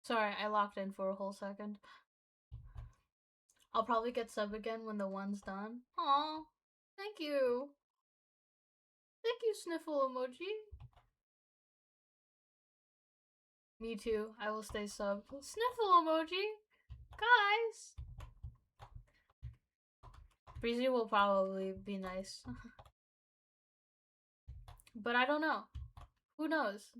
Sorry, I locked in for a whole second. I'll probably get sub again when the one's done. Aw, thank you. Thank you, sniffle emoji. Me too. I will stay sub. Sniffle emoji. Guys. Breezy will probably be nice. But I don't know. Who knows?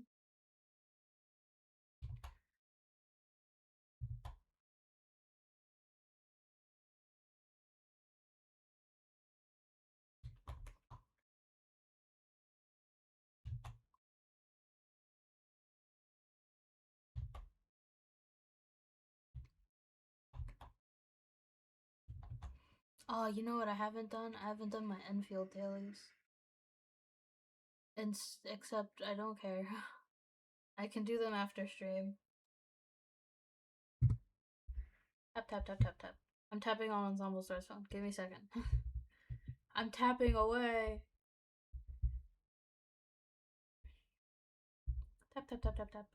Oh, you know what I haven't done? I haven't done my Enfield dailies. And except I don't care. I can do them after stream. Tap tap tap tap tap. I'm tapping on Ensemble Stars phone. Give me a second. I'm tapping away. Tap tap tap tap tap.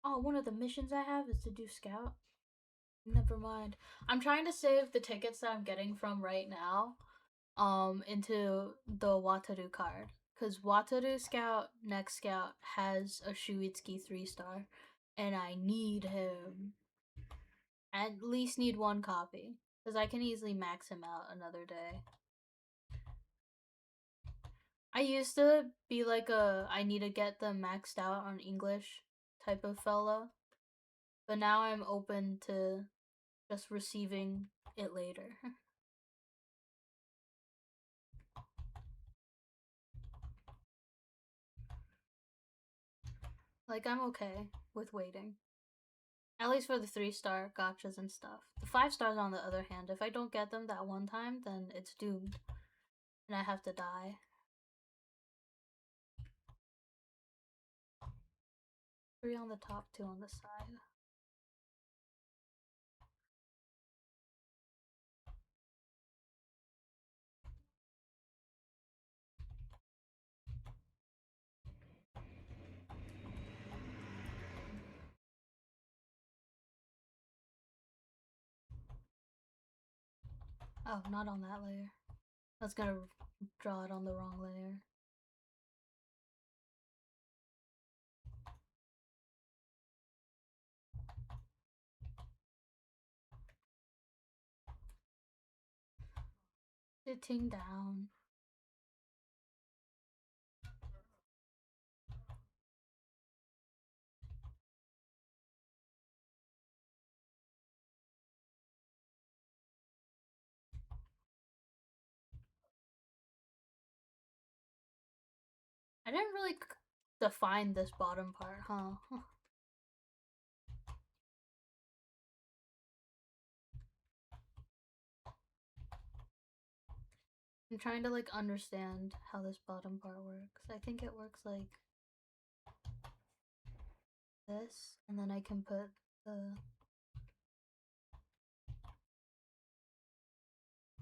Oh, one of the missions I have is to do scout. Never mind. I'm trying to save the tickets that I'm getting from right now into the Wataru card. Because Wataru Scout Next Scout has a Shuitsuki 3-star. And I need him. At least need one copy. Because I can easily max him out another day. I used to be like I need to get them maxed out on English type of fella. But now I'm open to just receiving it later. Like, I'm okay with waiting. At least for the 3-star gotchas and stuff. The 5-stars, on the other hand, if I don't get them that one time, then it's doomed. And I have to die. 3 on the top, 2 on the side. Oh, not on that layer. That's gonna draw it on the wrong layer. Sitting down. I didn't really define this bottom part, huh? I'm trying to like understand how this bottom part works. I think it works like this, and then I can put the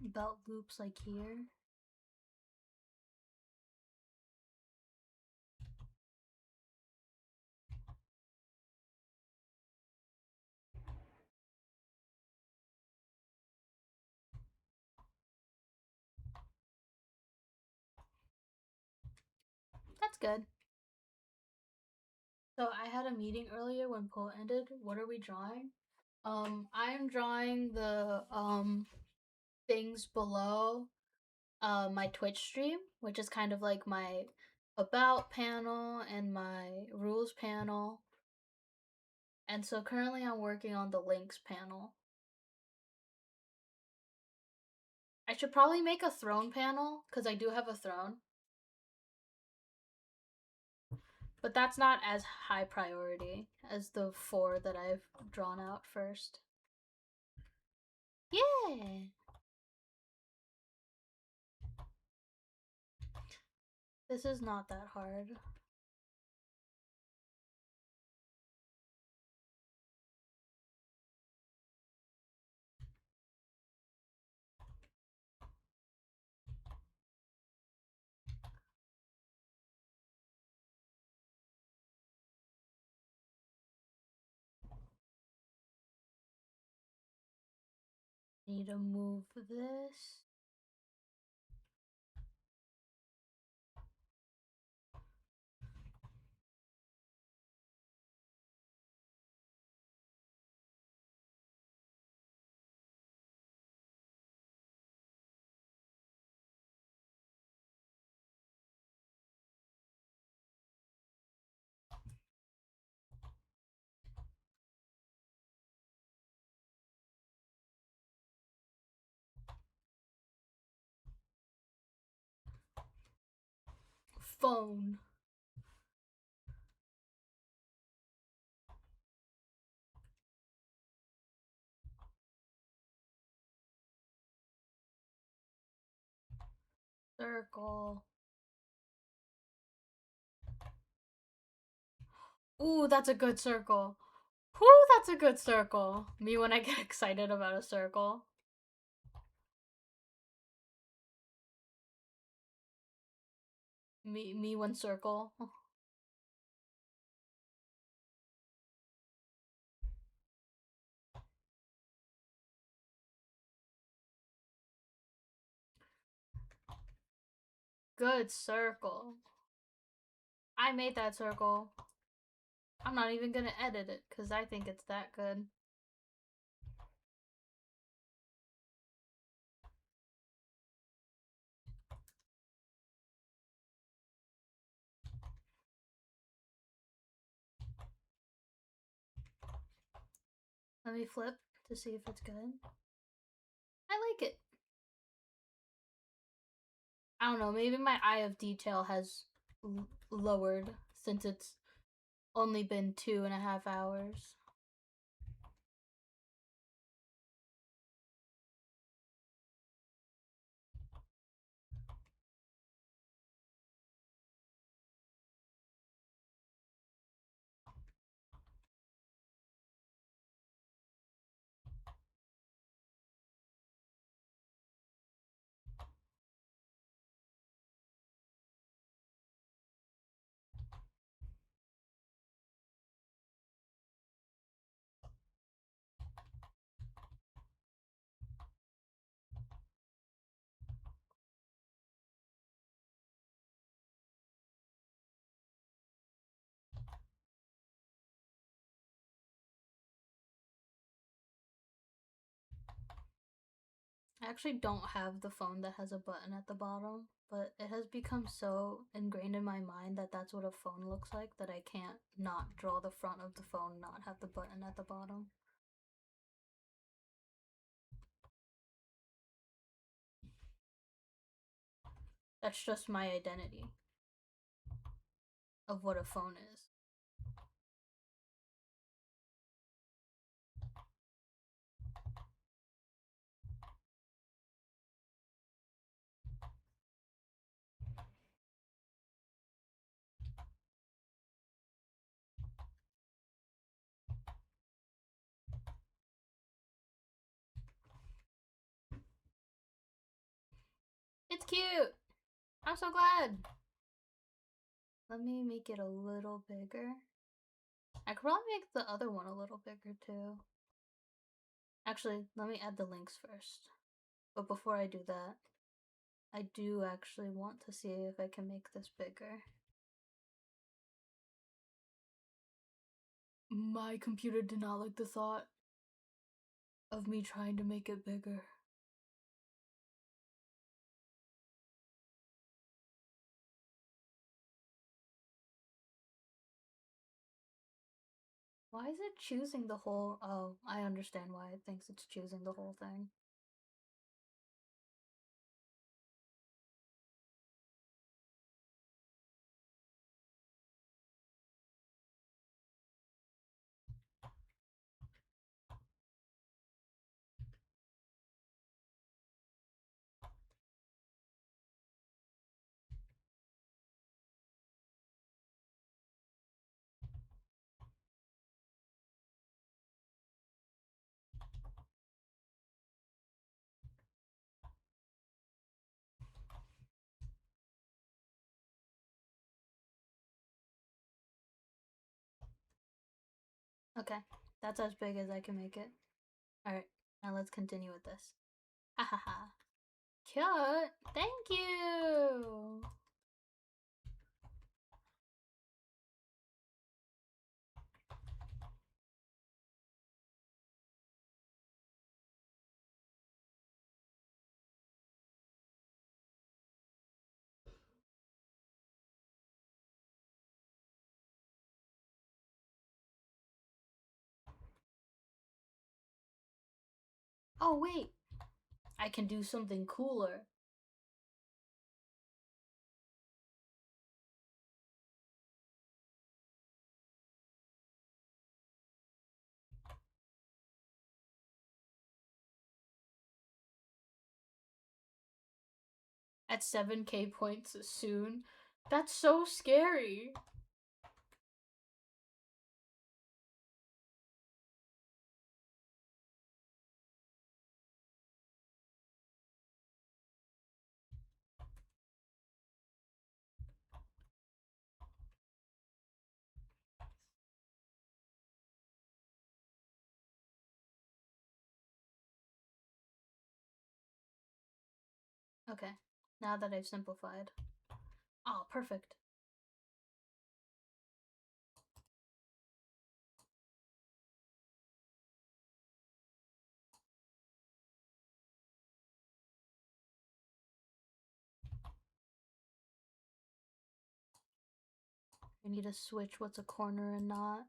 belt loops like here. good. So I had a meeting earlier when poll ended. What are we drawing? I'm drawing the things below my Twitch stream, which is kind of like my about panel and my rules panel. And so currently I'm working on the links panel. I should probably make a throne panel because I do have a throne. But that's not as high priority as the 4 that I've drawn out first. Yeah! This is not that hard. Need to move this. Phone. Circle. Ooh, that's a good circle. Whoo, that's a good circle. Me when I get excited about a circle. Me when circle. Good circle. I made that circle. I'm not even gonna edit it because I think it's that good. Let me flip to see if it's good. I like it. I don't know, maybe my eye of detail has lowered since it's only been 2.5 hours. I actually don't have the phone that has a button at the bottom, but it has become so ingrained in my mind that that's what a phone looks like that I can't not draw the front of the phone, not have the button at the bottom. That's just my identity of what a phone is. It's cute! I'm so glad! Let me make it a little bigger. I could probably make the other one a little bigger too. Actually, let me add the links first. But before I do that, I do actually want to see if I can make this bigger. My computer did not like the thought of me trying to make it bigger. Why is it choosing the whole... Oh, I understand why it thinks it's choosing the whole thing. Okay, that's as big as I can make it. Alright, now let's continue with this. Ha ha ha. Cute! Thank you! Oh, wait! I can do something cooler. At 7k points soon. That's so scary. Okay, now that I've simplified. Oh, perfect. I need to switch what's a corner and not.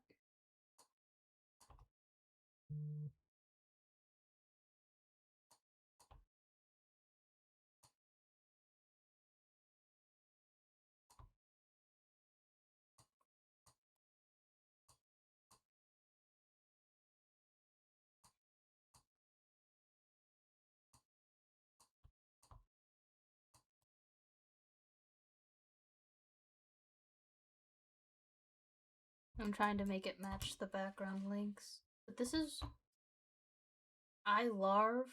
I'm trying to make it match the background links. But this is iLarv.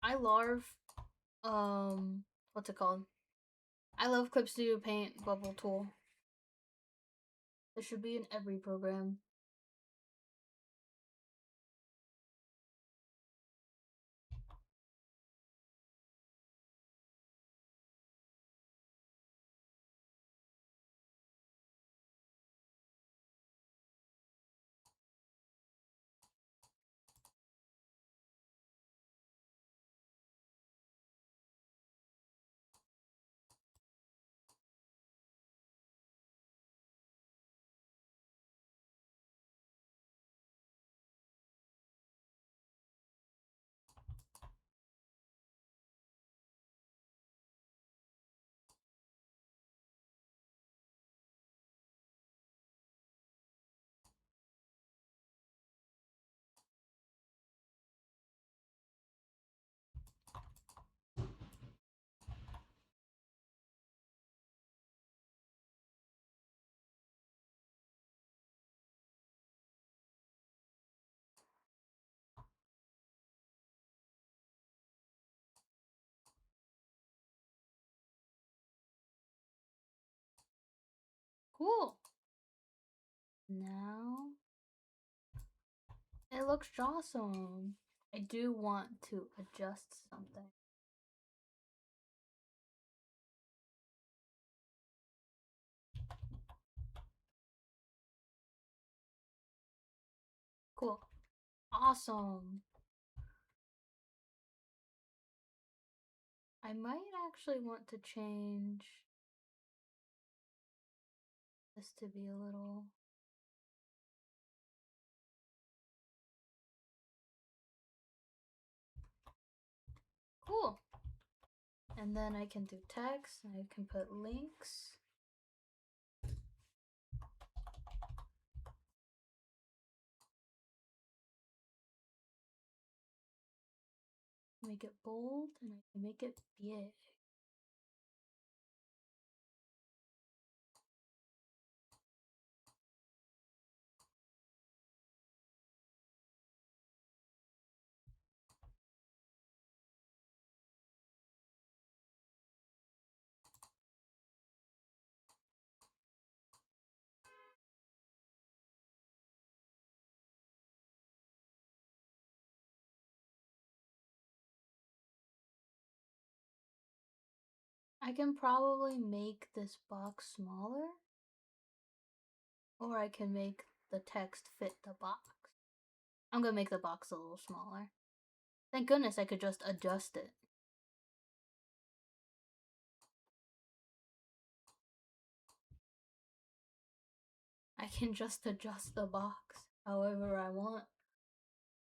iLarv, what's it called? I love Clip Studio Paint bubble tool. This should be in every program. Cool. Now it looks awesome. I do want to adjust something. Awesome. I might actually want to change this to be a little... Cool. And then I can do text, and I can put links. Make it bold, and I can make it big. I can probably make this box smaller, or I can make the text fit the box. I'm gonna make the box a little smaller. Thank goodness I could just adjust it. I can just adjust the box however I want.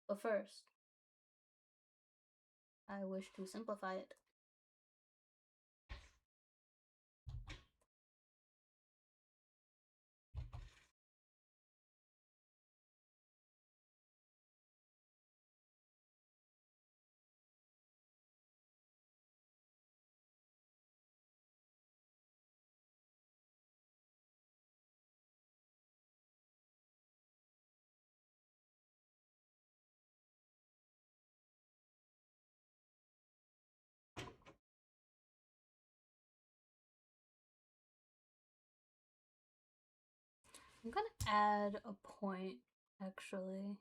But first, I wish to simplify it. I'm gonna add a point, actually.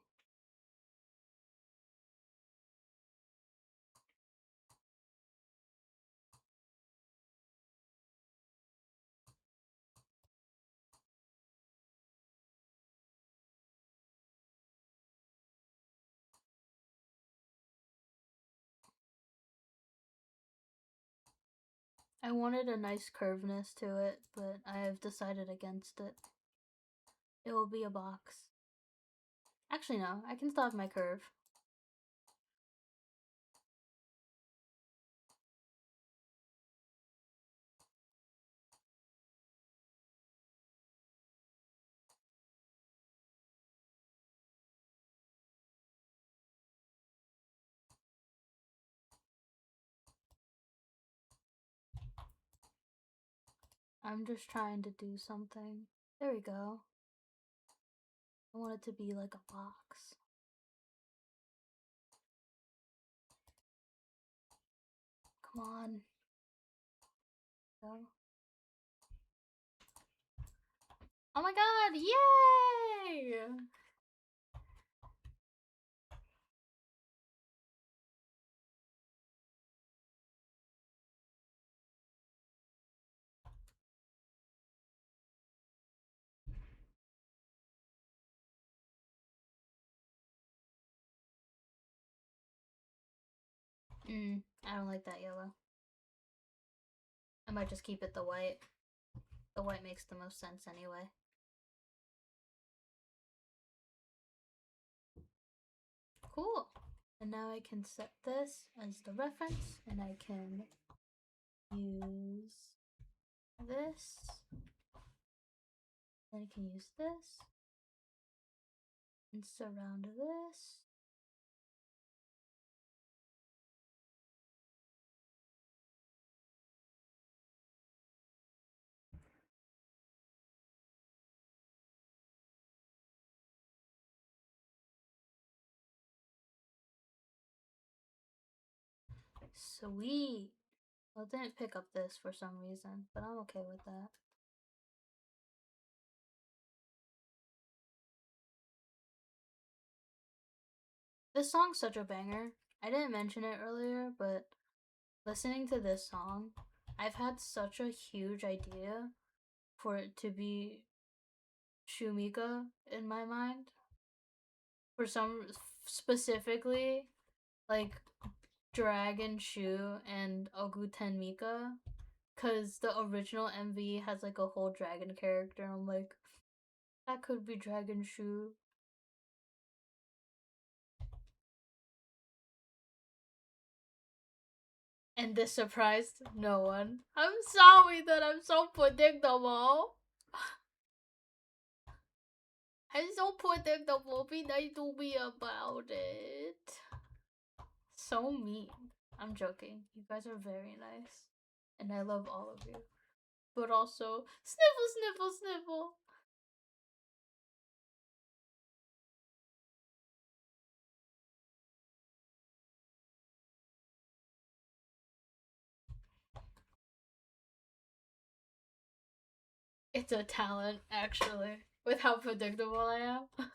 I wanted a nice curveness to it, but I have decided against it. It will be a box. Actually, no, I can still have my curve. I'm just trying to do something. There we go. I want it to be like a box. Come on. Go. Oh my god, yay! I don't like that yellow. I might just keep it the white. The white makes the most sense anyway. Cool. And now I can set this as the reference, and I can use this. Then I can use this and surround this. Sweet. Well, it didn't pick up this for some reason, but I'm okay with that. This song's such a banger. I didn't mention it earlier, but listening to this song, I've had such a huge idea for it to be Shumika in my mind. specifically like Dragon Shu and Oguten Mika, because the original MV has like a whole dragon character. And I'm like, that could be Dragon Shu. And this surprised no one. I'm sorry that I'm so predictable. I'm so predictable. Be nice to me about it. So mean. I'm joking. You guys are very nice. And I love all of you. But also, sniffle, sniffle, sniffle. It's a talent, actually. With how predictable I am.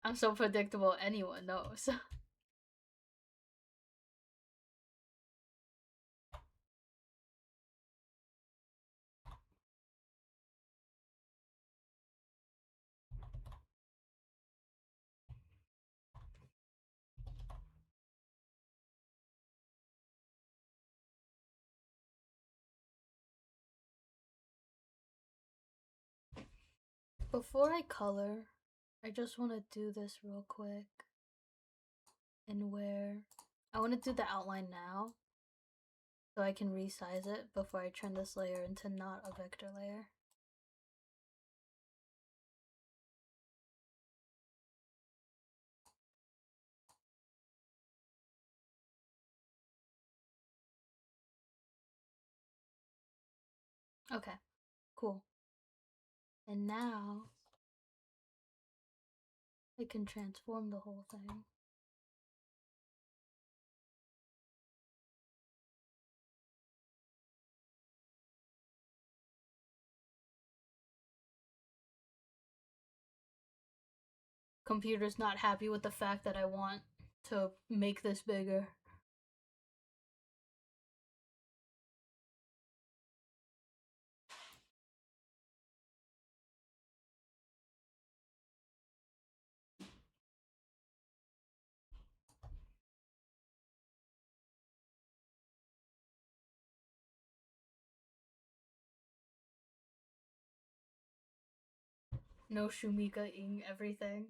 I'm so predictable, anyone knows. Before I color, I just want to do this real quick. And where I want to do the outline now, so I can resize it before I turn this layer into not a vector layer. Okay, cool. And now I can transform the whole thing. Computer's not happy with the fact that I want to make this bigger. No Shumika-ing everything.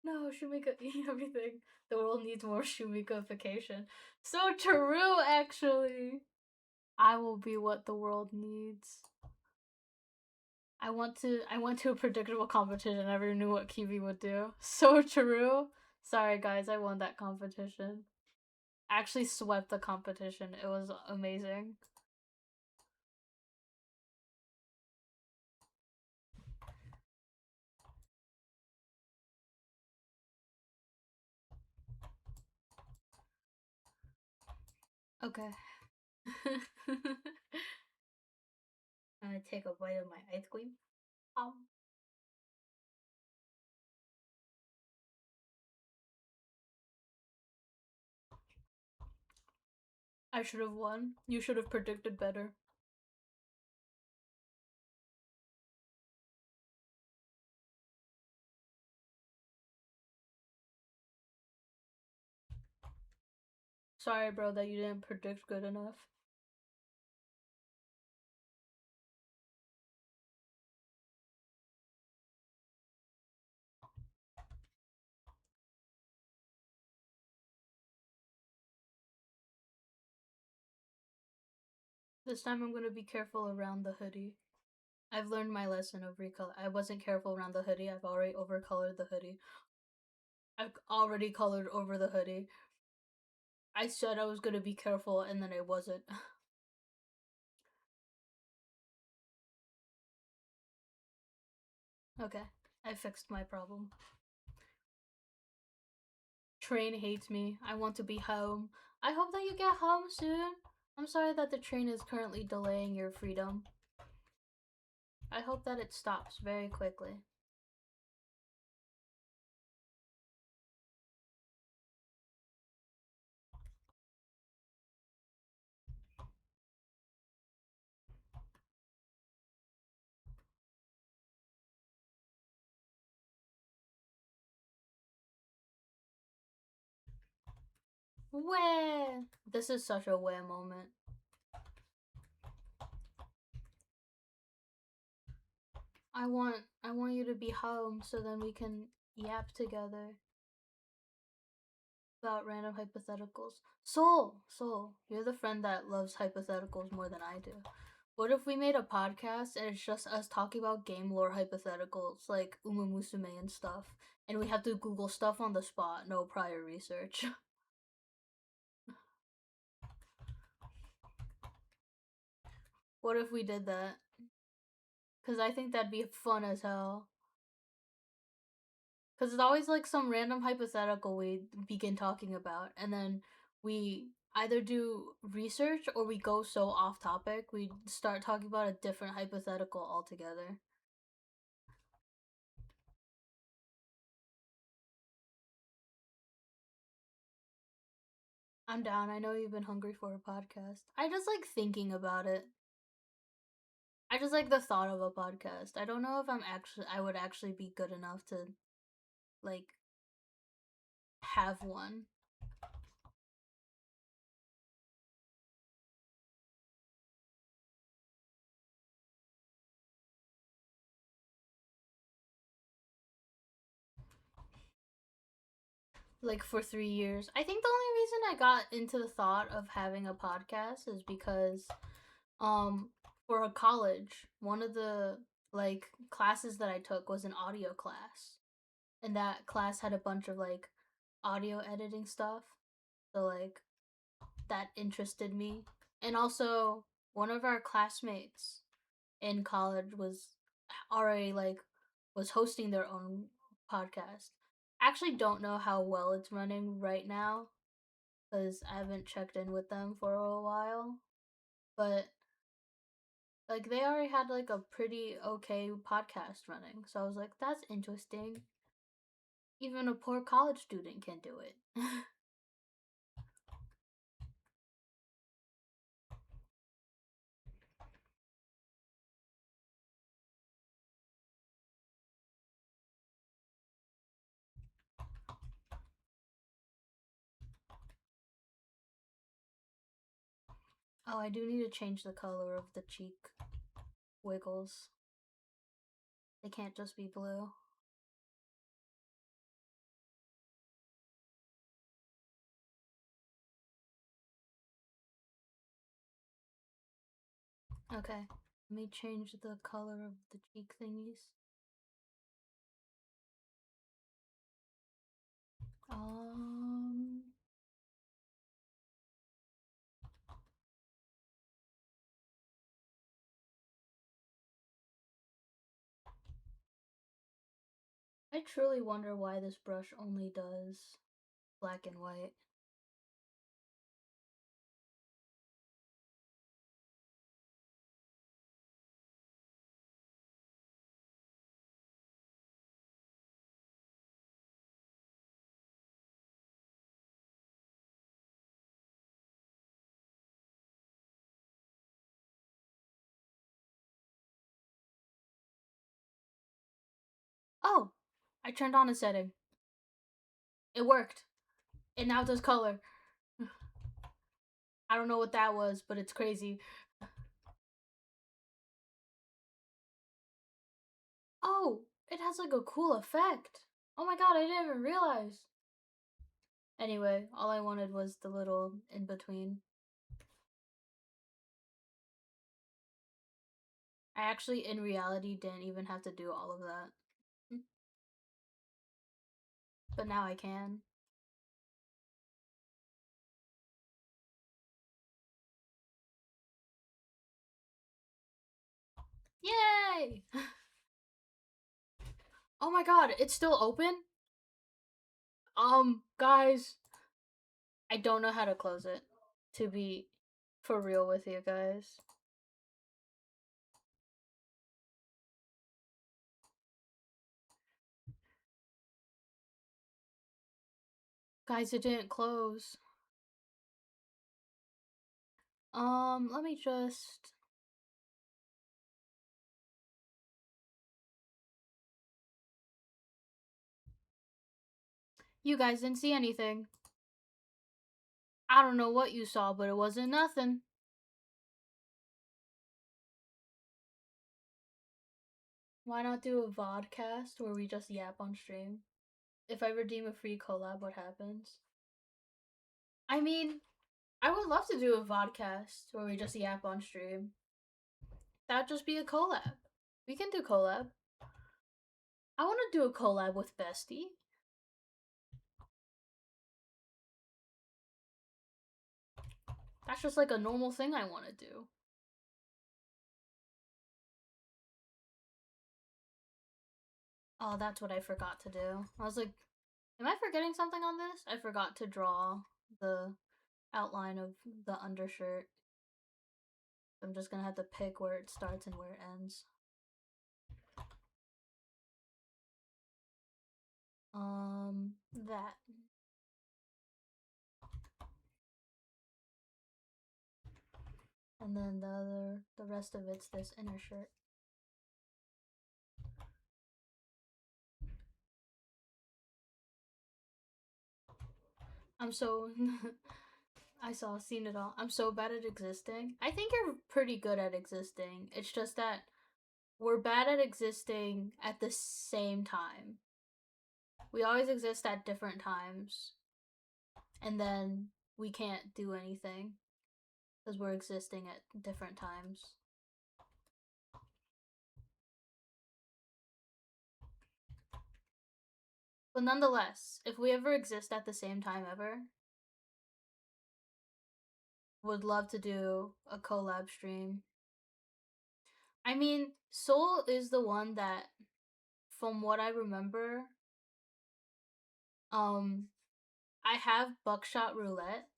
No Shumika-ing everything. The world needs more Shumikaification. So true, actually. I will be what the world needs. I went to a predictable competition. I never knew what Kiwi would do. So true. Sorry guys, I won that competition. I actually swept the competition. It was amazing. Okay. I'm gonna take a bite of my ice cream. I should have won. You should have predicted better. Sorry, bro, that you didn't predict good enough. This time I'm gonna be careful around the hoodie. I've learned my lesson of recolor. I wasn't careful around the hoodie. I've already overcolored the hoodie. I've already colored over the hoodie. I said I was gonna be careful and then I wasn't. Okay, I fixed my problem. Train hates me. I want to be home. I hope that you get home soon. I'm sorry that the train is currently delaying your freedom. I hope that it stops very quickly. Where? This is such a where moment. I want you to be home so then we can yap together about random hypotheticals. Soul, you're the friend that loves hypotheticals more than I do. What if we made a podcast and it's just us talking about game lore hypotheticals like Uma Musume and stuff, and we have to Google stuff on the spot, no prior research? What if we did that? Because I think that'd be fun as hell. Because it's always like some random hypothetical we begin talking about, and then we either do research or we go so off topic, we start talking about a different hypothetical altogether. I'm down. I know you've been hungry for a podcast. I just like thinking about it. I just like the thought of a podcast. I don't know if I would actually be good enough to like have one. Like for 3 years. I think the only reason I got into the thought of having a podcast is because um for a college, one of the like classes that I took was an audio class. And that class had a bunch of like audio editing stuff. So like that interested me. And also one of our classmates in college was already like was hosting their own podcast. I actually don't know how well it's running right now because I haven't checked in with them for a while. But like they already had like a pretty okay podcast running. So I was like, that's interesting. Even a poor college student can do it. Oh, I do need to change the color of the cheek wiggles. They can't just be blue. Okay, let me change the color of the cheek thingies. Um, I truly wonder why this brush only does black and white. Oh, I turned on a setting. It worked. It now does color. I don't know what that was, but it's crazy. Oh, it has like a cool effect. Oh my god, I didn't even realize. Anyway, all I wanted was the little in between. I actually, in reality, didn't even have to do all of that. But now I can. Yay! Oh my god, it's still open? Guys, I don't know how to close it. To be for real with you guys. Guys, it didn't close. Let me just. You guys didn't see anything. I don't know what you saw, but it wasn't nothing. Why not do a vodcast where we just yap on stream? If I redeem a free collab, what happens? I mean, I would love to do a vodcast where we just yap on stream. That'd just be a collab. We can do collab. I want to do a collab with Bestie. That's just like a normal thing I want to do. Oh, that's what I forgot to do. I was like, am I forgetting something on this? I forgot to draw the outline of the undershirt. I'm just gonna have to pick where it starts and where it ends. That. And then the rest of it's this inner shirt. I'm so I saw seen it all. I'm so bad at existing. I think you're pretty good at existing. It's just that we're bad at existing at the same time. We always exist at different times. And then we can't do anything because we're existing at different times. But nonetheless, if we ever exist at the same time ever, would love to do a collab stream. I mean, Soul is the one that, from what I remember, I have Buckshot Roulette.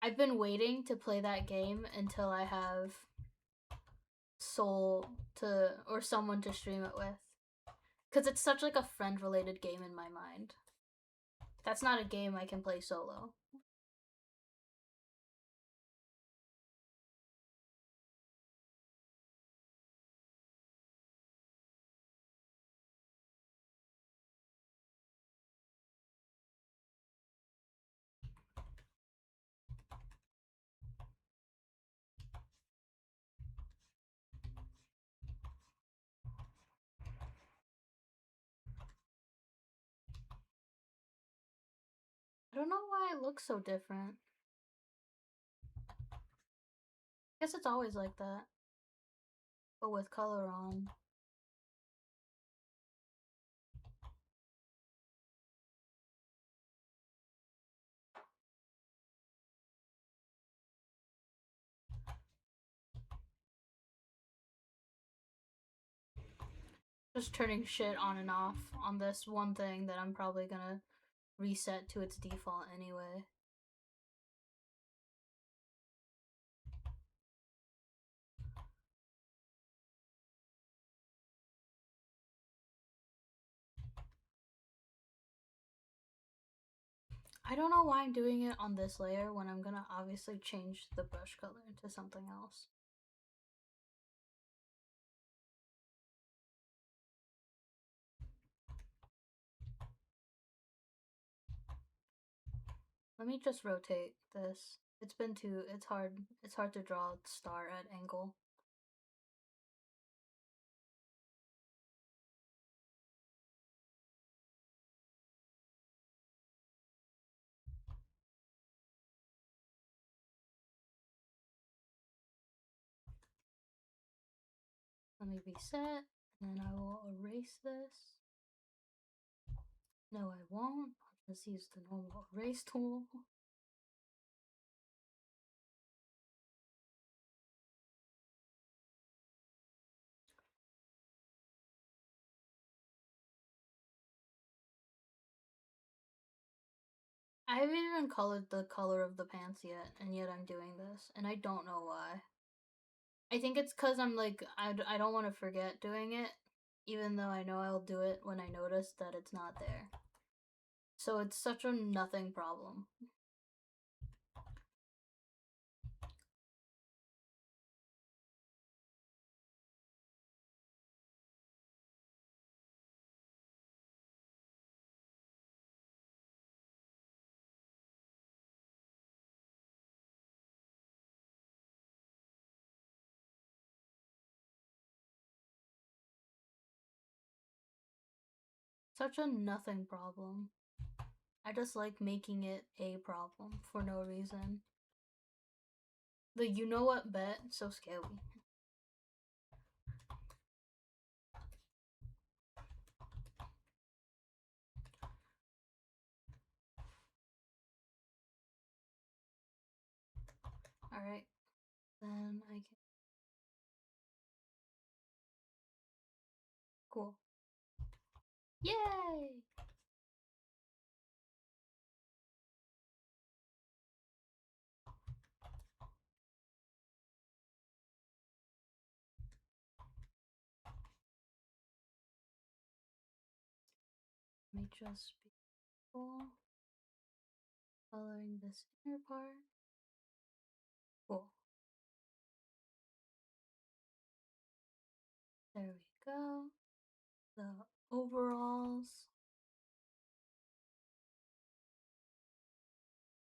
I've been waiting to play that game until I have Soul to or someone to stream it with, because it's such like a friend related game in my mind. That's not a game I can play solo. I don't know why it looks so different. I guess it's always like that, but with color on. Just turning shit on and off on this one thing that I'm probably gonna reset to its default anyway. I don't know why I'm doing it on this layer when I'm gonna obviously change the brush color into something else. Let me just rotate this. It's been too, it's hard to draw a star at angle. Let me reset, and then I will erase this. No, I won't. I'll just use the normal erase tool. I haven't even colored the color of the pants yet, and yet I'm doing this, and I don't know why. I think it's because I'm like, I don't want to forget doing it, even though I know I'll do it when I notice that it's not there. So it's such a nothing problem. Such a nothing problem. I just like making it a problem for no reason. The you know what bet? So scary. Alright. Then I can. Cool. Yay! Let me just be cool. Coloring this inner part. Cool. There we go. The overalls.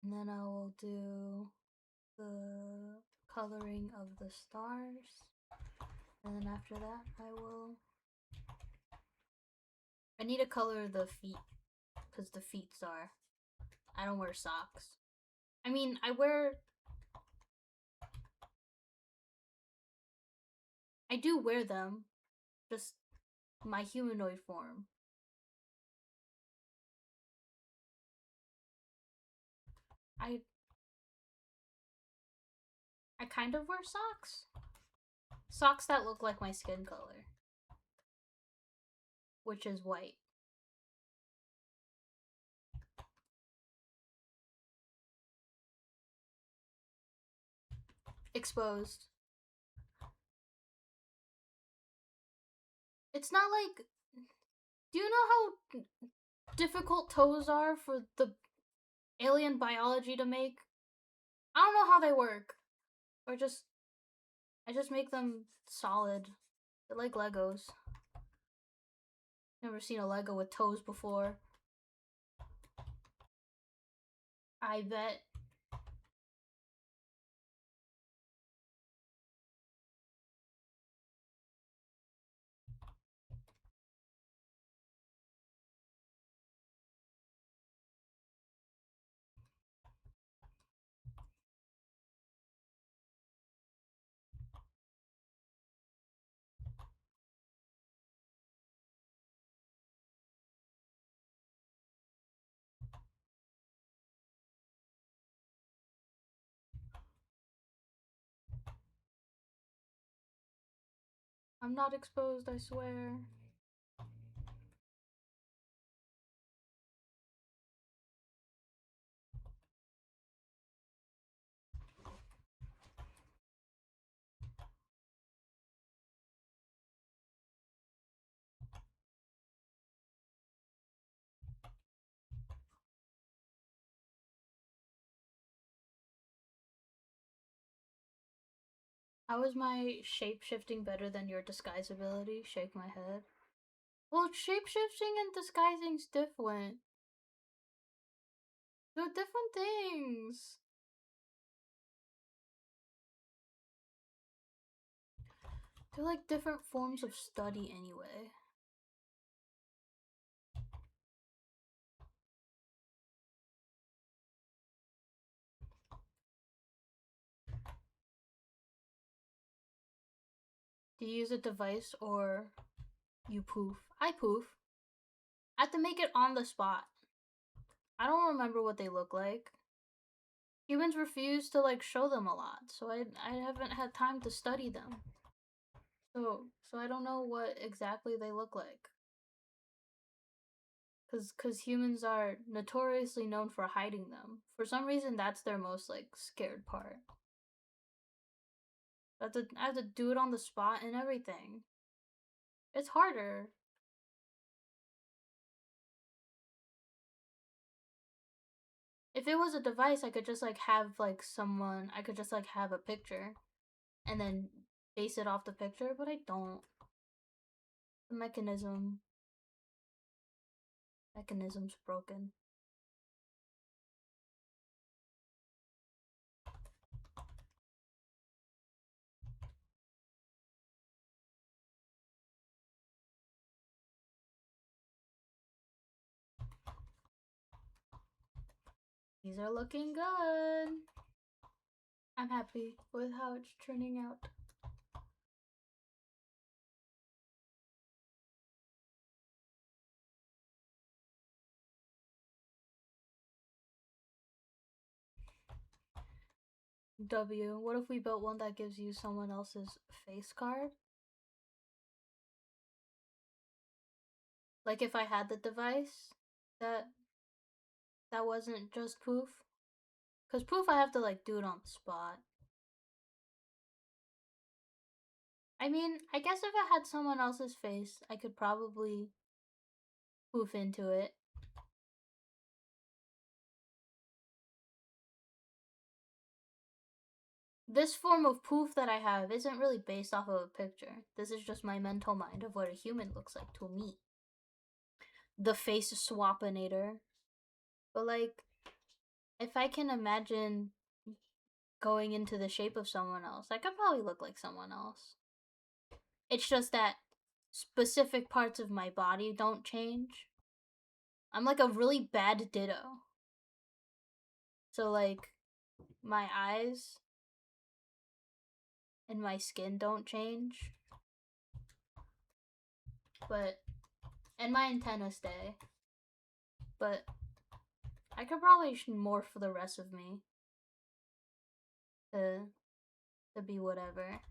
And then I will do the coloring of the stars. And then after that, I need to color the feet. Because the feet are. I don't wear socks. I mean, I do wear them. Just my humanoid form. I kind of wear socks. Socks that look like my skin color. Which is white. Exposed. It's not like... Do you know how difficult toes are for the alien biology to make? I don't know how they work. Or just... I just make them solid. They're like Legos. Never seen a Lego with toes before. I bet. I'm not exposed, I swear. How is my shape-shifting better than your disguise ability? Shake my head. Well, shape-shifting and disguising's different. They're different things. They're like different forms of study anyway. Do you use a device or you poof? I poof. I have to make it on the spot. I don't remember what they look like. Humans refuse to like show them a lot, so I haven't had time to study them. So I don't know what exactly they look like. Cause humans are notoriously known for hiding them. For some reason, that's their most like scared part. I have to do it on the spot and everything. It's harder. If it was a device, I could just like have like someone. I could just like have a picture, and then base it off the picture. But I don't. The mechanism's broken. These are looking good. I'm happy with how it's turning out. W, what if we built one that gives you someone else's face card? Like if I had the device that wasn't just Poof. Cause Poof I have to like do it on the spot. I mean, I guess if I had someone else's face, I could probably Poof into it. This form of Poof that I have isn't really based off of a picture. This is just my mental mind of what a human looks like to me. The face swapinator. But like, if I can imagine going into the shape of someone else, I could probably look like someone else. It's just that specific parts of my body don't change. I'm like a really bad ditto. So like, my eyes and my skin don't change. But, and my antenna stay. But I could probably morph the rest of me to be whatever.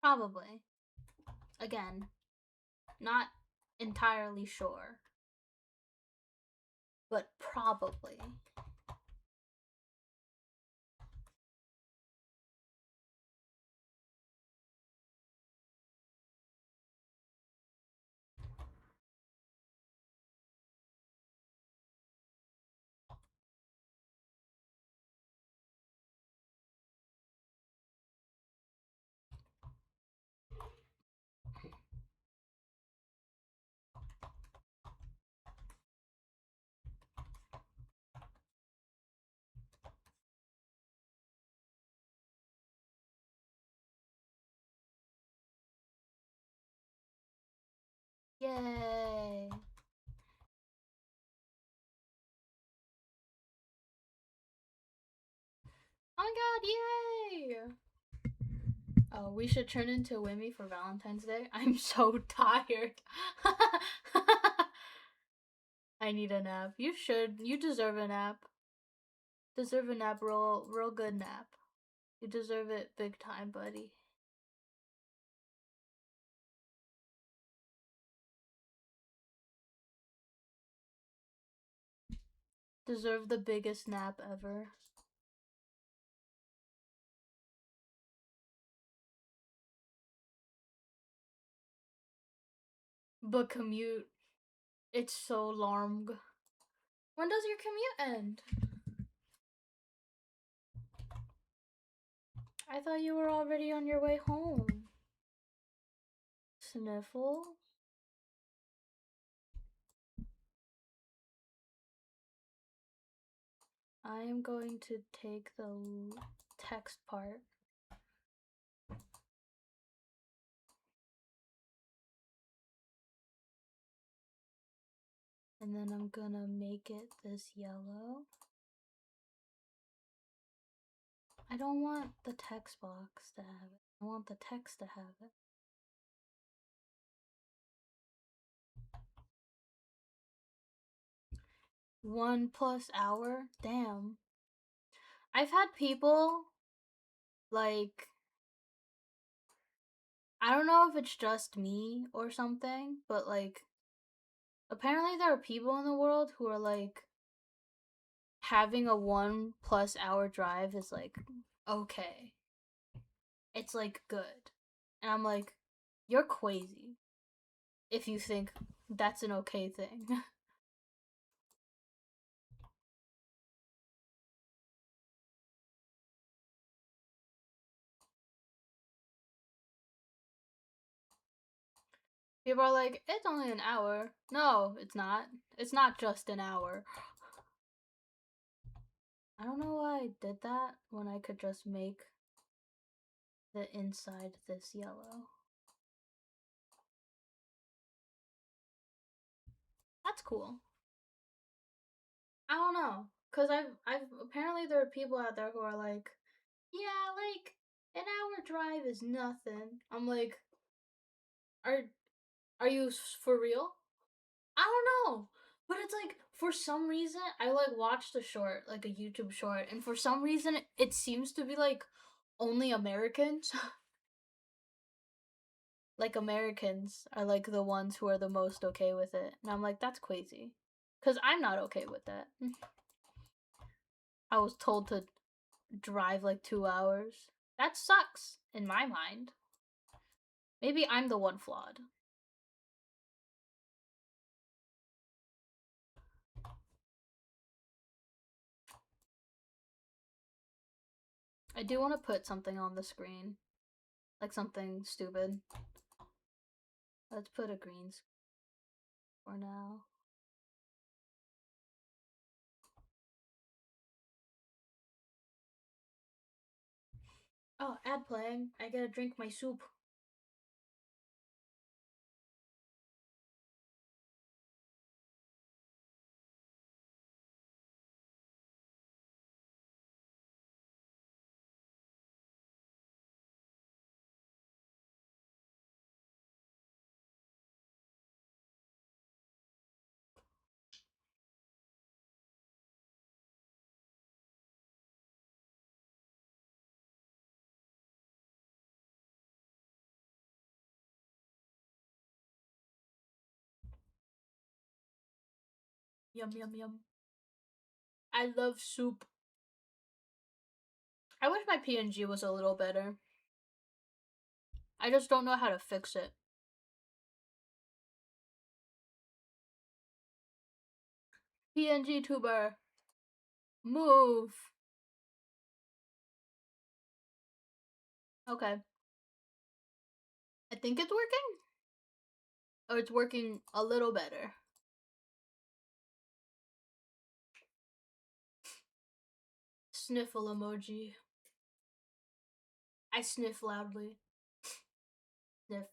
Probably. Again, not entirely sure. But probably. Yay. Oh my god, yay! Oh, we should turn into Wimmy for Valentine's Day. I'm so tired. I need a nap. You should. You deserve a nap. Deserve a nap, real good nap. You deserve it big time, buddy. Deserve the biggest nap ever. But commute, it's so long. When does your commute end? I thought you were already on your way home. Sniffle? I am going to take the text part. And then I'm gonna make it this yellow. I don't want the text box to have it. I want the text to have it. $1+ hour? Damn. I've had people, like, I don't know if it's just me or something, but like, apparently there are people in the world who are like, having a 1+ hour drive is like, okay. It's like good. And I'm like, you're crazy if you think that's an okay thing. People are like, it's only an hour. No, it's not. It's not just an hour. I don't know why I did that when I could just make the inside this yellow. That's cool. I don't know, cause I've apparently there are people out there who are like, yeah, like an hour drive is nothing. I'm like, are are you for real? I don't know, but it's like for some reason I like watched a short, like a YouTube short, and for some reason it seems to be like only Americans. Like Americans are like the ones who are the most okay with it, and I'm like, that's crazy, cause I'm not okay with that. I was told to drive like 2 hours. That sucks in my mind. Maybe I'm the one flawed. I do want to put something on the screen, like something stupid. Let's put a green screen for now. Oh, ad playing. I gotta drink my soup. Yum, yum, yum. I love soup. I wish my PNG was a little better. I just don't know how to fix it. PNG tuber. Move. Okay. I think it's working. Or it's working a little better. Sniffle emoji. I sniff loudly. Sniff.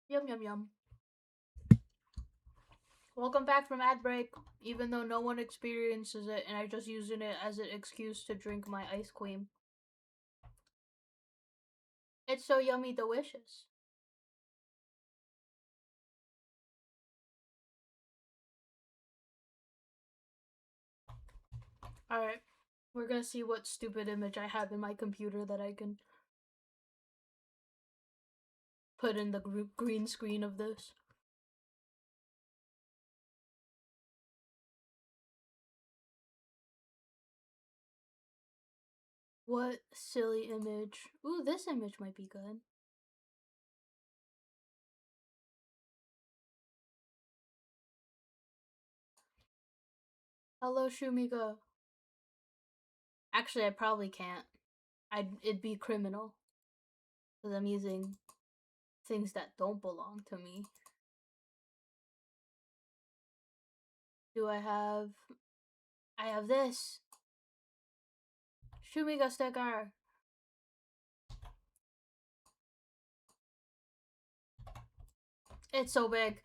Yum, yum, yum. Welcome back from ad break. Even though no one experiences it, and I'm just using it as an excuse to drink my ice cream. It's so yummy, delicious. Alright, we're gonna see what stupid image I have in my computer that I can put in the green screen of this. What silly image? Ooh, this image might be good. Hello, Shumiga. Actually, I probably can't. It'd be criminal. Because I'm using things that don't belong to me. Do I have... I have this. Shumiga sticker. It's so big.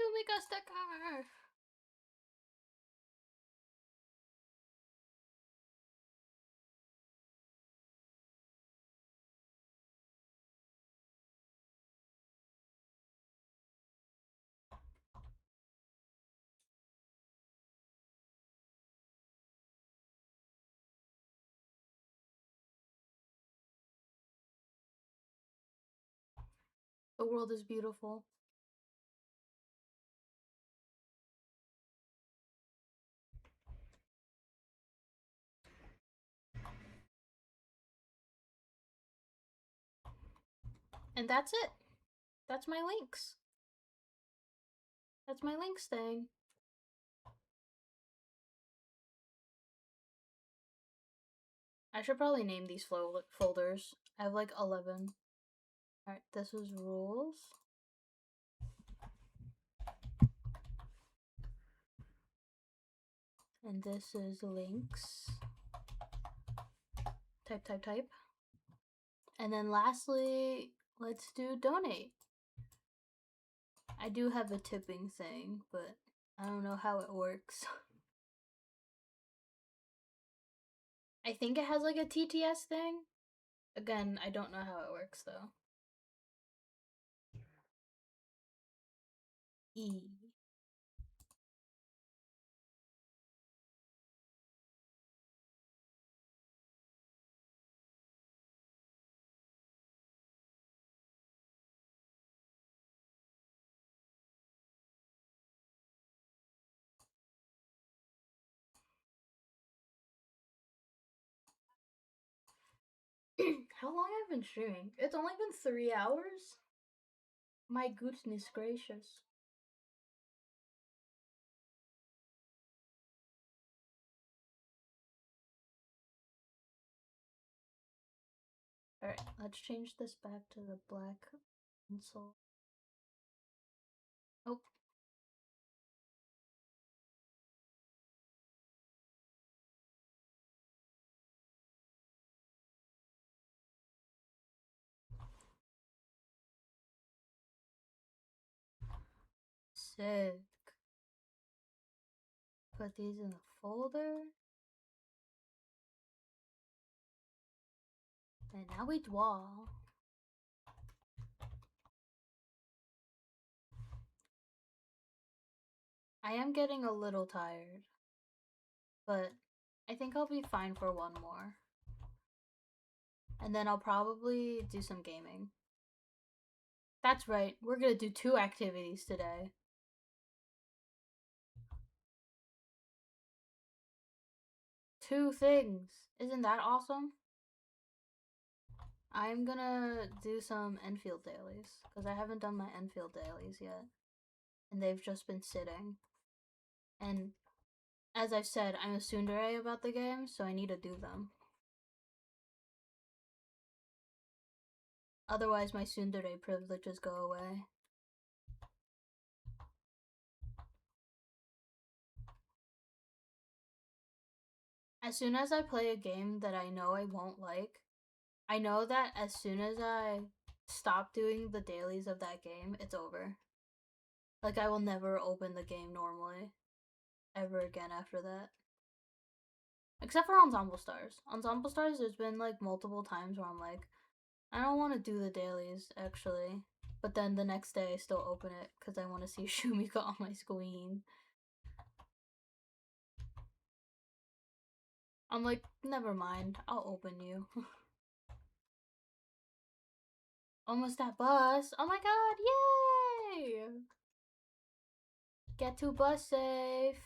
Shumiga sticker. The world is beautiful. And that's it. That's my links. That's my links thing. I should probably name these folders. I have like 11. Alright, this is rules. And this is links. Type. And then lastly, let's do donate. I do have a tipping thing, but I don't know how it works. I think it has like a TTS thing. Again, I don't know how it works though. E. How long have I been streaming? It's only been 3 hours? My goodness gracious. Alright, let's change this back to the black pencil. Oh. Sick. Put these in a folder. And now we draw. I am getting a little tired, but I think I'll be fine for one more. And then I'll probably do some gaming. That's right, we're gonna do 2 activities today. 2 things. Isn't that awesome? I'm gonna do some Enfield dailies, because I haven't done my Enfield dailies yet. And they've just been sitting. And as I've said, I'm a tsundere about the game, so I need to do them. Otherwise, my tsundere privileges go away. As soon as I play a game that I know I won't like, I know that as soon as I stop doing the dailies of that game, it's over. Like, I will never open the game normally ever again after that. Except for Ensemble Stars. Ensemble Stars, there's been like multiple times where I'm like, I don't want to do the dailies actually. But then the next day I still open it because I want to see Shumika on my screen. I'm like, never mind, I'll open you. Almost at bus. Oh my god, yay! Get to bus safe.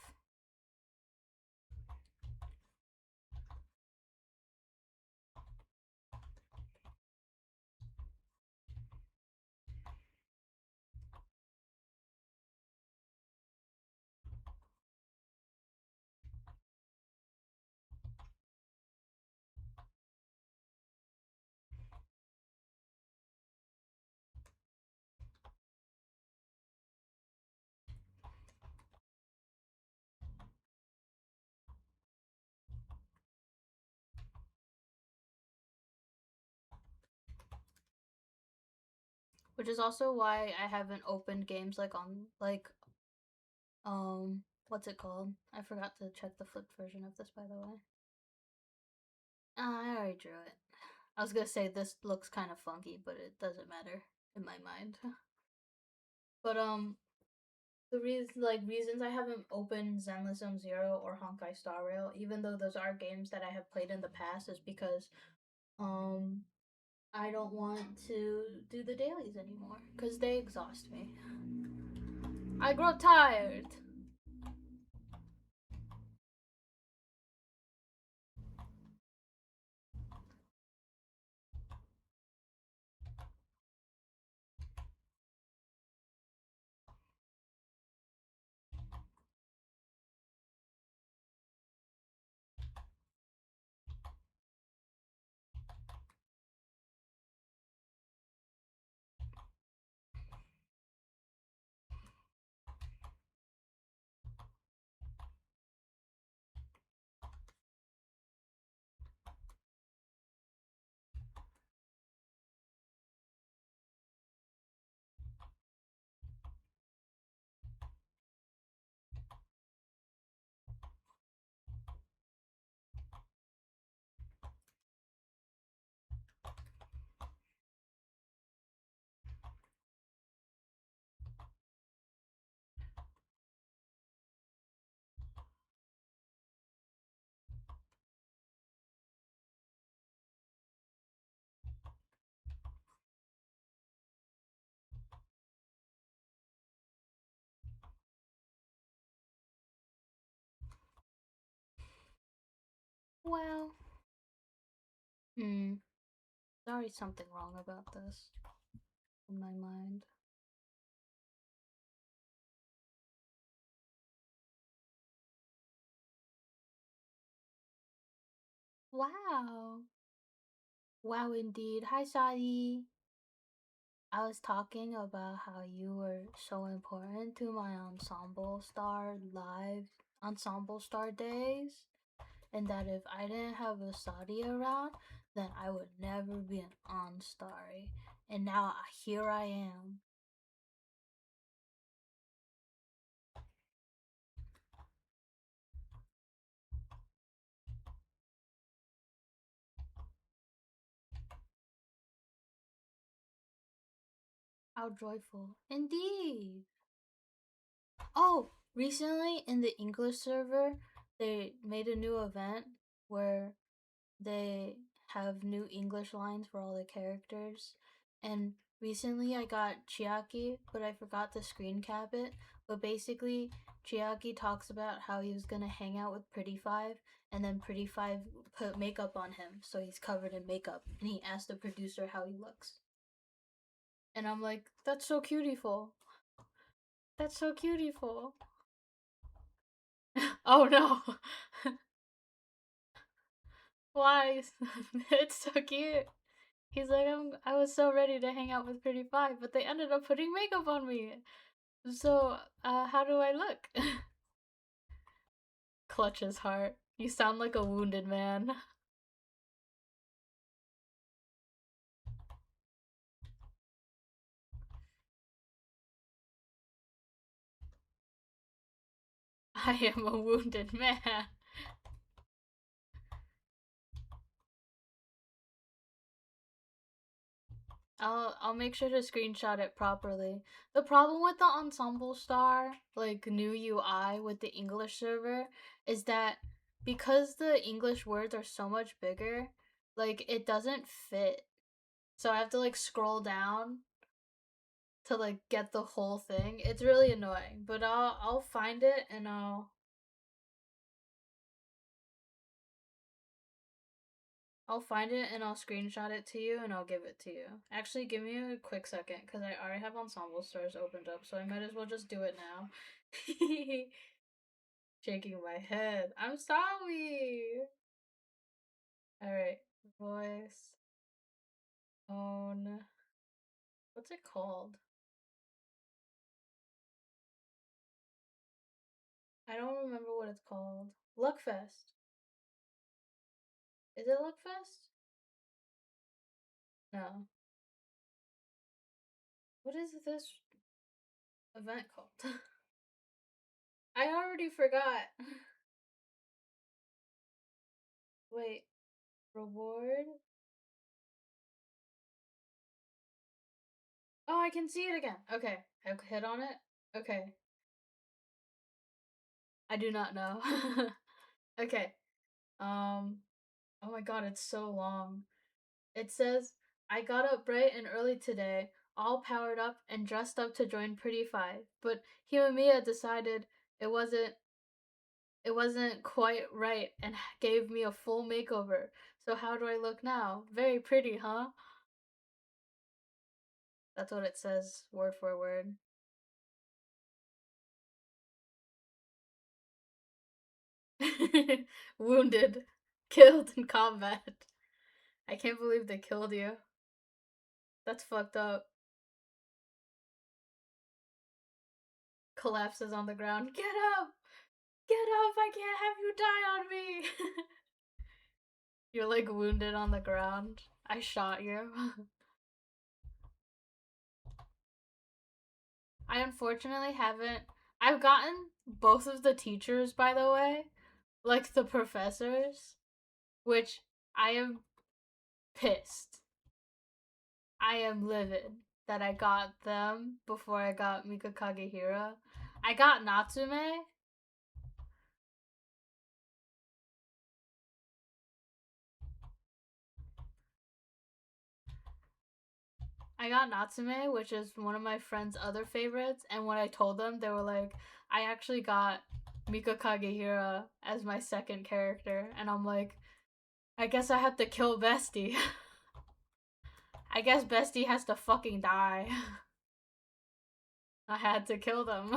Which is also why I haven't opened games like on like what's it called? I forgot to check the flipped version of this, by the way. I already drew it. I was gonna say this looks kind of funky, but it doesn't matter in my mind. But the reasons I haven't opened Zenless Zone Zero or Honkai Star Rail, even though those are games that I have played in the past, is because um I don't want to do the dailies anymore because they exhaust me. I grow tired. Well, hmm. There's already something wrong about this in my mind. Wow. Wow, indeed. Hi, Sadi. I was talking about how you were so important to my Ensemble Star live Ensemble Star days, and that if I didn't have a Saudi around, then I would never be an OnStarry. And now here I am. How joyful. Indeed. Oh, recently in the English server, they made a new event where they have new English lines for all the characters. And recently I got Chiaki, but I forgot to screen cap it. But basically, Chiaki talks about how he was gonna hang out with Pretty Five, and then Pretty Five put makeup on him, so he's covered in makeup. And he asked the producer how he looks. And I'm like, that's so cutiful. That's so cutiful. Oh no. Why? It's so cute. He's like, I was so ready to hang out with Pretty Five, but they ended up putting makeup on me. So, how do I look? Clutch his heart. You sound like a wounded man. I am a wounded man. I'll make sure to screenshot it properly. The problem with the Ensemble Star, like new UI with the English server, is that because the English words are so much bigger, like it doesn't fit. So I have to like scroll down to like get the whole thing. It's really annoying, but I'll find it and I'll find it and I'll screenshot it to you and I'll give it to you. Actually, give me a quick second because I already have Ensemble Stars opened up, so I might as well just do it now. Shaking my head. I'm sorry. All right, voice, tone. What's it called? I don't remember what it's called. Luckfest. Is it Luckfest? No. What is this event called? I already forgot. Wait, reward? Oh, I can see it again. Okay, I hit on it. Okay, I do not know. Okay. Oh my god, it's so long. It says I got up bright and early today, all powered up and dressed up to join Pretty Five, but Himamiya decided it wasn't it wasn't quite right and gave me a full makeover. So how do I look now? Very pretty, huh? That's what it says, word for word. Wounded. Killed in combat. I can't believe they killed you. That's fucked up. Collapses on the ground. Get up! Get up! I can't have you die on me! You're like wounded on the ground. I shot you. I unfortunately haven't. I've gotten both of the teachers, by the way, like the professors, which I am pissed. I am livid that I got them before I got Mika Kagehira. I got Natsume. I got Natsume, which is one of my friend's other favorites, and when I told them, they were like, I actually got Mika Kagehira as my second character, and I'm like, I guess I have to kill Bestie. I guess Bestie has to fucking die. I had to kill them.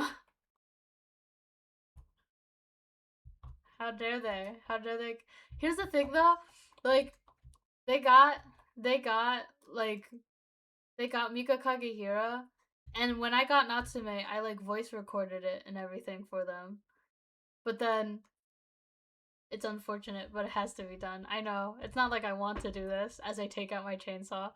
How dare they? How dare they? Here's the thing though, like they got they got like they got Mika Kagehira, and when I got Natsume, I like voice recorded it and everything for them. But then it's unfortunate, but it has to be done. I know. It's not like I want to do this as I take out my chainsaw.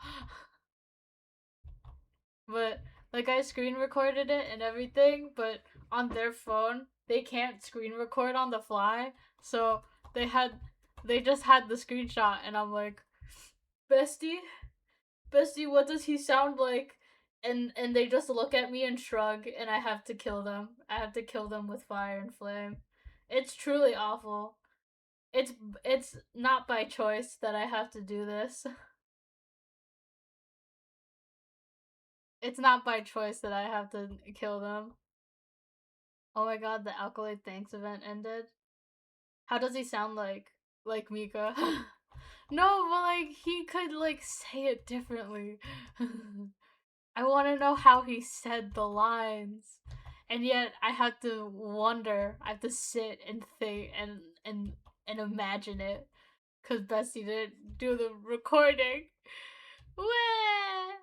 But like I screen recorded it and everything, but on their phone, they can't screen record on the fly. So they had they just had the screenshot and I'm like, "Bestie, Bestie, what does he sound like?" And they just look at me and shrug and I have to kill them. I have to kill them with fire and flame. It's truly awful. It's it's not by choice that I have to do this. It's not by choice that I have to kill them. Oh my god, the Alkaloid Thanks event ended. How does he sound like? Like Mika? No, but like he could like say it differently. I want to know how he said the lines. And yet I have to wonder. I have to sit and think and imagine it cuz Bessie didn't do the recording. Wah!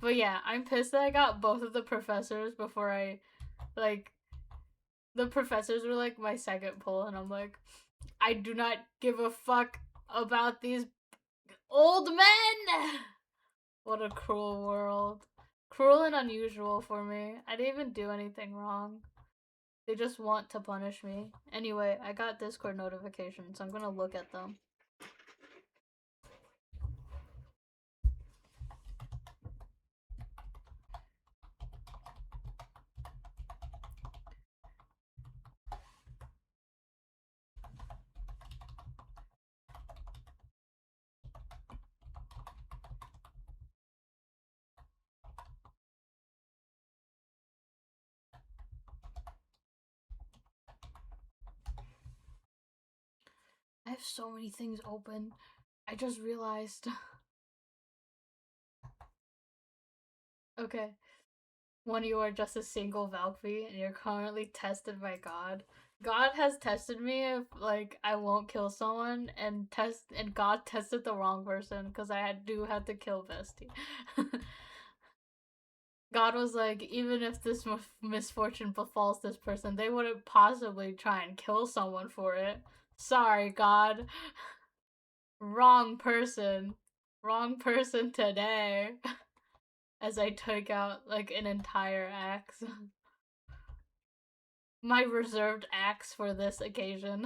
But yeah, I'm pissed that I got both of the professors before I like the professors were like my second pull and I'm like I do not give a fuck about these old men. What a cruel world. Cruel and unusual for me. I didn't even do anything wrong. They just want to punish me. Anyway, I got Discord notifications, so I'm gonna look at them. I have so many things open. I just realized. Okay. When you are just a single Valkyrie and you're currently tested by God. God has tested me if like I won't kill someone and God tested the wrong person because do have to kill Bestie. God was like, even if this misfortune befalls this person, they wouldn't possibly try and kill someone for it. Sorry, God. Wrong person. Wrong person today. As I took out like an entire axe. My reserved axe for this occasion.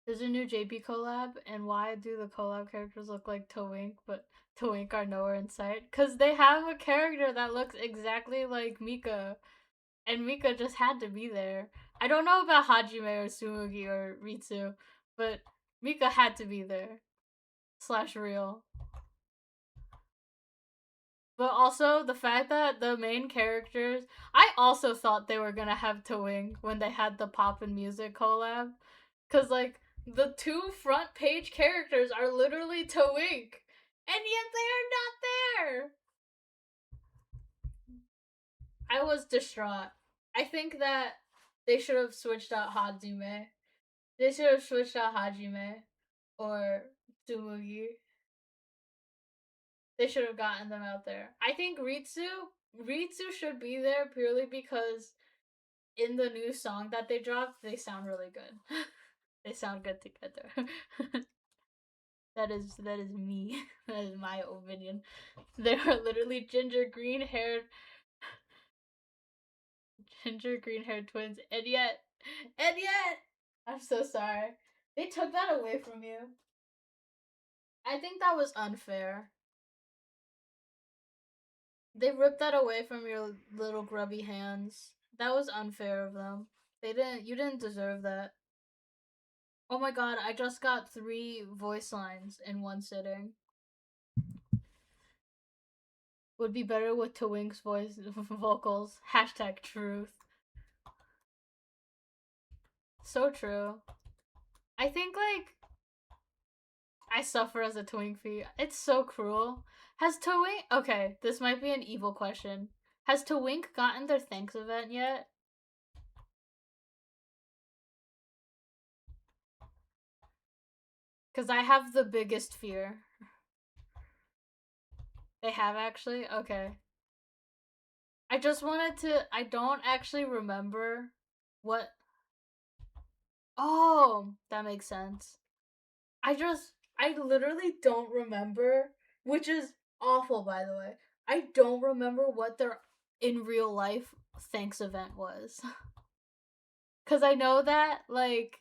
There's a new JP collab, and why do the collab characters look like Toink, but Toink are nowhere in sight? Because they have a character that looks exactly like Mika, and Mika just had to be there. I don't know about Hajime or Tsumugi or Ritsu, but Mika had to be there slash real. But also the fact that the main characters, I also thought they were gonna have Twinkle when they had the pop and music collab, cause like the two front page characters are literally Twinkle, and yet they are not there. I was distraught. I think that they should have switched out Hajime. They should have switched out Hajime or Tsumugi. They should have gotten them out there. I think Ritsu should be there purely because in the new song that they dropped, they sound really good. They sound good together. that is me. That is my opinion. They are literally ginger green haired twins, and yet, I'm so sorry. They took that away from you. I think that was unfair. They ripped that away from your little grubby hands. That was unfair of them. You didn't deserve that. Oh my god, I just got 3 voice lines in one sitting. Would be better with Twink's voice vocals. Hashtag truth. So true. I think like I suffer as a Twinkfee. It's so cruel. Has Twink okay, this might be an evil question. Has Twink gotten their thanks event yet? Because I have the biggest fear. They have actually? Okay. I just wanted to. I don't actually remember what. Oh, that makes sense. I literally don't remember, which is awful, by the way. I don't remember what their in real life thanks event was. Because I know that, like,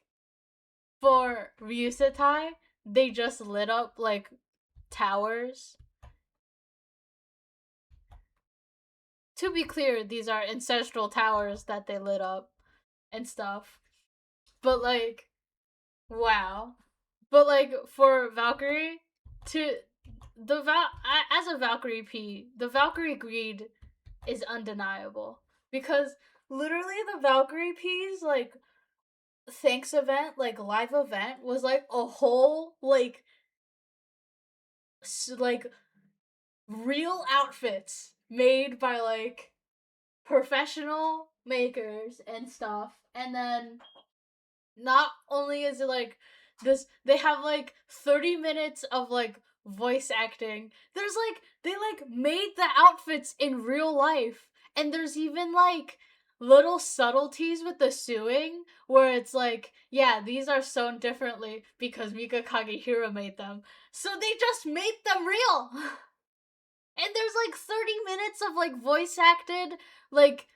for Ryusetai, they just lit up, like, towers. To be clear, these are ancestral towers that they lit up and stuff. But, like, wow. But, like, for Valkyrie, to as a Valkyrie P, the Valkyrie greed is undeniable because literally the Valkyrie P's like thanks event, like live event, was like a whole like real outfits made by like professional makers and stuff, and then not only is it like this, they have like 30 minutes of like voice acting. There's like they like made the outfits in real life, and there's even like little subtleties with the sewing where it's like, yeah, these are sewn differently because Mika Kagehira made them, so they just made them real. And there's like 30 minutes of like voice acted like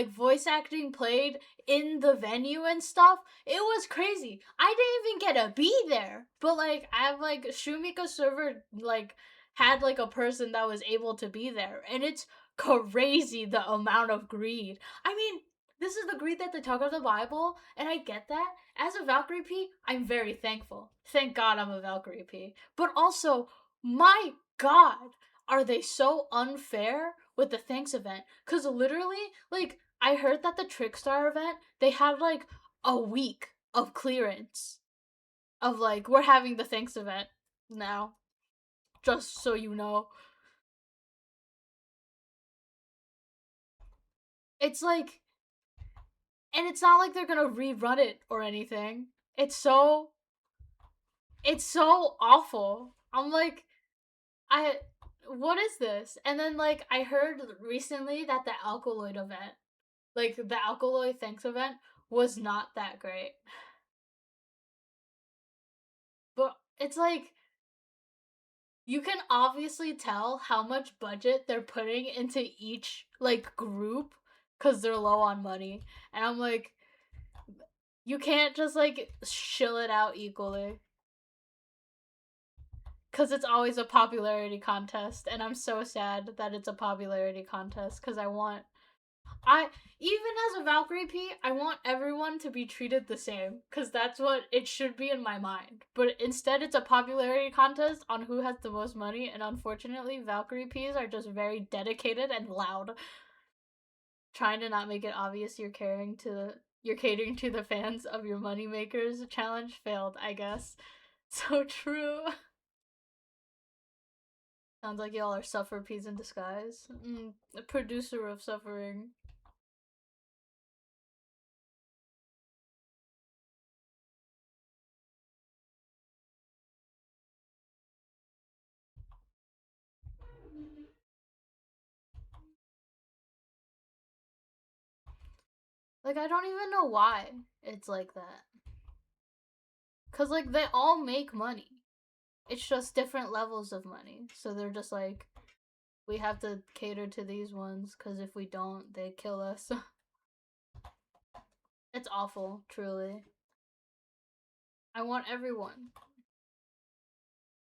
voice acting played in the venue and stuff. It was crazy. I didn't even get to be there, but like I have like Shumika server like had like a person that was able to be there, and it's crazy the amount of greed. I mean, this is the greed that they talk of the Bible, and I get that. As a Valkyrie P, I'm very thankful. Thank God I'm a Valkyrie P. But also, my God, are they so unfair with the thanks event? Because literally, like, I heard that the Trickstar event, they had like a week of clearance of like, we're having the thanks event now. Just so you know. It's like, and it's not like they're gonna rerun it or anything. It's so awful. I'm like, I what is this? And then like I heard recently that the Alkaloid event, like the Alkaloid thanks event, was not that great. But it's like you can obviously tell how much budget they're putting into each like group because they're low on money. And I'm like, you can't just like shill it out equally. Because it's always a popularity contest, and I'm so sad that it's a popularity contest because I even as a Valkyrie P, I want everyone to be treated the same because that's what it should be in my mind. But instead, it's a popularity contest on who has the most money, and unfortunately, Valkyrie Ps are just very dedicated and loud, trying to not make it obvious you're catering to the fans of your moneymakers. Challenge failed, I guess. So true. Sounds like y'all are suffer Ps in disguise. The producer of suffering. Like, I don't even know why it's like that. Cause like they all make money. It's just different levels of money. So they're just like, we have to cater to these ones because if we don't, they kill us. It's awful, truly. I want everyone.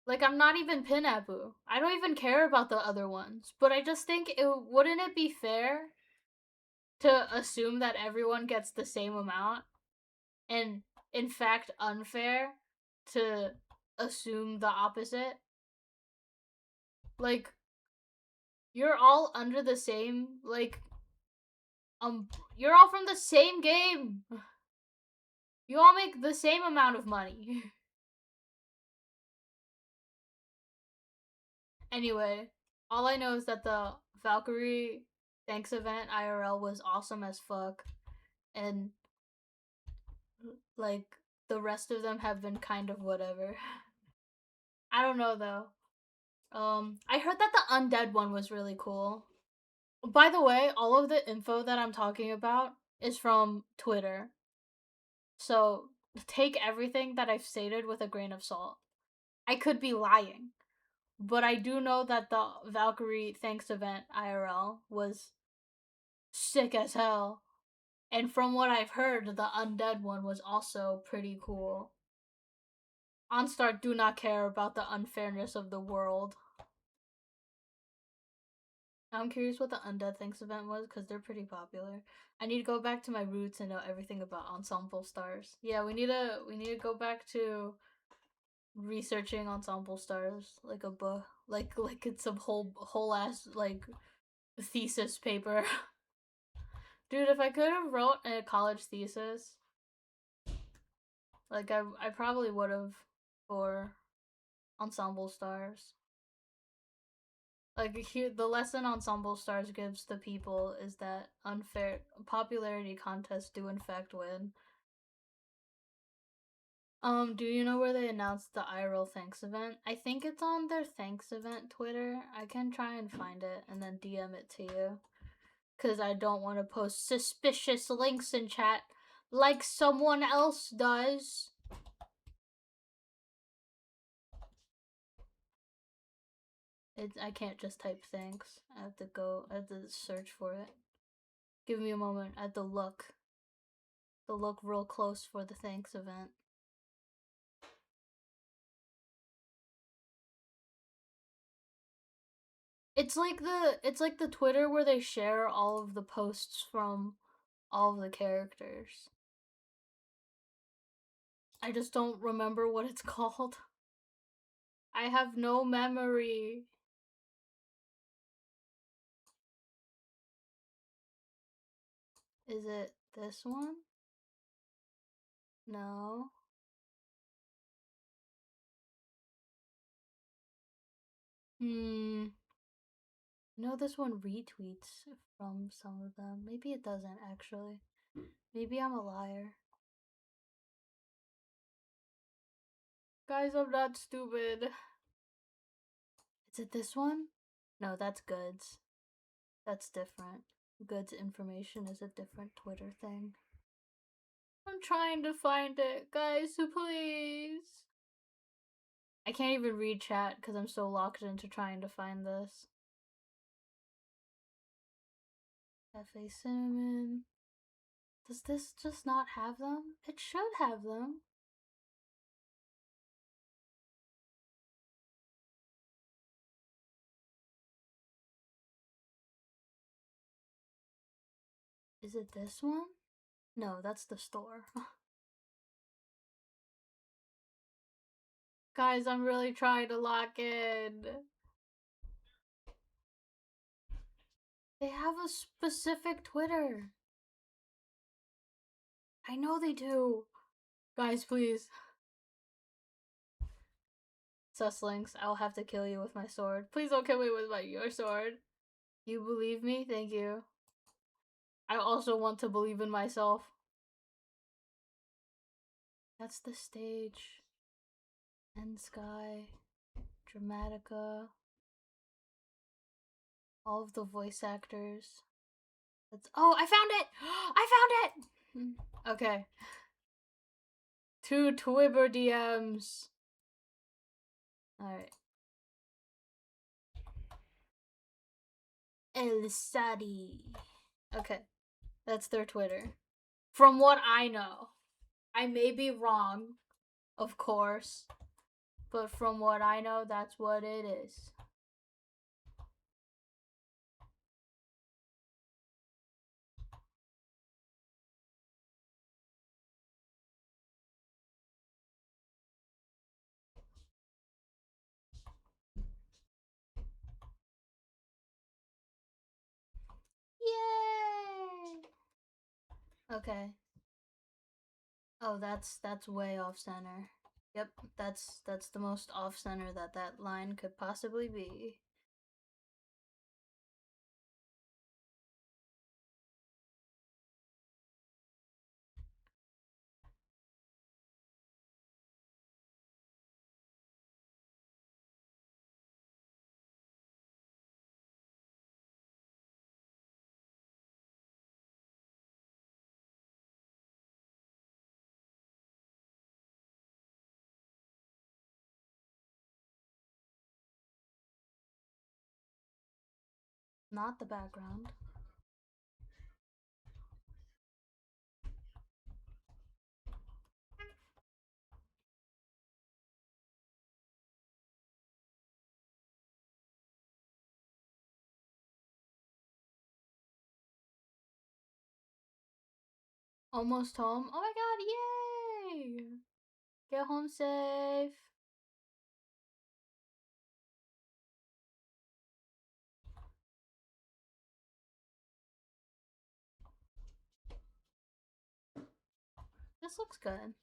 Like I'm not even Pin Abu. I don't even care about the other ones. But I just think wouldn't it be fair to assume that everyone gets the same amount, and in fact unfair to assume the opposite? Like you're all under the same you're all from the same game. You all make the same amount of money. Anyway, all I know is that the Valkyrie Thanks event IRL was awesome as fuck, and like the rest of them have been kind of whatever. I don't know though. I heard that the undead one was really cool. By the way, all of the info that I'm talking about is from Twitter. So take everything that I've stated with a grain of salt. I could be lying, but I do know that the Valkyrie Thanks event IRL was sick as hell. And from what I've heard, the undead one was also pretty cool. OnStar do not care about the unfairness of the world. I'm curious what the Undead Thanks event was because they're pretty popular. I need to go back to my roots and know everything about Ensemble Stars. Yeah, we need to go back to researching Ensemble Stars like a book, like it's some whole ass like thesis paper. Dude, if I could have wrote a college thesis, like I probably would have for Ensemble Stars. Like here, the lesson Ensemble Stars gives the people is that unfair popularity contests do in fact win. Do you know where they announced the IRL Thanks event? I think it's on their Thanks event Twitter. I can try and find it and then DM it to you. Cause I don't want to post suspicious links in chat like someone else does. I can't just type thanks. I have to search for it. Give me a moment. I have to look. Real close for the thanks event. It's like the Twitter where they share all of the posts from all of the characters. I just don't remember what it's called. I have no memory. Is it this one? No. No, this one retweets from some of them. Maybe it doesn't actually. Maybe I'm a liar. Guys, I'm not stupid. Is it this one? No, that's goods. That's different. Goods information is a different Twitter thing. I'm trying to find it, guys, please. I can't even read chat because I'm so locked into trying to find this. F.A. Cinnamon. Does this just not have them? It should have them. Is it this one? No, that's the store. Guys, I'm really trying to lock in. They have a specific Twitter. I know they do. Guys, please. Suslinks, I'll have to kill you with my sword. Please don't kill me with your sword. You believe me? Thank you. I also want to believe in myself. That's the stage. End Sky. Dramatica. All of the voice actors. Oh, I found it! I found it! Okay. 2 Twitter DMs. Alright. El Sadi. Okay. That's their Twitter. From what I know. I may be wrong, of course. But from what I know, that's what it is. Yay! Okay. Oh, that's way off center. Yep, that's the most off center that line could possibly be. Not the background. Almost home. Oh my god, yay! Get home safe. This looks good.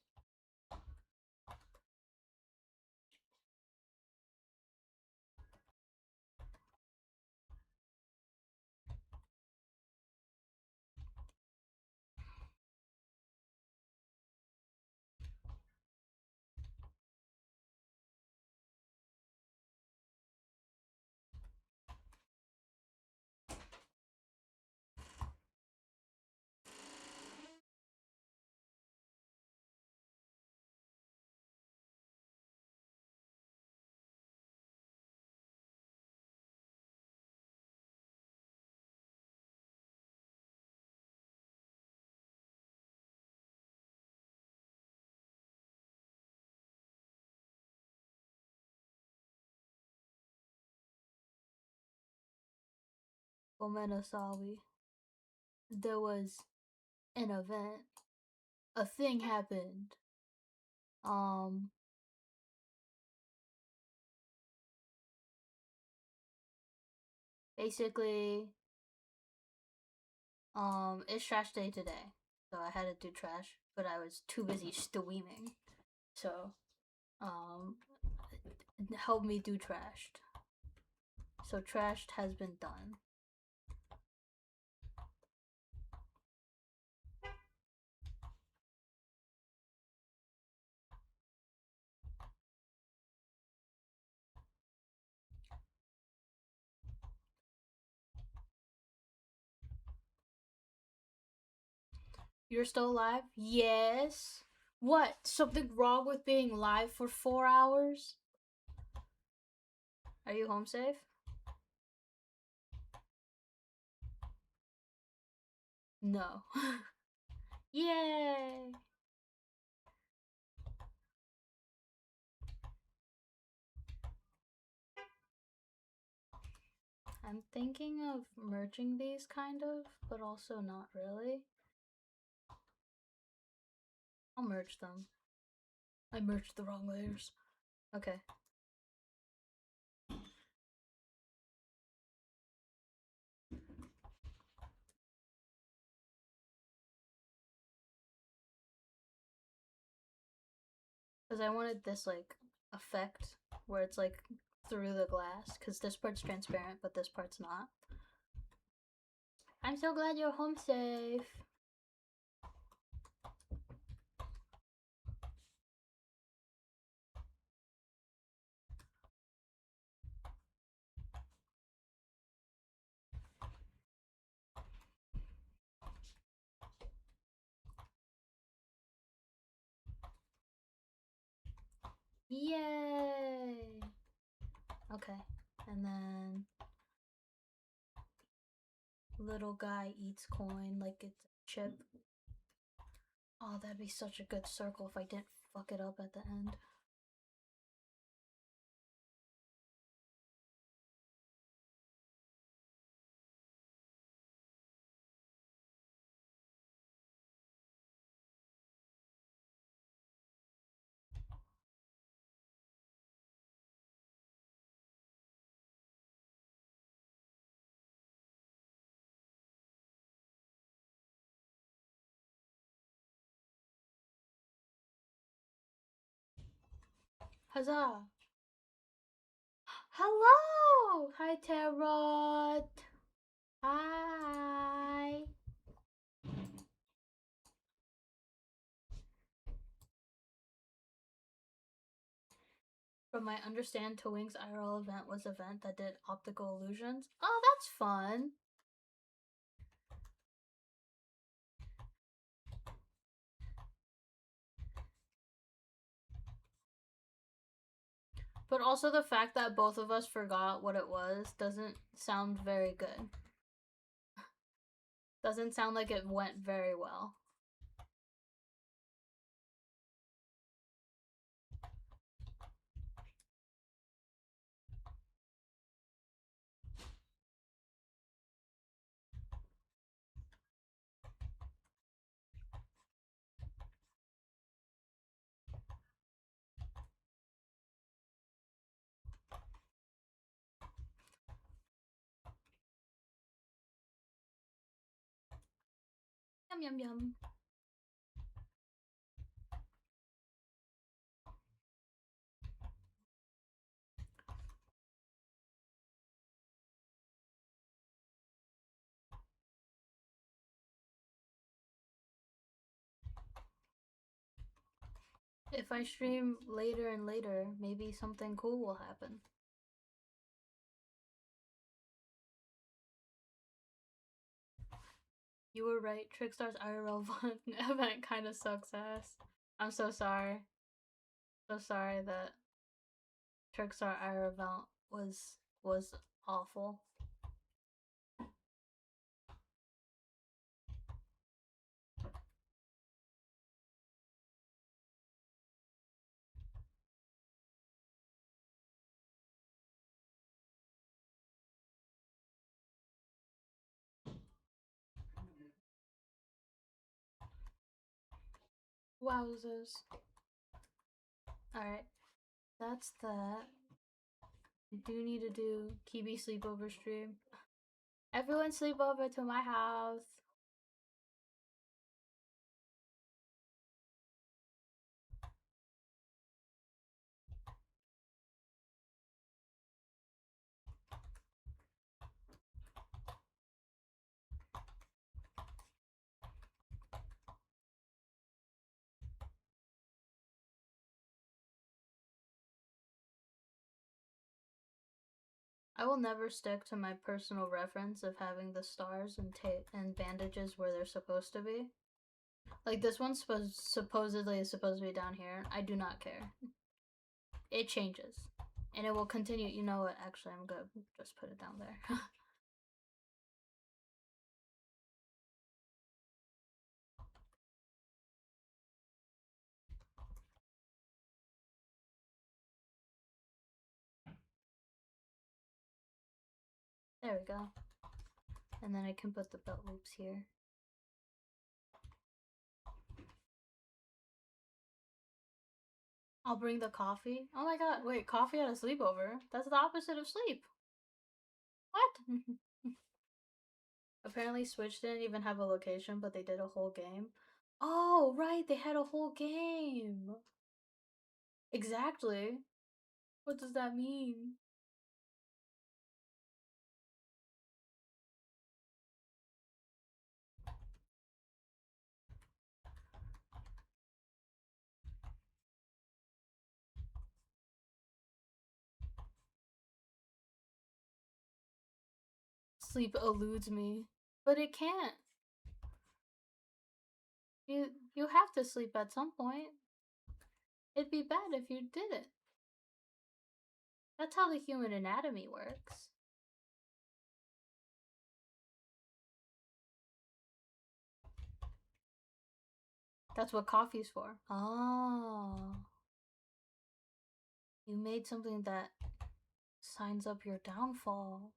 Omenosawi. There was an event. A thing happened. Basically, it's trash day today. So I had to do trash, but I was too busy streaming. So, help me do trashed. So trashed has been done. You're still alive? Yes. What? Something wrong with being live for 4 hours? Are you home safe? No. Yay! I'm thinking of merging these kind of, but also not really. I'll merge them. I merged the wrong layers. Okay. Because I wanted this, like, effect where it's, like, through the glass. Because this part's transparent, but this part's not. I'm so glad you're home safe. Yay! Okay, and then little guy eats coin like it's a chip. Oh, that'd be such a good circle if I didn't fuck it up at the end. Huzzah! Hello! Hi, Tarot! Hi! From my understand, Towing's IRL event was an event that did optical illusions. Oh, that's fun! But also the fact that both of us forgot what it was doesn't sound very good. Doesn't sound like it went very well. Yum yum yum. If I stream later and later, maybe something cool will happen. You were right, Trickstar's IRL event kinda sucks ass. I'm so sorry. So sorry that Trickstar IRL event was awful. Wowzers. Alright, that's that. I do need to do Kibi sleepover stream. Everyone sleep over to my house. I will never stick to my personal reference of having the stars and and bandages where they're supposed to be. Like this one's supposedly is supposed to be down here. I do not care. It changes. And it will continue. You know what? Actually, I'm gonna just put it down there. There we go. And then I can put the belt loops here. I'll bring the coffee. Oh my god, wait, coffee at a sleepover? That's the opposite of sleep. What? Apparently Switch didn't even have a location, but they did a whole game. Oh, right, they had a whole game. Exactly. What does that mean? Sleep eludes me. But it can't. You have to sleep at some point. It'd be bad if you didn't. That's how the human anatomy works. That's what coffee's for. Oh. You made something that signs up your downfall.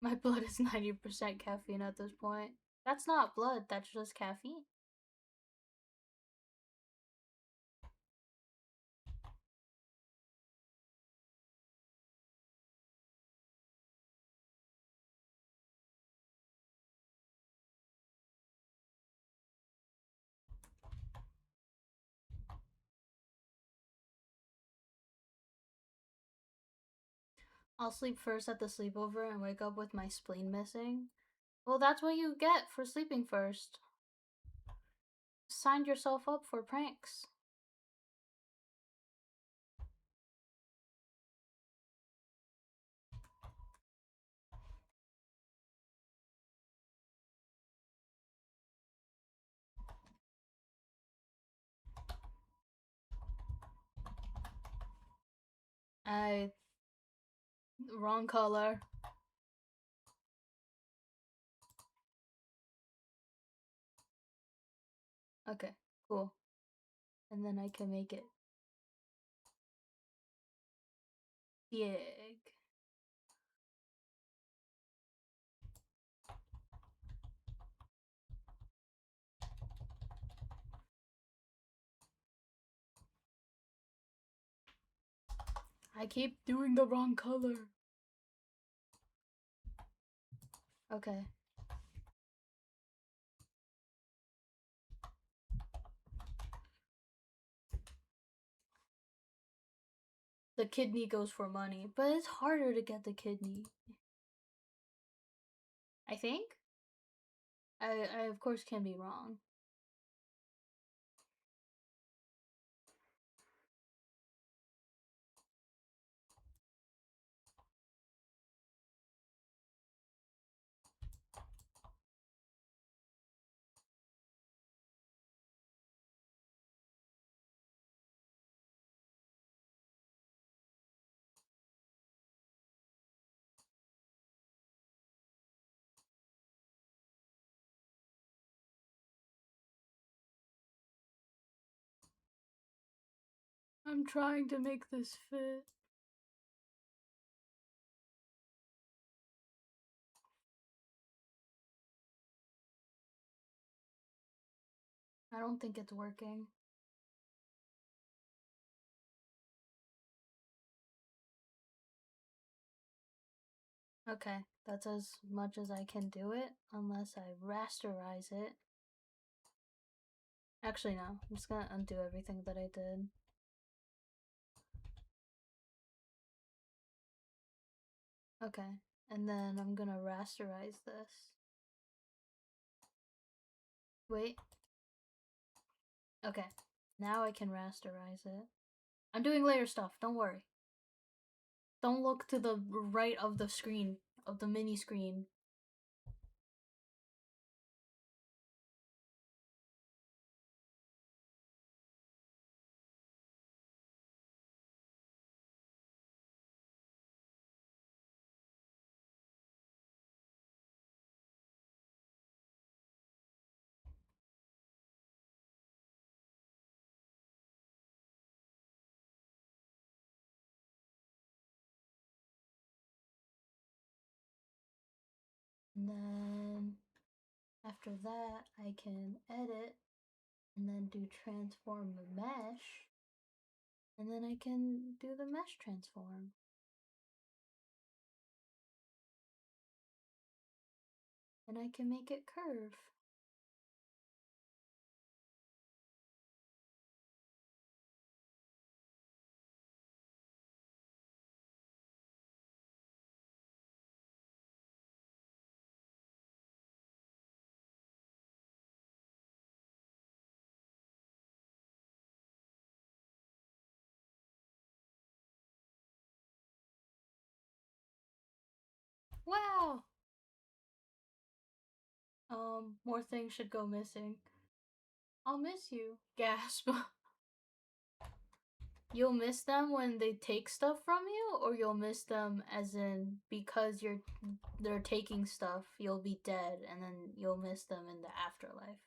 My blood is 90% caffeine at this point. That's not blood, that's just caffeine. I'll sleep first at the sleepover and wake up with my spleen missing. Well, that's what you get for sleeping first. Signed yourself up for pranks. Wrong color. Okay, cool. And then I can make it big. I keep doing the wrong color. Okay. The kidney goes for money, but it's harder to get the kidney. I think? I of course can be wrong. I'm trying to make this fit. I don't think it's working. Okay, that's as much as I can do it, unless I rasterize it. Actually, no. I'm just gonna undo everything that I did. Okay, and then I'm gonna rasterize this. Wait. Okay, now I can rasterize it. I'm doing layer stuff, don't worry. Don't look to the right of the screen, of the mini screen. And then after that, I can edit and then do transform the mesh. And then I can do the mesh transform. And I can make it curve. Wow! More things should go missing. I'll miss you. Gasp. You'll miss them when they take stuff from you, or you'll miss them as in because they're taking stuff, you'll be dead, and then you'll miss them in the afterlife.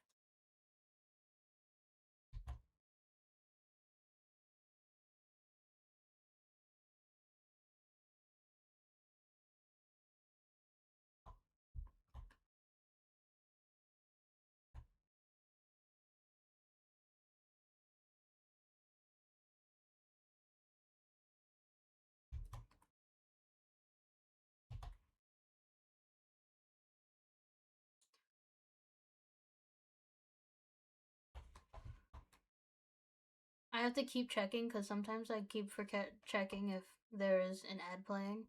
I have to keep checking because sometimes I keep forget checking if there is an ad playing.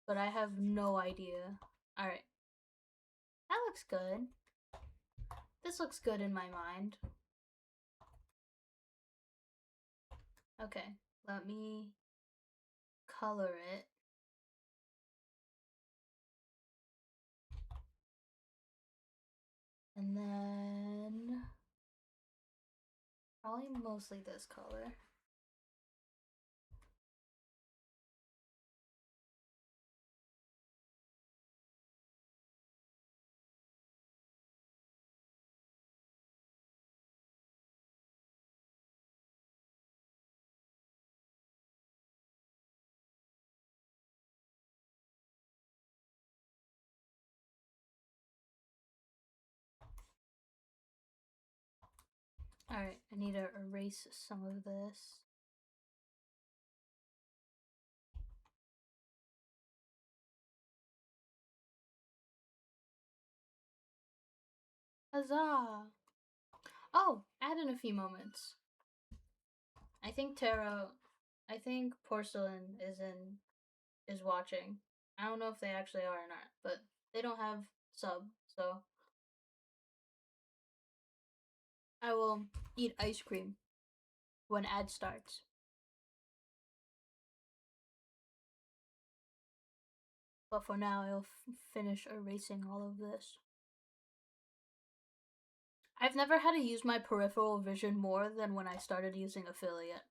But I have no idea. Alright. That looks good. This looks good in my mind. Okay, let me color it. And then probably mostly this color. Alright, I need to erase some of this. Huzzah! Oh, add in a few moments. I think Porcelain is watching. I don't know if they actually are or not, but they don't have sub, so I will eat ice cream when ad starts. But for now, I'll finish erasing all of this. I've never had to use my peripheral vision more than when I started using affiliate.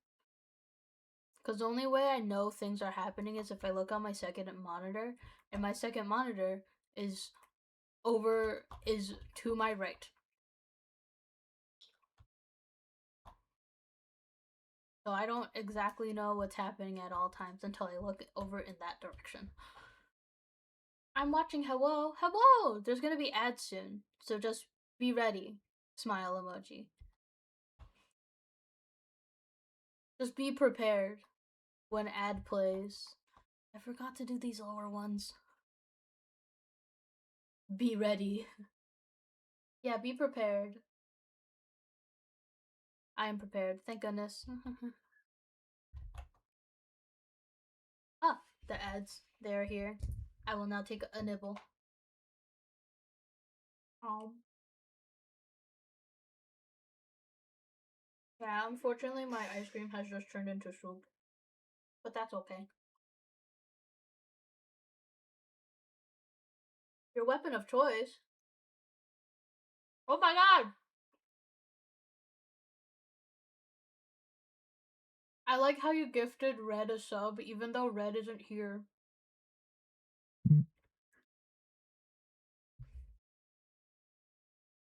Because the only way I know things are happening is if I look on my second monitor, and my second monitor is to my right. So I don't exactly know what's happening at all times until I look over in that direction. I'm watching Hello. Hello! There's gonna be ads soon, so just be ready. Smile emoji. Just be prepared when ad plays. I forgot to do these lower ones. Be ready. Yeah, be prepared. I am prepared, thank goodness. Ah, the ads. They are here. I will now take a nibble. Yeah, unfortunately, my ice cream has just turned into soup. But that's okay. Your weapon of choice? Oh my god! I like how you gifted Red a sub, even though Red isn't here.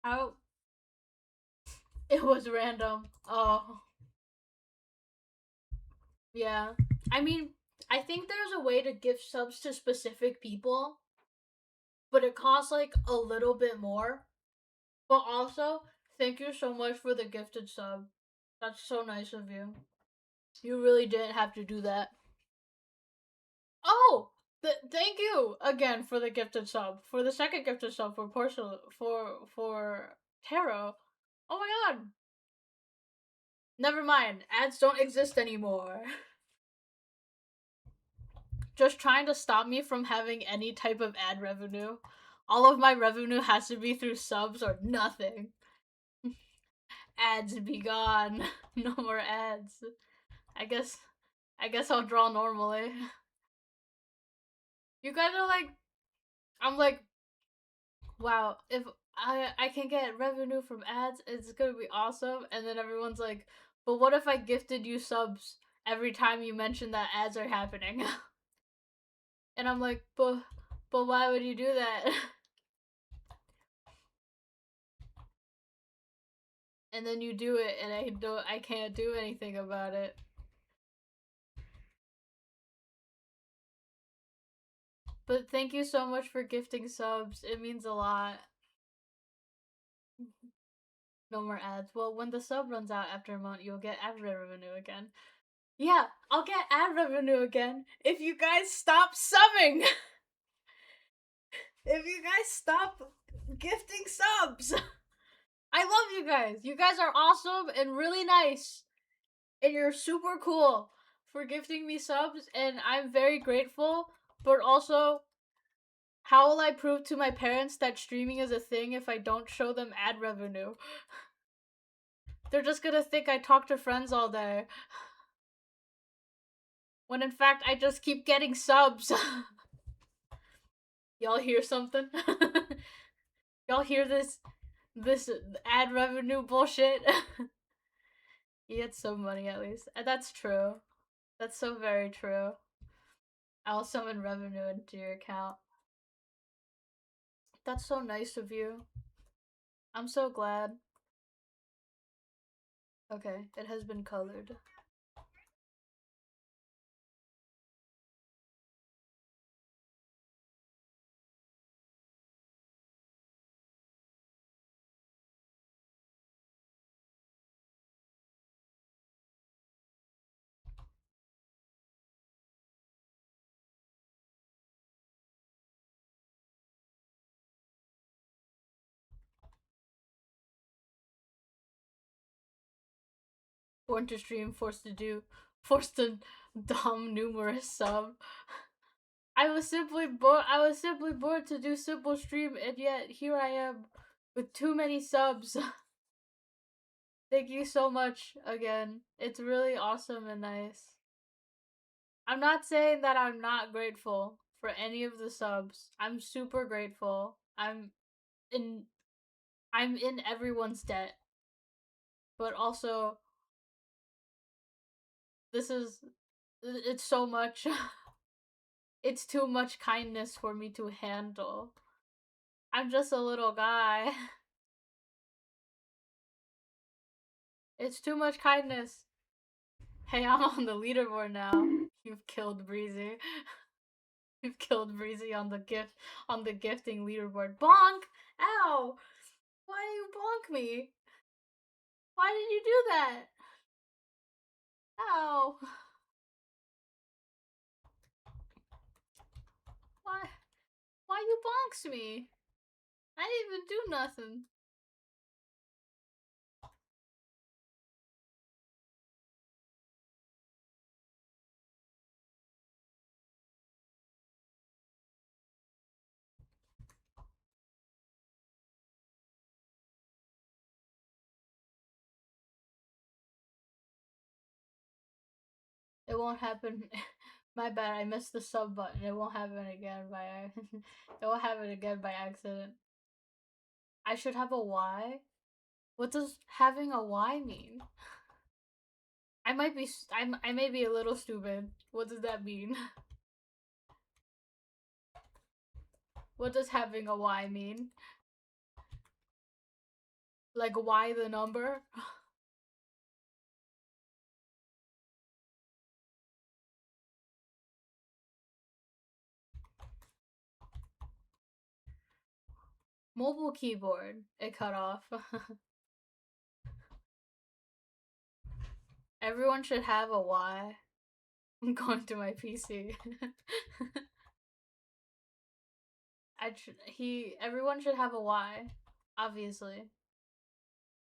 How? It was random. Oh. Yeah. I mean, I think there's a way to gift subs to specific people, but it costs like a little bit more. But also, thank you so much for the gifted sub. That's so nice of you. You really didn't have to do that. Oh, thank you again for the gifted sub. For the second gifted sub for for Tarot. Oh my god. Never mind. Ads don't exist anymore. Just trying to stop me from having any type of ad revenue. All of my revenue has to be through subs or nothing. Ads be gone. No more ads. I guess I'll draw normally. You guys are like, I'm like, wow, if I can get revenue from ads, it's gonna be awesome. And then everyone's like, but what if I gifted you subs every time you mention that ads are happening? And I'm like, but why would you do that? And then you do it, and I can't do anything about it. But thank you so much for gifting subs. It means a lot. No more ads. Well, when the sub runs out after a month, you'll get ad revenue again. Yeah, I'll get ad revenue again if you guys stop subbing. If you guys stop gifting subs. I love you guys. You guys are awesome and really nice. And you're super cool for gifting me subs, and I'm very grateful. But also, how will I prove to my parents that streaming is a thing if I don't show them ad revenue? They're just gonna think I talk to friends all day. When in fact, I just keep getting subs. Y'all hear something? Y'all hear this ad revenue bullshit? You get some money at least. And that's true. That's so very true. I'll summon revenue into your account. That's so nice of you. I'm so glad. Okay, it has been colored. Born to stream, forced to dom numerous sub. I was simply bored to do simple stream, and yet here I am with too many subs. Thank you so much again. It's really awesome and nice. I'm not saying that I'm not grateful for any of the subs. I'm super grateful. In I'm in everyone's debt. But also this is it's so much. It's too much kindness for me to handle. I'm just a little guy. It's too much kindness. Hey, I'm on the leaderboard now. You've killed Breezy. You've killed Breezy on the gifting leaderboard. Bonk! Ow! Why did you bonk me? Why did you do that? Ow! Why? Why you bonks me? I didn't even do nothing. It won't happen. My bad. I missed the sub button. It won't happen again by. It won't happen again by accident. I should have a Y. What does having a Y mean? I might be. I may be a little stupid. What does that mean? What does having a Y mean? Like Y the number? Mobile keyboard. It cut off. Everyone should have a Y. I'm going to my PC. Everyone should have a Y, obviously.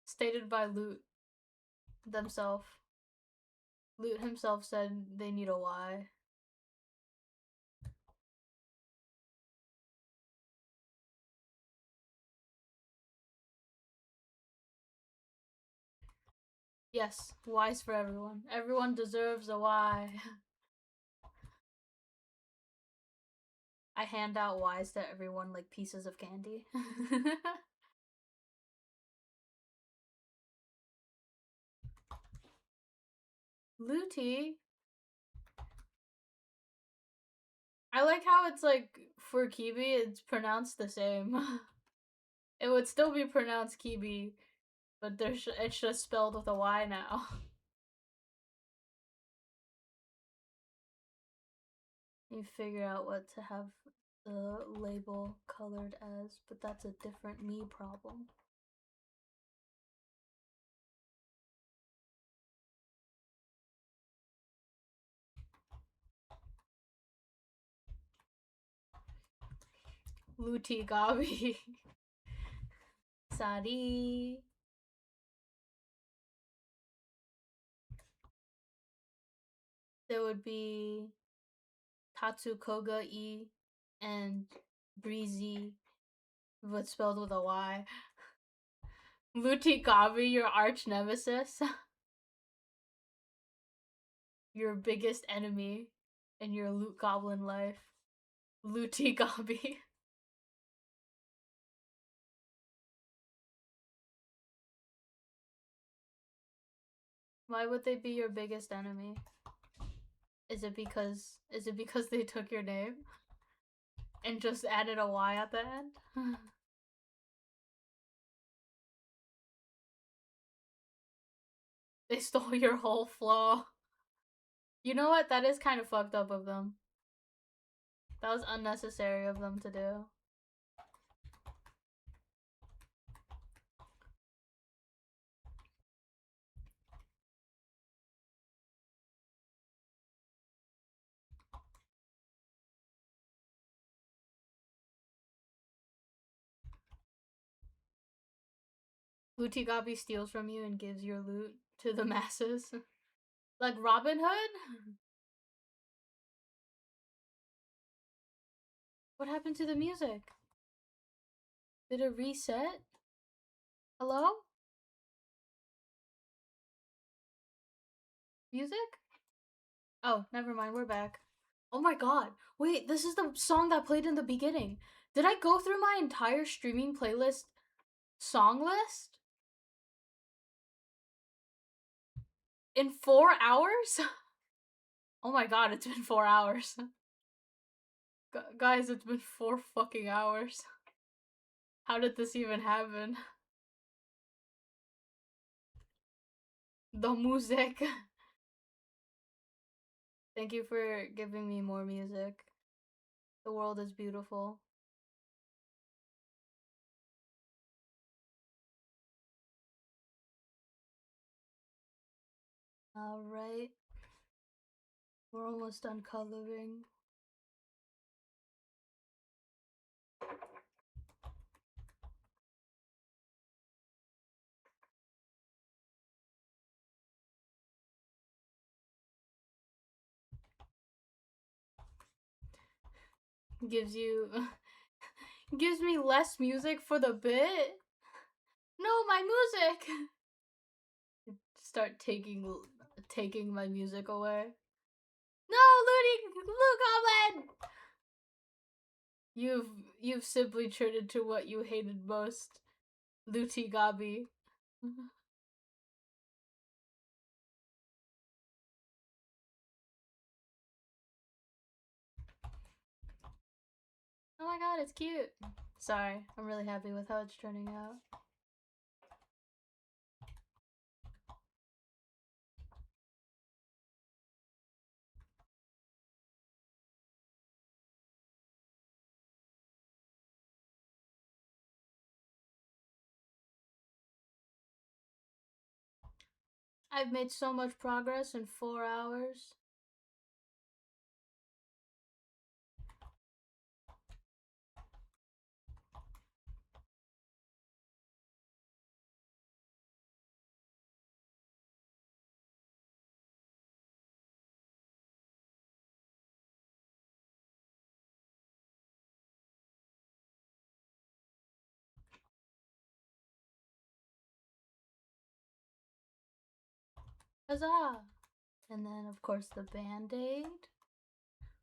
Stated by Loot themselves. Loot himself said they need a Y. Yes, Y's for everyone. Everyone deserves a Y. I hand out Y's to everyone like pieces of candy. Looty. I like how it's like for Kibi, it's pronounced the same. It would still be pronounced Kibi, but it's just spelled with a Y now. You figure out what to have the label colored as, but that's a different me problem. Luti Gabi. Sari. There would be Tatsukoga E and Breezy, but spelled with a Y. Luti Gabi, your arch nemesis. Your biggest enemy in your loot goblin life. Luti Gabi. Why would they be your biggest enemy? Is it because they took your name and just added a Y at the end? They stole your whole flow. You know what? That is kind of fucked up of them. That was unnecessary of them to do. Gabi steals from you and gives your loot to the masses. Like Robin Hood? What happened to the music? Did it reset? Hello? Music? Oh, never mind, we're back. Oh my god. Wait, this is the song that played in the beginning. Did I go through my entire streaming playlist song list? In 4 hours? Oh my god, it's been 4 hours. Guys, it's been 4 fucking hours. How did this even happen? The music. Thank you for giving me more music. The world is beautiful. Alright. We're almost done coloring. Gives me less music for the bit. No, my music. Start taking my music away. No, Loot Goblin. You've simply turned into what you hated most, Luti Gabi. Oh my god, it's cute. Sorry, I'm really happy with how it's turning out. I've made so much progress in 4 hours. Huzzah! And then, of course, the band-aid.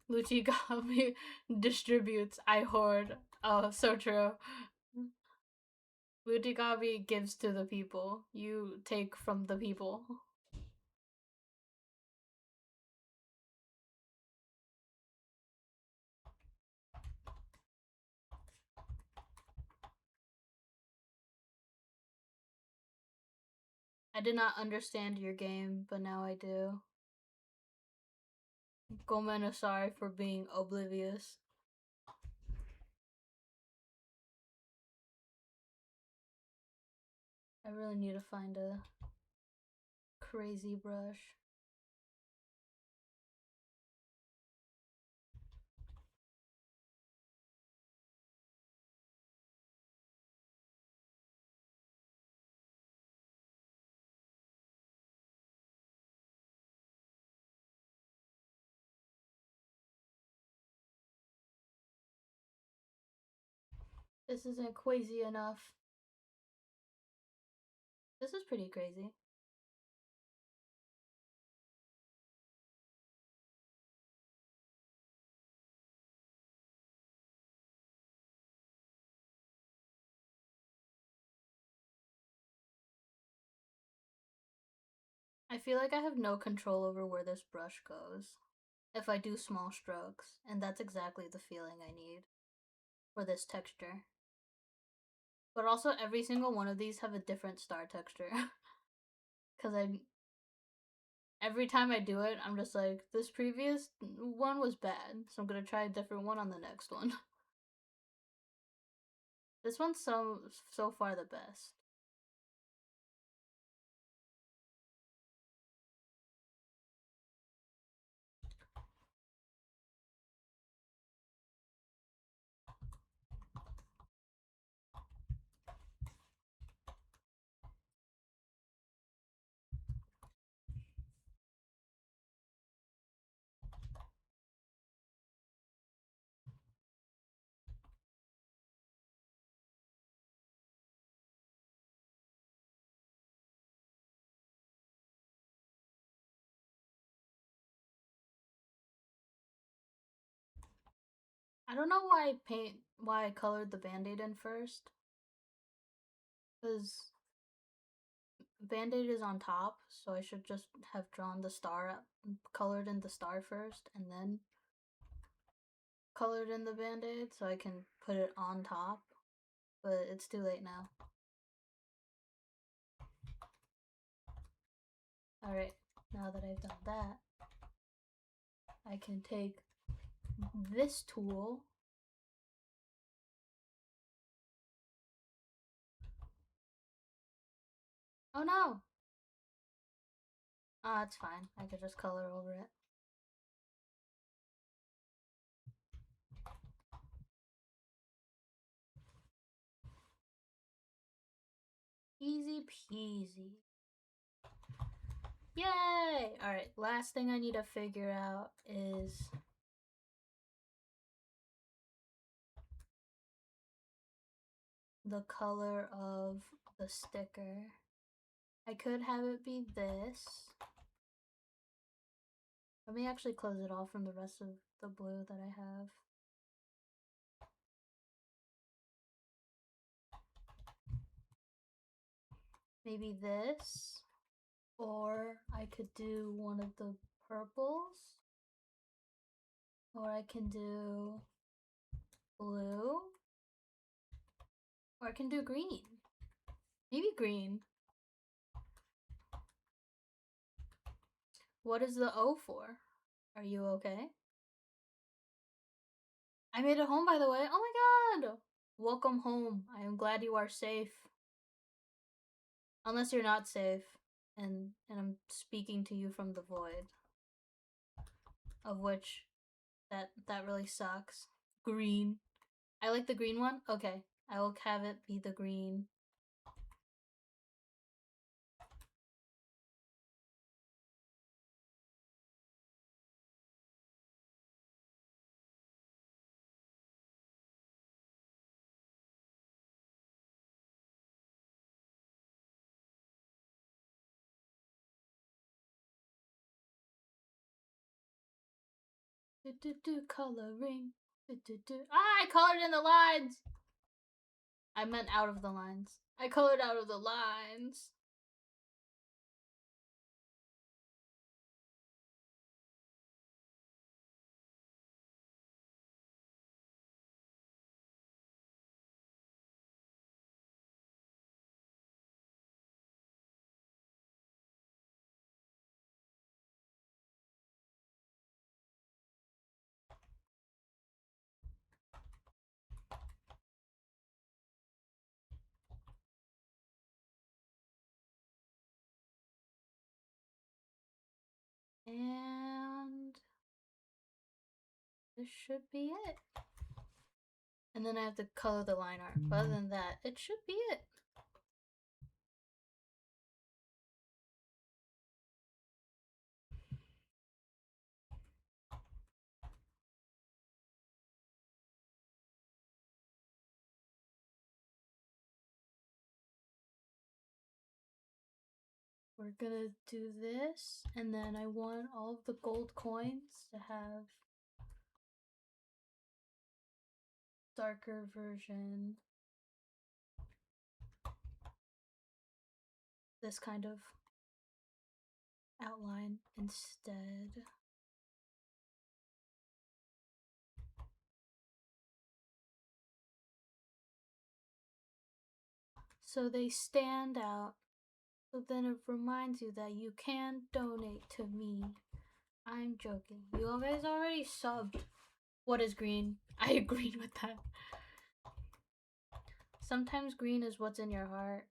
Luchigami distributes, I hoard. Oh, so true. Luchigami gives to the people. You take from the people. I did not understand your game, but now I do. Gomen is sorry for being oblivious. I really need to find a crazy brush. This isn't crazy enough. This is pretty crazy. I feel like I have no control over where this brush goes if I do small strokes, and that's exactly the feeling I need for this texture. But also, every single one of these have a different star texture. Because every time I do it, I'm just like, this previous one was bad, so I'm gonna try a different one on the next one. This one's so far the best. I don't know why I colored the band-aid in first, because band-aid is on top, so I should just have drawn the star, colored in the star first, and then colored in the band-aid so I can put it on top, but it's too late now. Alright, now that I've done that, I can take this tool. Oh no! Ah, it's fine. I could just color over it. Easy peasy. Yay! Alright, last thing I need to figure out is the color of the sticker. I could have it be this. Let me actually close it off from the rest of the blue that I have. Maybe this. Or I could do one of the purples. Or I can do blue. Or I can do green. Maybe green. What is the O for? Are you okay? I made it home, by the way. Oh my god! Welcome home. I am glad you are safe. Unless you're not safe. and I'm speaking to you from the void, of which that really sucks. Green. I like the green one. Okay, I will have it be the green. Coloring. I colored in the lines. I meant out of the lines. I colored out of the lines. And this should be it. And then I have to color the line art. But other than that, it should be it. We're gonna do this, and then I want all of the gold coins to have darker version. This kind of outline instead. So they stand out. So then it reminds you that you can donate to me. I'm joking. You guys already subbed. What is green? I agreed with that. Sometimes green is what's in your heart.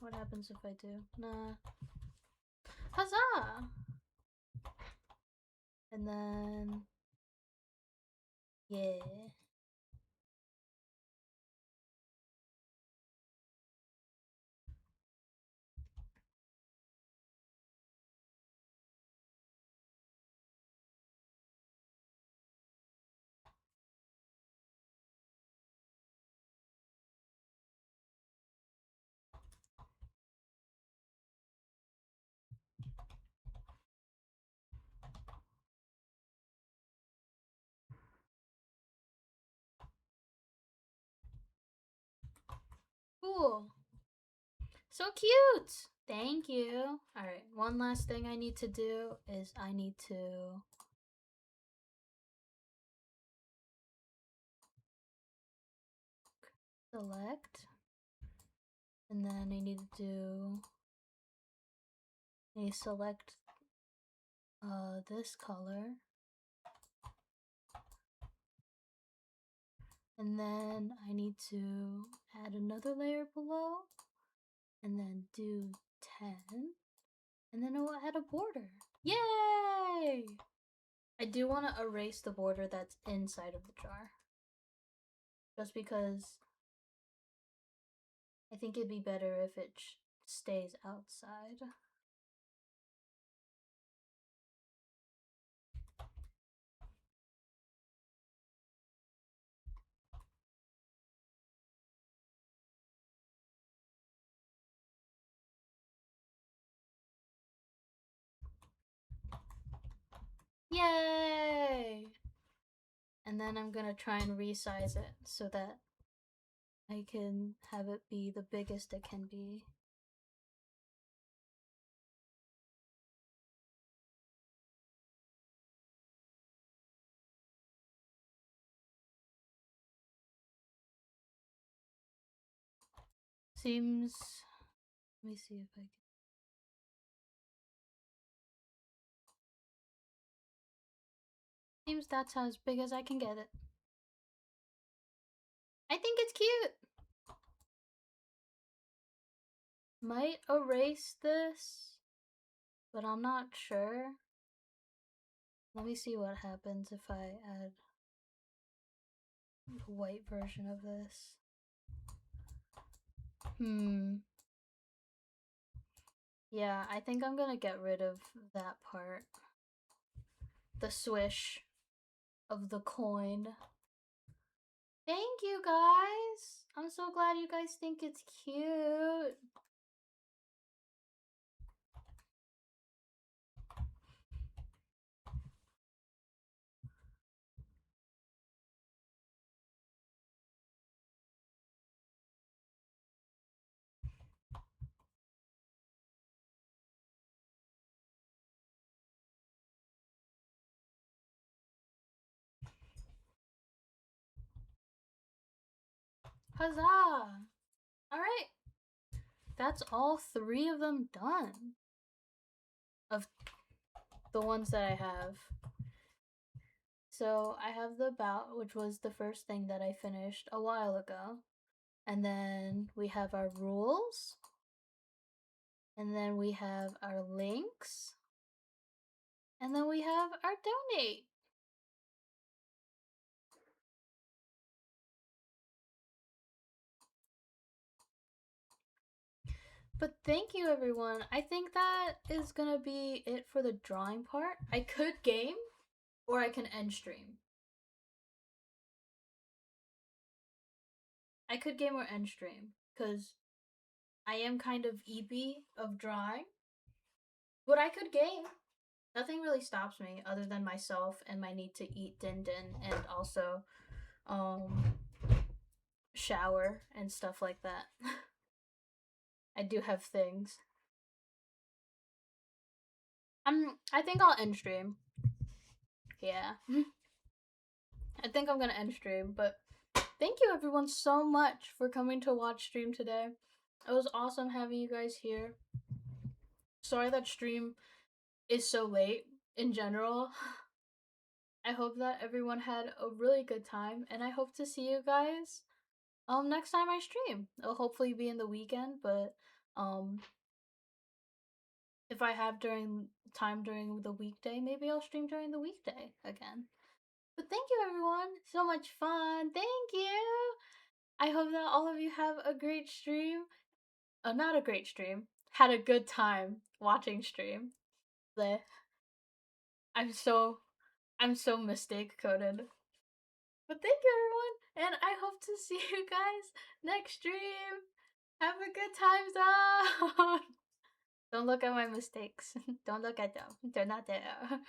What happens if I do? Nah. Huzzah! And then... yeah. Cool. So cute! Thank you. Alright, one last thing I need to do is I need to... select. And then I need to do... I select this color. And then I need to add another layer below. And then do 10. And then I will add a border. Yay! I do want to erase the border that's inside of the jar. Just because I think it'd be better if it stays outside. Yay! And then I'm gonna try and resize it so that I can have it be the biggest it can be. Seems... let me see if I can... seems that's as big as I can get it. I think it's cute! Might erase this, but I'm not sure. Let me see what happens if I add the white version of this. Yeah, I think I'm gonna get rid of that part. The swish of the coin. Thank you guys! I'm so glad you guys think it's cute. Huzzah! Alright. That's all 3 of them done. Of the ones that I have. So I have the bout, which was the first thing that I finished a while ago. And then we have our rules. And then we have our links. And then we have our donate. But thank you, everyone. I think that is gonna be it for the drawing part. I could game, or I can end stream. I could game or end stream, because I am kind of eepy of drawing. But I could game. Nothing really stops me other than myself and my need to eat din din and also shower and stuff like that. I do have things. I think I'll end stream. Yeah. I think I'm gonna end stream, but thank you everyone so much for coming to watch stream today. It was awesome having you guys here. Sorry that stream is so late in general. I hope that everyone had a really good time, and I hope to see you guys next time I stream. It'll hopefully be in the weekend, but if I have time during the weekday, maybe I'll stream during the weekday again. But thank you everyone. So much fun. Thank you. I hope that all of you have a great stream. Not a great stream. Had a good time watching stream. Bleh. I'm so mistake coded. But thank you everyone, and I hope to see you guys next stream. Have a good time zone. Don't look at my mistakes. Don't look at them. They're not there.